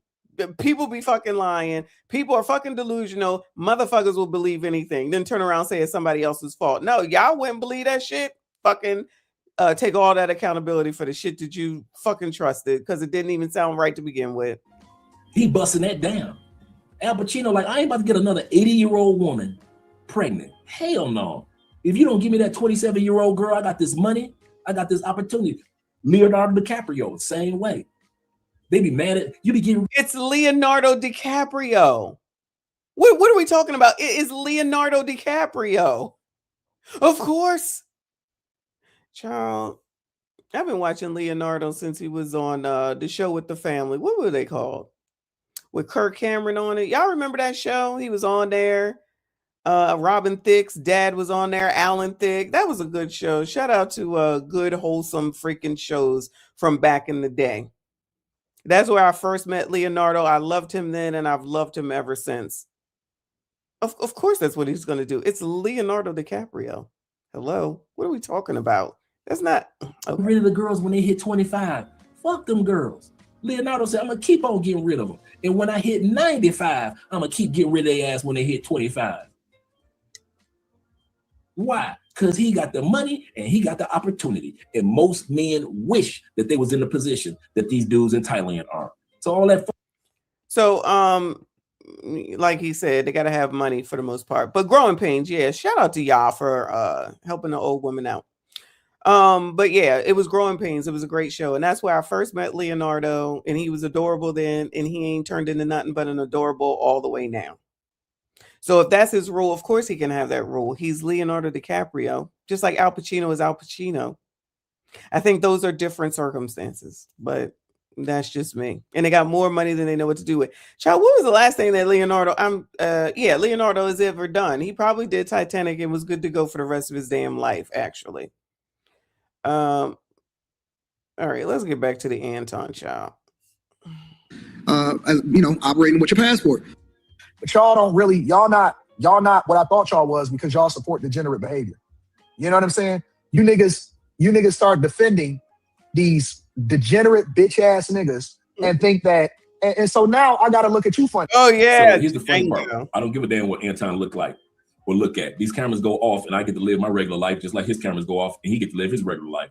People be fucking lying. People are fucking delusional. Motherfuckers will believe anything. Then turn around and say it's somebody else's fault. No, y'all wouldn't believe that shit. Fucking take all that accountability for the shit that you fucking trusted because it didn't even sound right to begin with. He busting that down. Al Pacino, like, I ain't about to get another 80-year-old woman pregnant. Hell no. If you don't give me that 27-year-old girl, I got this money. I got this opportunity. Leonardo DiCaprio, same way. They be mad at you. Be getting. It's Leonardo DiCaprio. What are we talking about? It is Leonardo DiCaprio. Of course. Child, I've been watching Leonardo since he was on the show with the family. What were they called? With Kirk Cameron on it. Y'all remember that show? He was on there. Robin Thicke's dad was on there. Alan Thicke. That was a good show. Shout out to good, wholesome freaking shows from back in the day. That's where I first met Leonardo. I loved him then, and I've loved him ever since. Of course, that's what he's going to do. It's Leonardo DiCaprio. Hello? What are we talking about? That's not... Okay. Rid of the girls when they hit 25. Fuck them girls. Leonardo said, I'm going to keep on getting rid of them. And when I hit 95, I'm going to keep getting rid of their ass when they hit 25. Why? Because he got the money and he got the opportunity. And most men wish that they was in the position that these dudes in Thailand are. So all that. So, like he said, they got to have money for the most part. But Growing Pains, yeah, shout out to y'all for helping the old women out. But yeah, it was Growing Pains. It was a great show. And that's where I first met Leonardo. And he was adorable then. And he ain't turned into nothing but an adorable all the way now. So if that's his rule, of course he can have that rule. He's Leonardo DiCaprio, just like Al Pacino is Al Pacino. I think those are different circumstances, but that's just me. And they got more money than they know what to do with. Child, what was the last thing that Leonardo has ever done? He probably did Titanic and was good to go for the rest of his damn life, actually. All right, let's get back to the Anton, child. Operating with your passport. But y'all not what I thought y'all was because y'all support degenerate behavior. You know what I'm saying? You niggas start defending these degenerate bitch ass niggas and think that, and so now I gotta look at you funny. Oh yeah. So here's the funny part. I don't give a damn what Anton look like or look at. These cameras go off and I get to live my regular life just like his cameras go off and he get to live his regular life.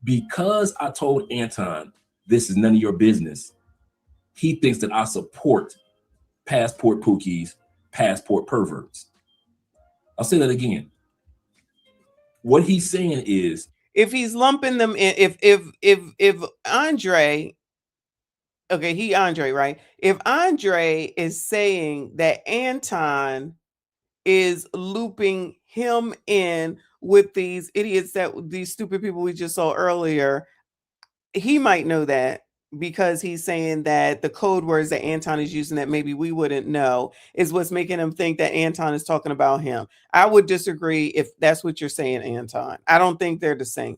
Because I told Anton this is none of your business, he thinks that I support passport pookies, passport perverts. I'll say that again. What he's saying is if he's lumping them in, if Andre, okay, Andre, right? If Andre is saying that Anton is looping him in with these idiots, these stupid people we just saw earlier, he might know that because he's saying that the code words that Anton is using that maybe we wouldn't know is what's making him think that Anton is talking about him. I would disagree if that's what you're saying, Anton. I don't think they're the same.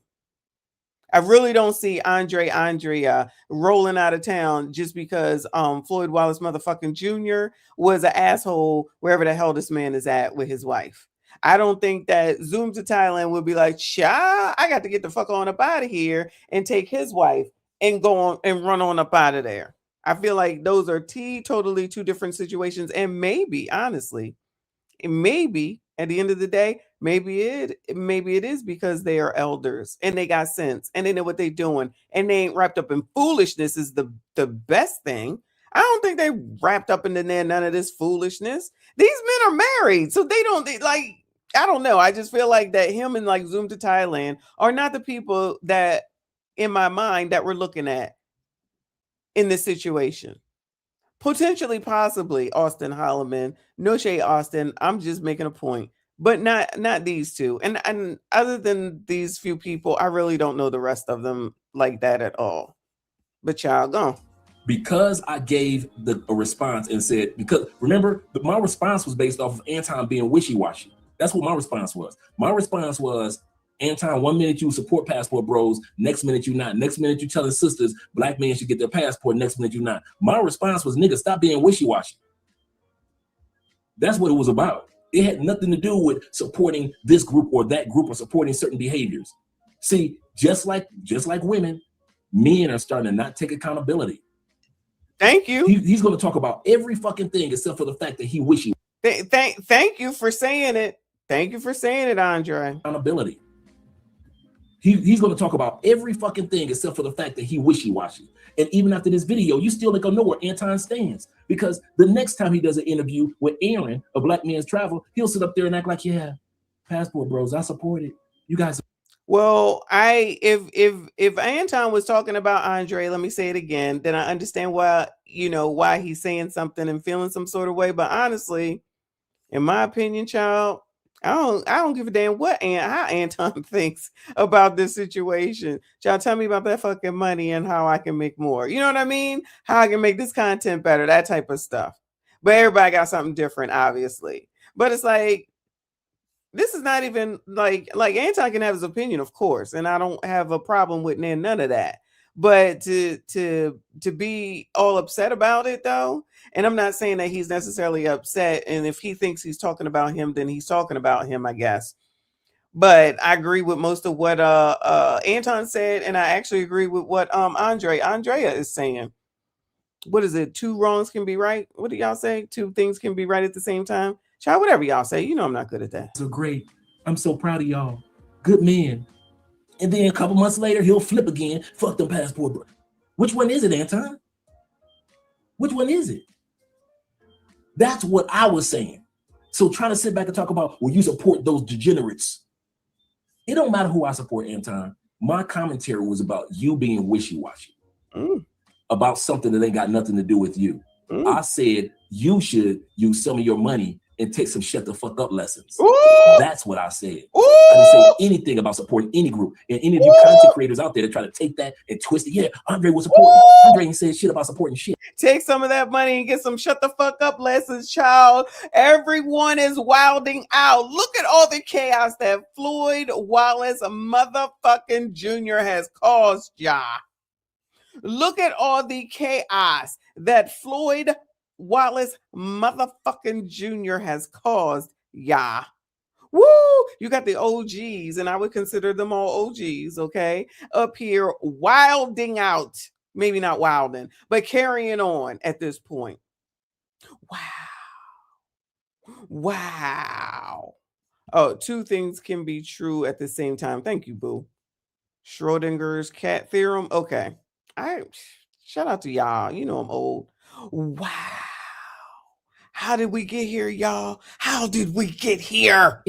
I really don't see Andrea rolling out of town just because Floyd Wallace motherfucking Jr. was an asshole wherever the hell this man is at with his wife. I don't think that Zoom to Thailand would be like, "Cha, I got to get the fuck on up out of here and take his wife and go on and run on up out of there." I feel like those are totally two different situations, and maybe, honestly, maybe at the end of the day, maybe it is because they are elders and they got sense and they know what they're doing and they ain't wrapped up in foolishness is the best thing. I don't think they wrapped up in none of this foolishness. These men are married, so they like, I don't know. I just feel like that him and like Zoom to Thailand are not the people that in my mind that we're looking at in this situation. Potentially, possibly Austin Holloman. No shade, Austin. I'm just making a point, but not these two. And other than these few people, I really don't know the rest of them like that at all. But y'all go. Because I gave a response and said, because remember, my response was based off of Anton being wishy-washy. That's what my response was. My response was, Anton, 1 minute you support passport bros, next minute you not. Next minute you telling sisters black men should get their passport, next minute you not. My response was, nigga, stop being wishy-washy. That's what it was about. It had nothing to do with supporting this group or that group or supporting certain behaviors. See, just like women, men are starting to not take accountability. Thank you. He's going to talk about every fucking thing except for the fact that he wishy. Thank you for saying it. Thank you for saying it, Andre. Accountability. He's going to talk about every fucking thing except for the fact that he wishy-washy. And even after this video, you still ain't gonna know where Anton stands, because the next time he does an interview with Aaron, a Black Man's Travel, he'll sit up there and act like, yeah, passport bros, I support it. You guys. Well, if Anton was talking about Andre, let me say it again, then I understand why he's saying something and feeling some sort of way. But honestly, in my opinion, child, I don't give a damn how Anton thinks about this situation. Y'all tell me about that fucking money and how I can make more. You know what I mean? How I can make this content better, that type of stuff. But everybody got something different, obviously. But it's like, this is not even like Anton can have his opinion, of course, and I don't have a problem with none of that. But to be all upset about it though, and I'm not saying that he's necessarily upset, and if he thinks he's talking about him, then he's talking about him, I guess. But I agree with most of what Anton said, and I actually agree with what Andrea is saying. What is it? 2 wrongs can be right. What do y'all say? 2 things can be right at the same time. Child, whatever y'all say, I'm not good at that. So great. I'm so proud of y'all. Good men. And then a couple months later, he'll flip again. Fuck them passport bros. Which one is it, Anton? Which one is it? That's what I was saying. So trying to sit back and talk about, well, you support those degenerates. It don't matter who I support, Anton. My commentary was about you being wishy-washy. About something that ain't got nothing to do with you. I said you should use some of your money and take some shut the fuck up lessons. That's what I said. I didn't say anything about supporting any group. And any of you content creators out there that try to take that and twist it. Yeah, Andre was supporting. Andre ain't said shit about supporting shit. Take some of that money and get some shut the fuck up lessons, child. Everyone is wilding out. Look at all the chaos that Floyd Wallace motherfucking Jr. has caused, y'all. Look at all the chaos that Floyd Wallace motherfucking Jr. has caused, y'all. Woo! You got the OGs, and I would consider them all OGs, okay? Up here wilding out. Maybe not wilding, but carrying on at this point. Wow. Oh, 2 things can be true at the same time. Thank you, boo. Schrodinger's cat theorem. Okay. Shout out to y'all. I'm old. Wow. How did we get here, y'all? How did we get here?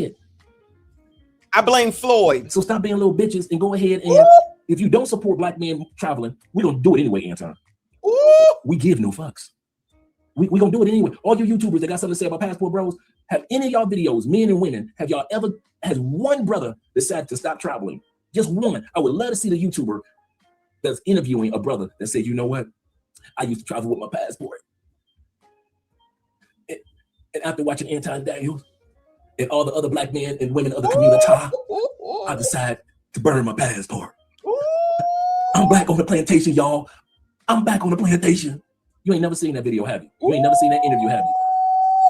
I blame Floyd. So stop being little bitches and go ahead and if you don't support black men traveling, we're gonna do it anyway, Anton. We give no fucks. We gonna do it anyway. All you YouTubers that got something to say about Passport Bros, have any of y'all videos, men and women, have y'all ever has one brother decided to stop traveling? Just one. I would love to see the YouTuber that's interviewing a brother that said, you know what? I used to travel with my passport. And after watching Anton Daniels and all the other black men and women of the community, I decided to burn my passport. I'm back on the plantation, y'all. I'm back on the plantation. You ain't never seen that video, have you? You ain't never seen that interview, have you?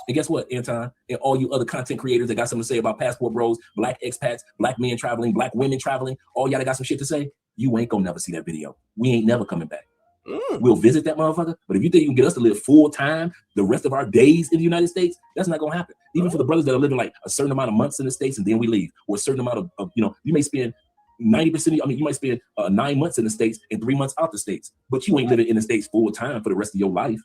And guess what, Anton, and all you other content creators that got something to say about Passport Bros, black expats, black men traveling, black women traveling, all y'all that got some shit to say, you ain't gonna never see that video. We ain't never coming back. We'll visit that motherfucker, but if you think you can get us to live full time the rest of our days in the United States, that's not gonna happen. Even for the brothers that are living like a certain amount of months in the States and then we leave, or a certain amount of you may spend 90%, you might spend 9 months in the States and 3 months out the States, but you ain't living in the States full time for the rest of your life.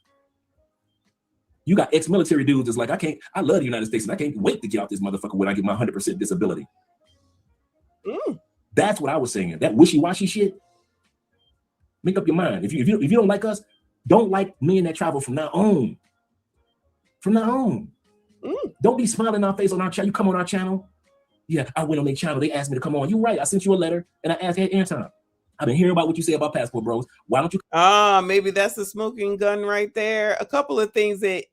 You got ex-military dudes that's like, I love the United States and I can't wait to get out this motherfucker when I get my 100% disability. That's what I was saying. That wishy-washy shit. Make up your mind. If you don't like us, don't like men that travel from now on. From now on. Don't be smiling in our face on our channel. You come on our channel. Yeah, I went on their channel. They asked me to come on. You're right. I sent you a letter and I asked, hey, Anton, I've been hearing about what you say about Passport Bros. Why don't you? Maybe that's the smoking gun right there. A couple of things that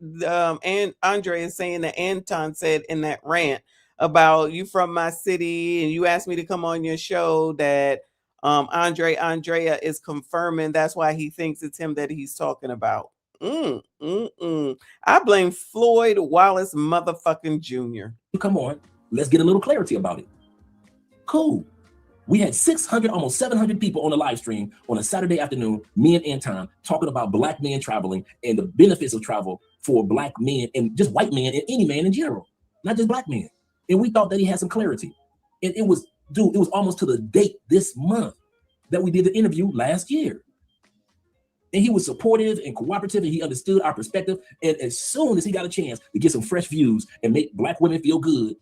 and Andre is saying that Anton said in that rant about you from my city and you asked me to come on your show, that Andrea is confirming that's why he thinks it's him that he's talking about. I blame Floyd Wallace motherfucking Jr. Come on, let's get a little clarity about it. Cool. We had 600, almost 700 people on the live stream on a Saturday afternoon, me and Anton, talking about black men traveling and the benefits of travel for black men and just white men and any man in general, not just black men. And we thought that he had some clarity. And it was almost to the date this month that we did the interview last year. And he was supportive and cooperative and he understood our perspective. And as soon as he got a chance to get some fresh views and make black women feel good,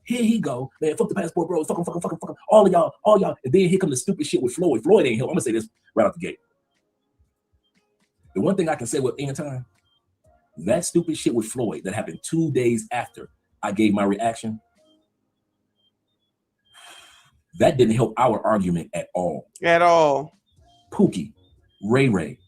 here he go, man, fuck the Passport Bros, fuck him, all of y'all. And then here come the stupid shit with Floyd. Floyd ain't help. I'm gonna say this right out the gate. The one thing I can say with Anton, that stupid shit with Floyd that happened 2 days after I gave my reaction, that didn't help our argument at all. At all. Pookie, Ray,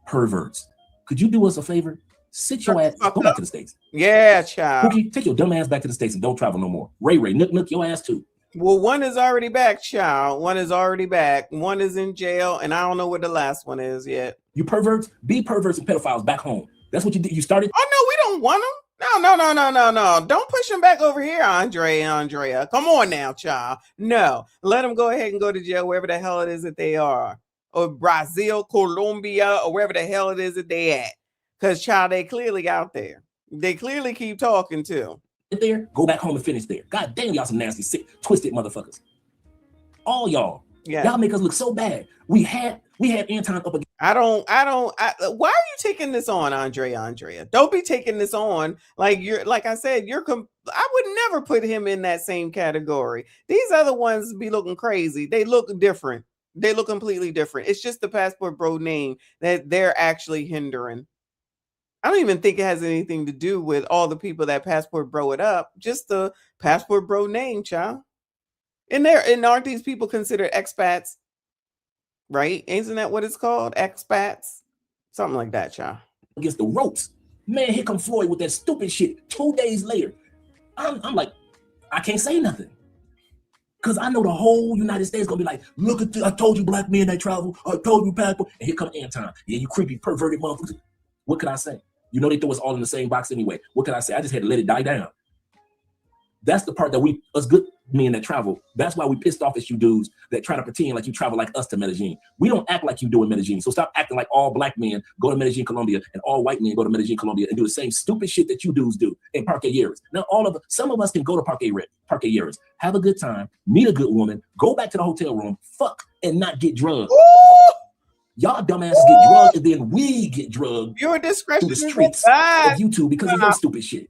perverts. Could you do us a favor? Sit your ass, go back to the States. Yeah, child. Pookie, take your dumb ass back to the States and don't travel no more. Ray, nook your ass too. Well, one is already back, child. One is already back. One is in jail, and I don't know where the last one is yet. You perverts, be perverts and pedophiles back home. That's what you did. You started. Oh no, we don't want them. No. Don't push him back over here, Andrea. Come on now, child. No, let them go ahead and go to jail wherever the hell it is that they are, or Brazil, Colombia, or wherever the hell it is that they at. Because, child, they clearly out there. They clearly keep talking too. There, go back home and finish there. God damn, y'all some nasty, sick, twisted motherfuckers. All y'all. Yeah. Y'all make us look so bad. We had Anton up again. Why are you taking this on, Andrea? Don't be taking this on. Like I said, I would never put him in that same category. These other ones be looking crazy. They look different. They look completely different. It's just the Passport Bro name that they're actually hindering. I don't even think it has anything to do with all the people that Passport Bro it up. Just the Passport Bro name, child. And aren't these people considered expats? Right? Isn't that what it's called? Expats? Something like that, child. Against the ropes. Man, here come Floyd with that stupid shit 2 days later. I'm like, I can't say nothing. Because I know the whole United States gonna be like, look at this, I told you black men that travel. I told you Passport. And here come Anton. Yeah, you creepy, perverted motherfuckers. What could I say? You know they throw us all in the same box anyway. What can I say? I just had to let it die down. That's the part that us good men that travel, that's why we pissed off at you dudes that try to pretend like you travel like us to Medellin. We don't act like you do in Medellin. So stop acting like all black men go to Medellin, Colombia, and all white men go to Medellin, Colombia, and do the same stupid shit that you dudes do in Parque Years. Now, some of us can go to Parque Years, have a good time, meet a good woman, go back to the hotel room, fuck, and not get drugged. Ooh! Y'all dumbasses get drugged, and then we get drugged. Your discretion through the streets of YouTube because of your stupid shit.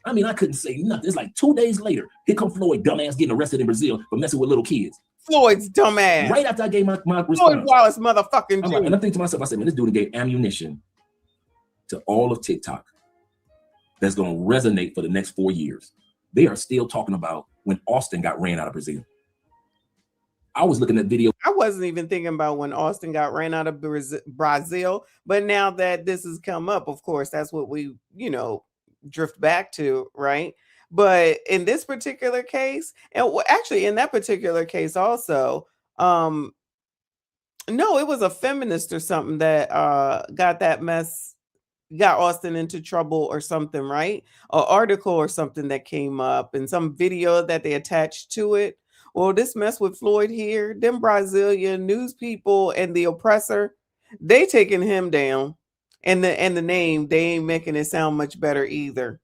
I mean, I couldn't say nothing. It's like 2 days later, here come Floyd, dumbass, getting arrested in Brazil for messing with little kids. Floyd's dumbass. Right after I gave my response. Floyd Wallace, motherfucking I'm like, and I'm thinking to myself, I said, man, this dude gave ammunition to all of TikTok that's going to resonate for the next 4 years. They are still talking about when Austin got ran out of Brazil. I was looking at video. I wasn't even thinking about when Austin got ran out of Brazil, but now that this has come up, of course, that's what we, drift back to, right? But in this particular case, and actually in that particular case also, no, it was a feminist or something that got Austin into trouble or something, right? An article or something that came up and some video that they attached to it. Well, this mess with Floyd here, them Brazilian news people and the oppressor, they taking him down. And the name, they ain't making it sound much better either.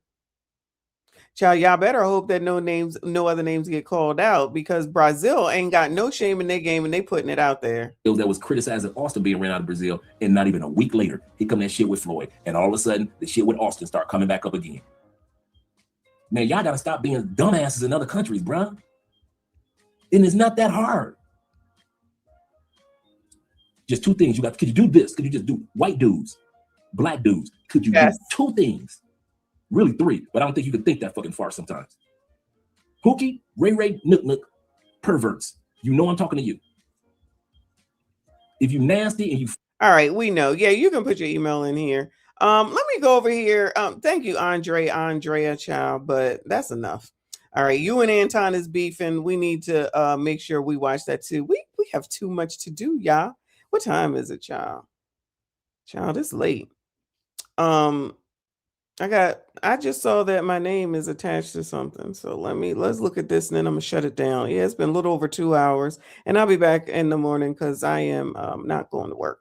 Child, y'all better hope that no other names get called out, because Brazil ain't got no shame in their game and they putting it out there. That was criticizing Austin being ran out of Brazil, and not even a week later, he come that shit with Floyd, and all of a sudden, the shit with Austin start coming back up again. Man, y'all gotta stop being dumbasses in other countries, bruh. And it's not that hard. Just two things. Could you do this? Could you just do white dudes, black dudes? Could you do two things? Really three, but I don't think you can think that fucking far sometimes. Hookie, Ray, Nook, perverts. You know I'm talking to you. If you nasty and you... All right, we know. Yeah, you can put your email in here. Let me go over here. Thank you, Andrea, child, but that's enough. All right, you and Anton is beefing. We need to make sure we watch that too. We have too much to do, y'all. What time is it, child? Child, it's late. I just saw that my name is attached to something. So let's look at this and then I'm gonna shut it down. Yeah, it's been a little over 2 hours, and I'll be back in the morning because I am not going to work.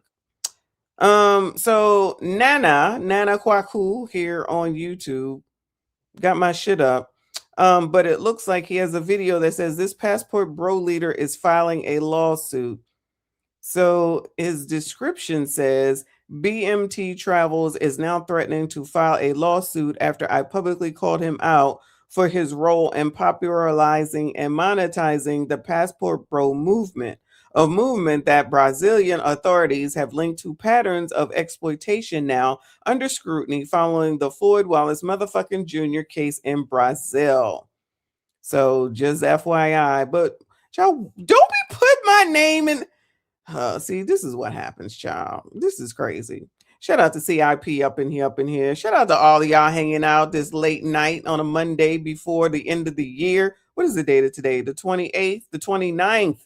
So Nana Kwaku here on YouTube got my shit up. But it looks like he has a video that says this passport bro leader is filing a lawsuit. So his description says BMT Travels is now threatening to file a lawsuit after I publicly called him out for his role in popularizing and monetizing the passport bro movement, a movement that Brazilian authorities have linked to patterns of exploitation now under scrutiny following the Floyd Wallace motherfucking Jr. case in Brazil. So just FYI, but y'all don't be put my name in. See, this is what happens, child. This is crazy. Shout out to CIP up in here. Shout out to all of y'all hanging out this late night on a Monday before the end of the year. What is the date of today? The 28th, the 29th.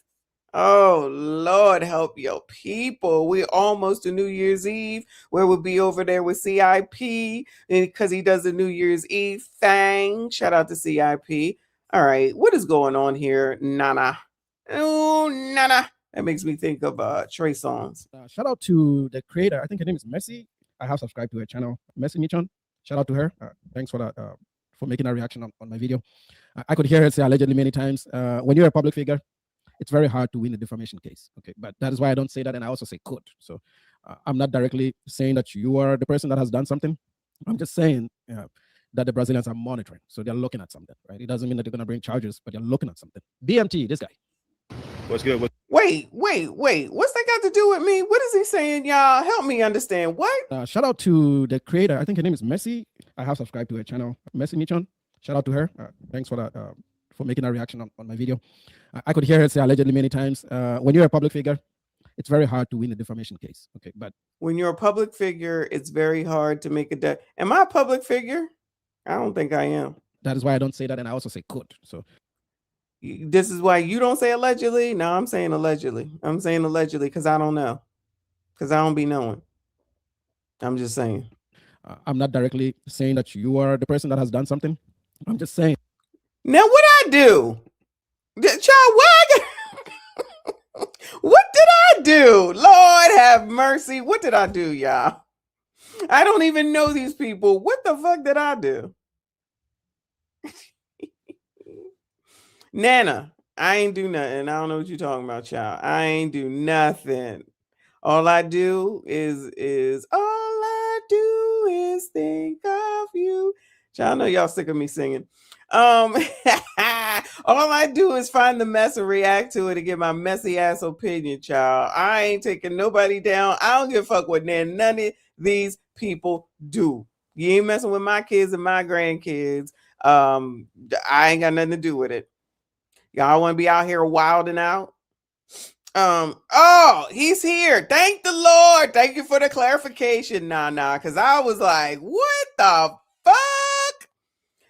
Oh, Lord, help your people. We're almost to New Year's Eve, where we'll be over there with CIP because he does the New Year's Eve thing. Shout out to CIP. All right, what is going on here, Nana? Oh, Nana. That makes me think of Trey Songz. Shout out to the creator. I think her name is Messi. I have subscribed to her channel, Messi Michon. Shout out to her. Thanks for that, for making a reaction on my video. I could hear her say allegedly many times. When you're a public figure, it's very hard to win a defamation case. Okay, but that is why I don't say that, and I also say could. So I'm not directly saying that you are the person that has done something. I'm just saying that the Brazilians are monitoring, so they're looking at something, right? It doesn't mean that they're gonna bring charges, but they're looking at something. BMT, this guy. What's good? Wait. What's that got to do with me? What is he saying, y'all? Help me understand. What? Shout out to the creator. I think her name is Messi. I have subscribed to her channel, Messi Michon. Shout out to her. Thanks for that, for making a reaction on my video. I could hear her say allegedly many times. When you're a public figure, it's very hard to win a defamation case. Okay, but when you're a public figure, it's very hard to make a Am I a public figure? I don't think I am. That is why I don't say that, and I also say could. So this is why you don't say allegedly. No, I'm saying allegedly. I'm saying allegedly because I don't know. Because I don't be knowing. I'm just saying. I'm not directly saying that you are the person that has done something. I'm just saying. Now, what I do? Child, what? What did I do? Lord have mercy. What did I do, y'all? I don't even know these people. What the fuck did I do? Nana, I ain't do nothing. I don't know what you're talking about, child. I ain't do nothing. All I do is think of you. Y'all know y'all sick of me singing. All I do is find the mess and react to it and get my messy ass opinion, child. I ain't taking nobody down. I don't give a fuck what none of these people do. You ain't messing with my kids and my grandkids. I ain't got nothing to do with it. Y'all want to be out here wilding out? Oh, he's here. Thank the Lord. Thank you for the clarification. Nah, because I was like, what the fuck?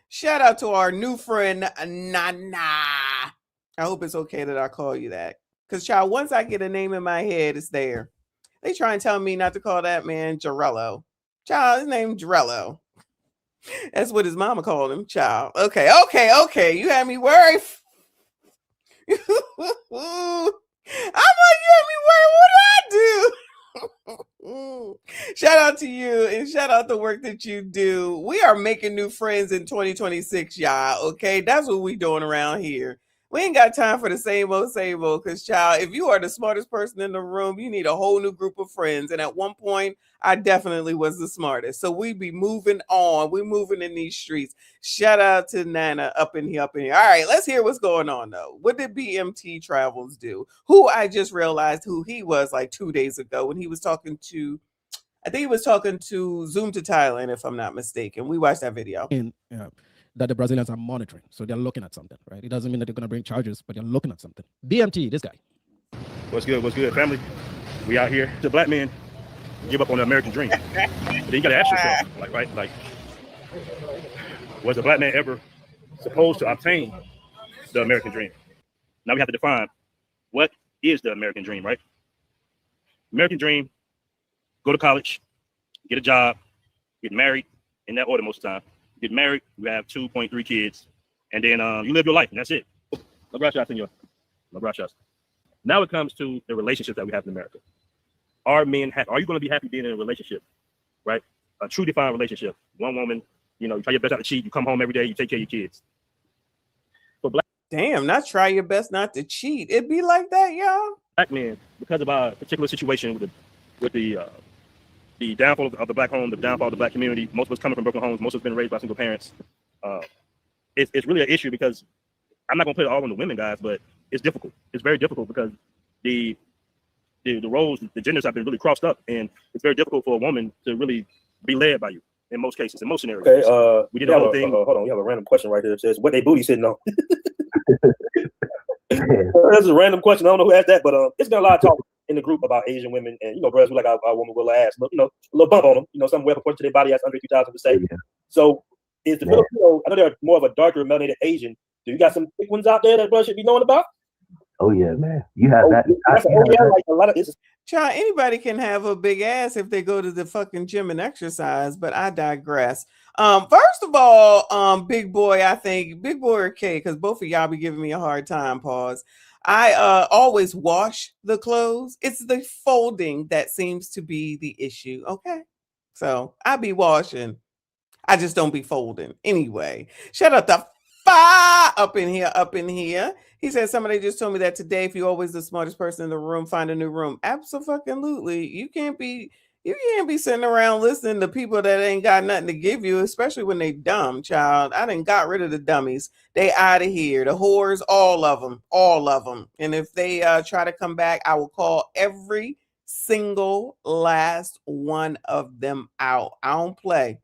Shout out to our new friend, Nana. I hope it's okay that I call you that. Because, child, once I get a name in my head, it's there. They try and tell me not to call that man Jarello. Child, his name Jarello. That's what his mama called him, child. Okay. You had me worried. I'm like, you had me worried. What did I do? Shout out to you and shout out the work that you do. We are making new friends in 2026, y'all. Okay, that's what we doing around here. We ain't got time for the same old, because, child, if you are the smartest person in the room, you need a whole new group of friends. And at one point, I definitely was the smartest. So we be moving on. We moving in these streets. Shout out to Nana up in here. All right, let's hear what's going on, though. What did BMT Travels do? Who I just realized who he was like 2 days ago when he was talking to, I think he was talking to Zoom to Thailand, if I'm not mistaken. We watched that video. That the Brazilians are monitoring. So they're looking at something, right? It doesn't mean that they're going to bring charges, but they're looking at something. BMT, this guy. What's good, family? We out here. The black men give up on the American dream. Then you got to ask yourself, was the black man ever supposed to obtain the American dream? Now we have to define what is the American dream, right? American dream, go to college, get a job, get married, in that order most of the time. Get married, you have 2.3 kids, and then you live your life, and that's it. LeBron shots, senor. LeBron shots. Now it comes to the relationships that we have in America. Are men happy? Are you going to be happy being in a relationship, right? A true defined relationship. One woman, you try your best not to cheat. You come home every day, you take care of your kids. But damn, not try your best not to cheat. It be like that, y'all. Black men, because of our particular situation with the downfall of the black home, the downfall of the black community. Most of us coming from broken homes. Most of us been raised by single parents. It's really an issue because I'm not gonna put it all on the women, guys, but it's difficult. It's very difficult because the roles, the genders have been really crossed up, and it's very difficult for a woman to really be led by you in most cases, in most scenarios. Okay, we did the whole thing. Hold on, we have a random question right here. It says, "What they booty sitting on?" That's a random question. I don't know who asked that, but it's been a lot of talk in the group about Asian women, and brothers who like our woman will ask, but a little bump on them, some wear according to their body that's under 2,000 to say. Yeah. So is the Filipino? I know they're more of a darker melanated Asian. Do you got some big ones out there that brothers should be knowing about? Oh yeah, man. You have that. Like a lot of this. Child, anybody can have a big ass if they go to the fucking gym and exercise, but I digress. First of all, Big Boy, I think Big Boy or K, because both of y'all be giving me a hard time. Pause. I always wash the clothes. It's the folding that seems to be the issue. Okay. So I be washing. I just don't be folding. Anyway, shout out to Fire up in here. He said somebody just told me that today, if you're always the smartest person in the room, find a new room. Absolutely. You can't be sitting around listening to people that ain't got nothing to give you, especially when they dumb, child. I done got rid of the dummies. They out of here. The whores, all of them. And if they try to come back, I will call every single last one of them out. I don't play.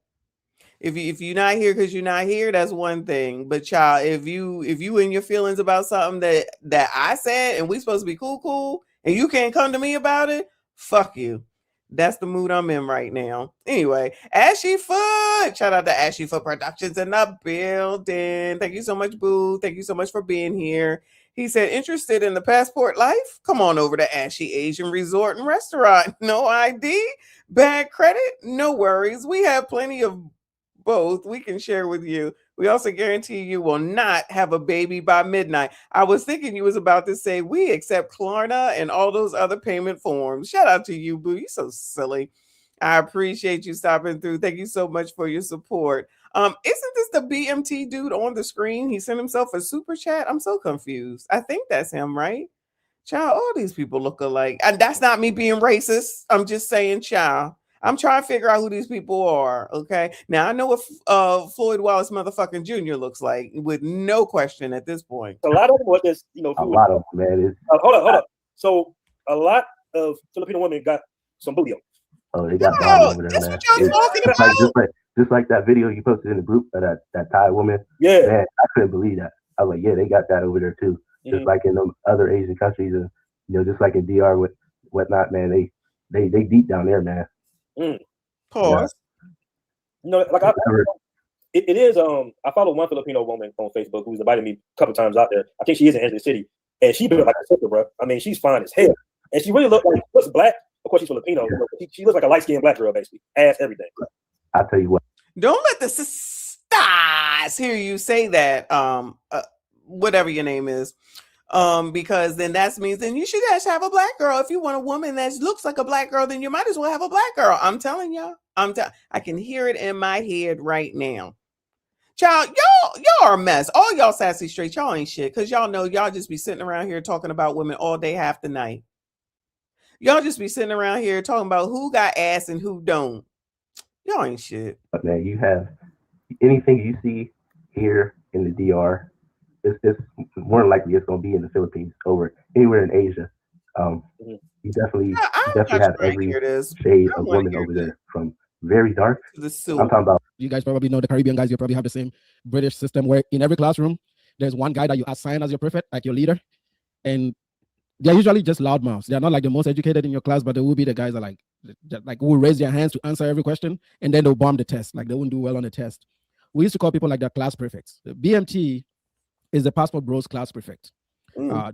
If you're not here because you're not here, that's one thing. But child, if you in your feelings about something that I said and we supposed to be cool, and you can't come to me about it, fuck you. That's the mood I'm in right now. Anyway, Ashy Foot. Shout out to Ashy Foot Productions in the building. Thank you so much, Boo. Thank you so much for being here. He said, interested in the passport life? Come on over to Ashy Asian Resort and Restaurant. No ID? Bad credit? No worries. We have plenty of both we can share with you. We also guarantee you will not have a baby by midnight. I was thinking you was about to say we accept Klarna and all those other payment forms. Shout out to you, Boo. You're so silly. I appreciate you stopping through. Thank you so much for your support. Isn't this the BMT dude on the screen? He sent himself a super chat. I'm so confused. I think that's him, right? Child, all these people look alike. And that's not me being racist. I'm just saying, child. I'm trying to figure out who these people are. Okay. Now I know what Floyd Wallace motherfucking Jr. looks like with no question at this point. A lot of them was this, you know, A lot of them, man. hold up. So a lot of Filipino women got some booty on. Oh, they got Don over there, That's man. what y'all talking about. Just like that video you posted in the group of that Thai woman. Yeah. Man, I couldn't believe that. I was like, yeah, they got that over there too. Just like in them other Asian countries, and just like in DR with whatnot, man. They deep down there, man. Pause. You know, like it is. I follow one Filipino woman on Facebook who's invited me a couple times out there. I think she is in Angeles City, and she built like a sister, bro. I mean, she's fine as hell, and she really looks black. Of course, she's Filipino. You know, she looks like a light skinned black girl, basically. Ass, everything. I tell you what. Don't let the sisters hear you say that. Whatever your name is. Because then that means then you should just have a black girl. If you want a woman that looks like a black girl, then you might as well have a black girl. I'm telling y'all. I can hear it in my head right now. Child, y'all are a mess. All y'all sassy straight, y'all ain't shit. Because y'all know y'all just be sitting around here talking about women all day, half the night. Y'all just be sitting around here talking about who got ass and who don't. Y'all ain't shit. But man, you have anything you see here in the DR, it's more than likely it's gonna be in the Philippines, over anywhere in Asia. You definitely have every shade of women over there, from very dark. I'm talking about. You guys probably know the Caribbean guys. You probably have the same British system where in every classroom there's one guy that you assign as your prefect, like your leader, and they're usually just loudmouths. They're not like the most educated in your class, but they will be the guys that like will raise their hands to answer every question, and then they'll bomb the test. Like they won't do well on the test. We used to call people like that class prefects. The BMT is the Passport Bros class prefect.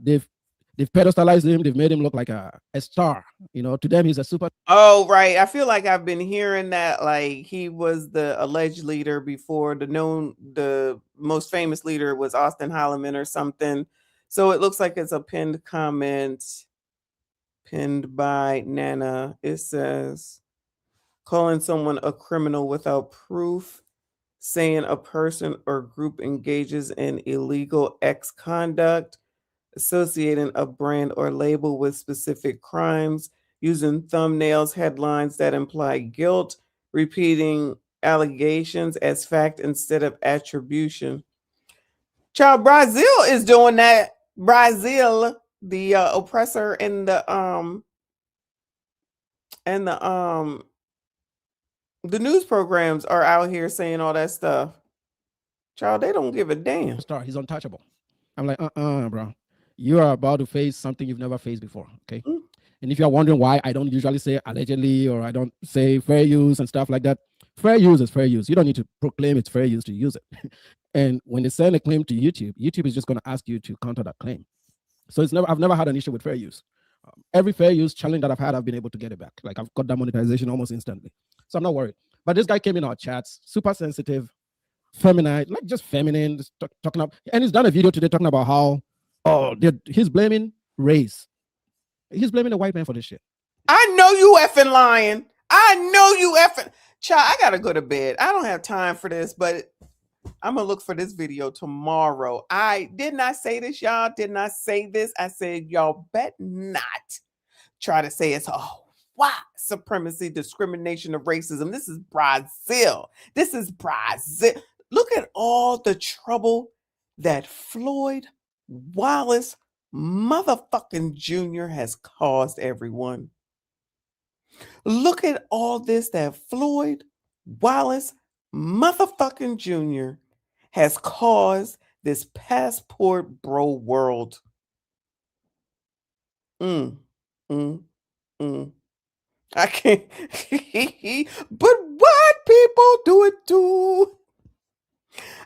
They've pedestalized him. They've made him look like a star. You know, to them he's a super. Oh, right. I feel like I've been hearing that like he was the alleged leader before. The most famous leader was Austin Holloman or something. So it looks like it's a pinned comment pinned by Nana. It says, calling someone a criminal without proof, saying a person or group engages in illegal conduct, associating a brand or label with specific crimes, using thumbnails, headlines that imply guilt, repeating allegations as fact instead of attribution. Child, Brazil is doing that. Brazil, the oppressor and the news programs are out here saying all that stuff. Child, they don't give a damn. Star, he's untouchable. I'm like, bro. You are about to face something you've never faced before. Okay. And if you're wondering why I don't usually say allegedly or I don't say fair use and stuff like that, fair use is fair use. You don't need to proclaim it's fair use to use it. And when they send a claim to YouTube, YouTube is just going to ask you to counter that claim. So I've never had an issue with fair use. Every fair use challenge that I've had, I've been able to get it back. Like I've got that monetization almost instantly. So I'm not worried. But this guy came in our chats, super sensitive, feminine, like just feminine, just talking about, and he's done a video today talking about how, he's blaming race. He's blaming the white man for this shit. I know you effing lying. I know you effing. Child, I gotta go to bed. I don't have time for this, but I'm gonna look for this video tomorrow. I did not say this, y'all. Did not say this. I said, y'all bet not try to say it's white supremacy, discrimination, of racism. This is Brazil. This is Brazil. Look at all the trouble that Floyd Wallace motherfucking Jr. has caused everyone. Look at all this that Floyd Wallace motherfucking Jr. has caused this passport bro world. I can't. But white people do it too.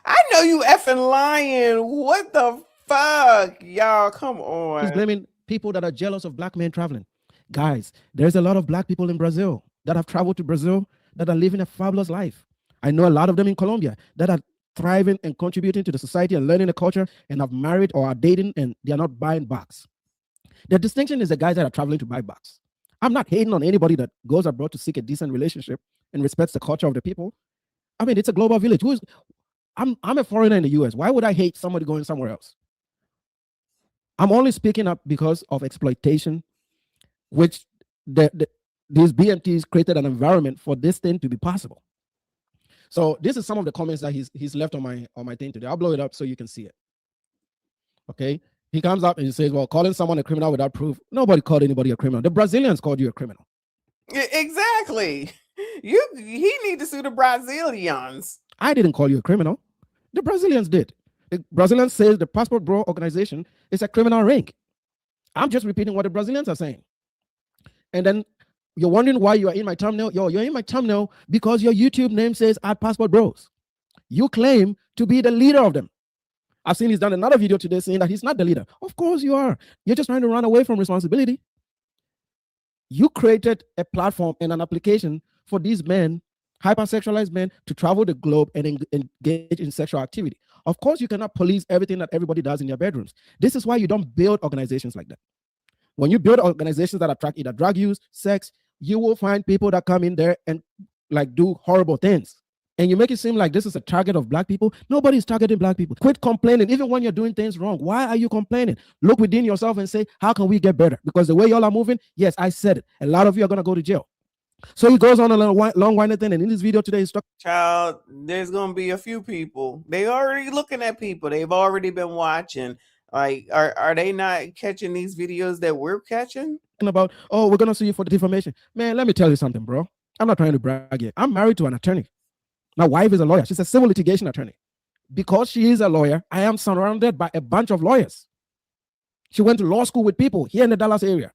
I know you effing lying. What the fuck, y'all? Come on. He's blaming people that are jealous of black men traveling. Guys, there's a lot of black people in Brazil that have traveled to Brazil that are living a fabulous life. I know a lot of them in Colombia that are thriving and contributing to the society and learning the culture and have married or are dating and they are not buying box. The distinction is the guys that are traveling to buy box. I'm not hating on anybody that goes abroad to seek a decent relationship and respects the culture of the people. I mean, it's a global village. I'm a foreigner in the US. Why would I hate somebody going somewhere else? I'm only speaking up because of exploitation, which these BMTs created an environment for this thing to be possible. So this is some of the comments that he's left on my thing today. I'll blow it up so you can see it. Okay. He comes up and he says, well, calling someone a criminal without proof. Nobody called anybody a criminal. The Brazilians called you a criminal. Exactly. He need to sue the Brazilians. I didn't call you a criminal. The Brazilians did. The Brazilians says the Passport Bro organization is a criminal ring. I'm just repeating what the Brazilians are saying. And then you're wondering why you are in my thumbnail. You're in my thumbnail because your YouTube name says @Passport Bros. You claim to be the leader of them. I've seen he's done another video today saying that he's not the leader. Of course you are. You're just trying to run away from responsibility. You created a platform and an application for these men, hypersexualized men, to travel the globe and engage in sexual activity. Of course, you cannot police everything that everybody does in their bedrooms. This is why you don't build organizations like that. When you build organizations that attract either drug use, sex, you will find people that come in there and like do horrible things. And you make it seem like this is a target of black people. Nobody's targeting black people. Quit complaining. Even when you're doing things wrong, why are you complaining? Look within yourself and say, how can we get better? Because the way y'all are moving, yes, I said it. A lot of you are going to go to jail. So he goes on a long-winded thing. And in this video today, he's talking. Child, there's going to be a few people. They already looking at people. They've already been watching. Like, are they not catching these videos that we're catching? About, oh, we're going to sue you for the defamation. Man, let me tell you something, bro. I'm not trying to brag yet. I'm married to an attorney. My wife is a lawyer. She's a civil litigation attorney. Because she is a lawyer, I am surrounded by a bunch of lawyers. She went to law school with people here in the Dallas area.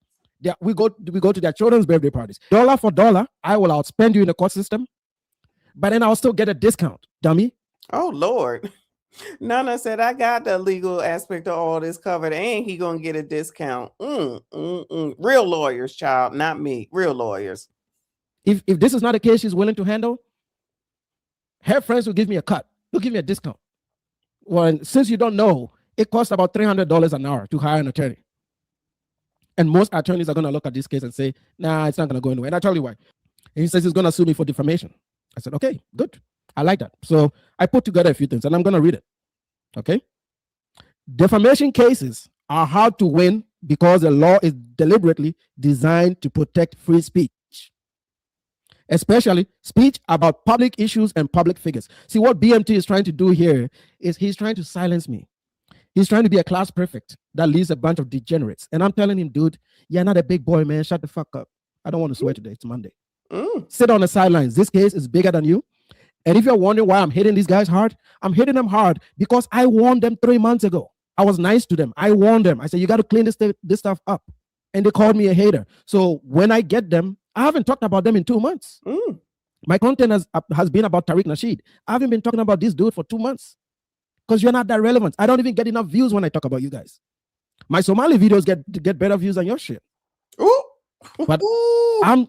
We go to their children's birthday parties. Dollar for dollar, I will outspend you in the court system, but then I'll still get a discount, dummy. Oh, Lord. Nana said, I got the legal aspect of all this covered. And he going to get a discount. Real lawyers, child, not me. Real lawyers. If this is not a case she's willing to handle, her friends will give me a cut. They'll give me a discount. Well, since you don't know, it costs about $300 an hour to hire an attorney. And most attorneys are going to look at this case and say, nah, it's not going to go anywhere. And I tell you why. And he says he's going to sue me for defamation. I said, okay, good. I like that. So I put together a few things and I'm going to read it. Okay. Defamation cases are hard to win because the law is deliberately designed to protect free speech, especially speech about public issues and public figures. See, what BMT is trying to do here is he's trying to silence me. He's trying to be a class prefect that leads a bunch of degenerates. And I'm telling him, dude, you're not a big boy, man. Shut the fuck up. I don't want to swear today. It's Monday. Sit on the sidelines. This case is bigger than you. And if you're wondering why I'm hitting these guys hard, I'm hitting them hard because I warned them 3 months ago. I was nice to them. I warned them. I said, you got to clean this stuff up. And they called me a hater. So when I get them, I haven't talked about them in 2 months. My content has been about Tariq Nasheed. I haven't been talking about this dude for 2 months because you're not that relevant. I don't even get enough views when I talk about you guys. My Somali videos get better views than your shit. But I'm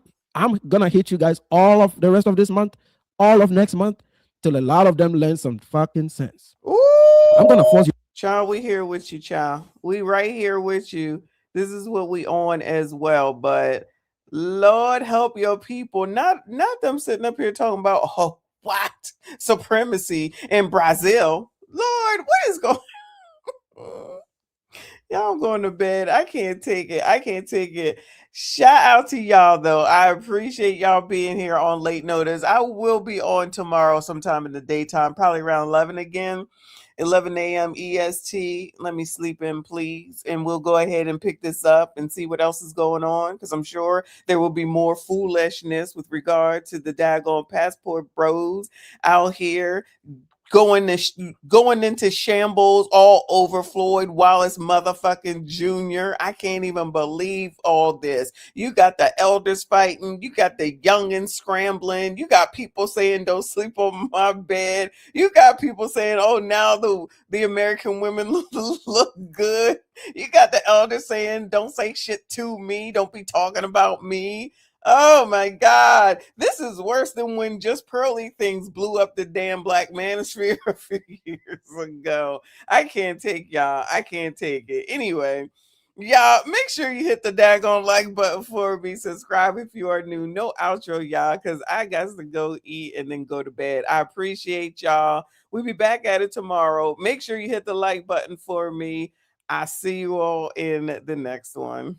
gonna hit you guys all of the rest of this month, all of next month, till a lot of them learn some fucking sense. I'm gonna force you. Child, we here with you, child. We right here with you. This is what we on as well. But Lord help your people. Not them sitting up here talking about, oh, what? Supremacy in Brazil. Lord, what is going on? Y'all, I'm going to bed. I can't take it. I can't take it. Shout out to y'all, though. I appreciate y'all being here on late notice. I will be on tomorrow sometime in the daytime, probably around 11 again, 11 a.m. EST. Let me sleep in, please. And we'll go ahead and pick this up and see what else is going on, because I'm sure there will be more foolishness with regard to the daggone passport bros out here going into shambles all over Floyd Wallace motherfucking Jr. I can't even believe all this. You got the elders fighting. You got the youngins scrambling. You got people saying, don't sleep on my bed. You got people saying, oh, now the American women look good. You got the elders saying, don't say shit to me. Don't be talking about me. Oh my God, this is worse than when Just Pearly things blew up the damn Black Manosphere a few years ago. I can't take y'all. I can't take it. Anyway, y'all, make sure you hit the daggone like button for me. Subscribe if you are new. No outro, y'all, because I got to go eat and then go to bed. I appreciate y'all. We'll be back at it tomorrow. Make sure you hit the like button for me. I see you all in the next one.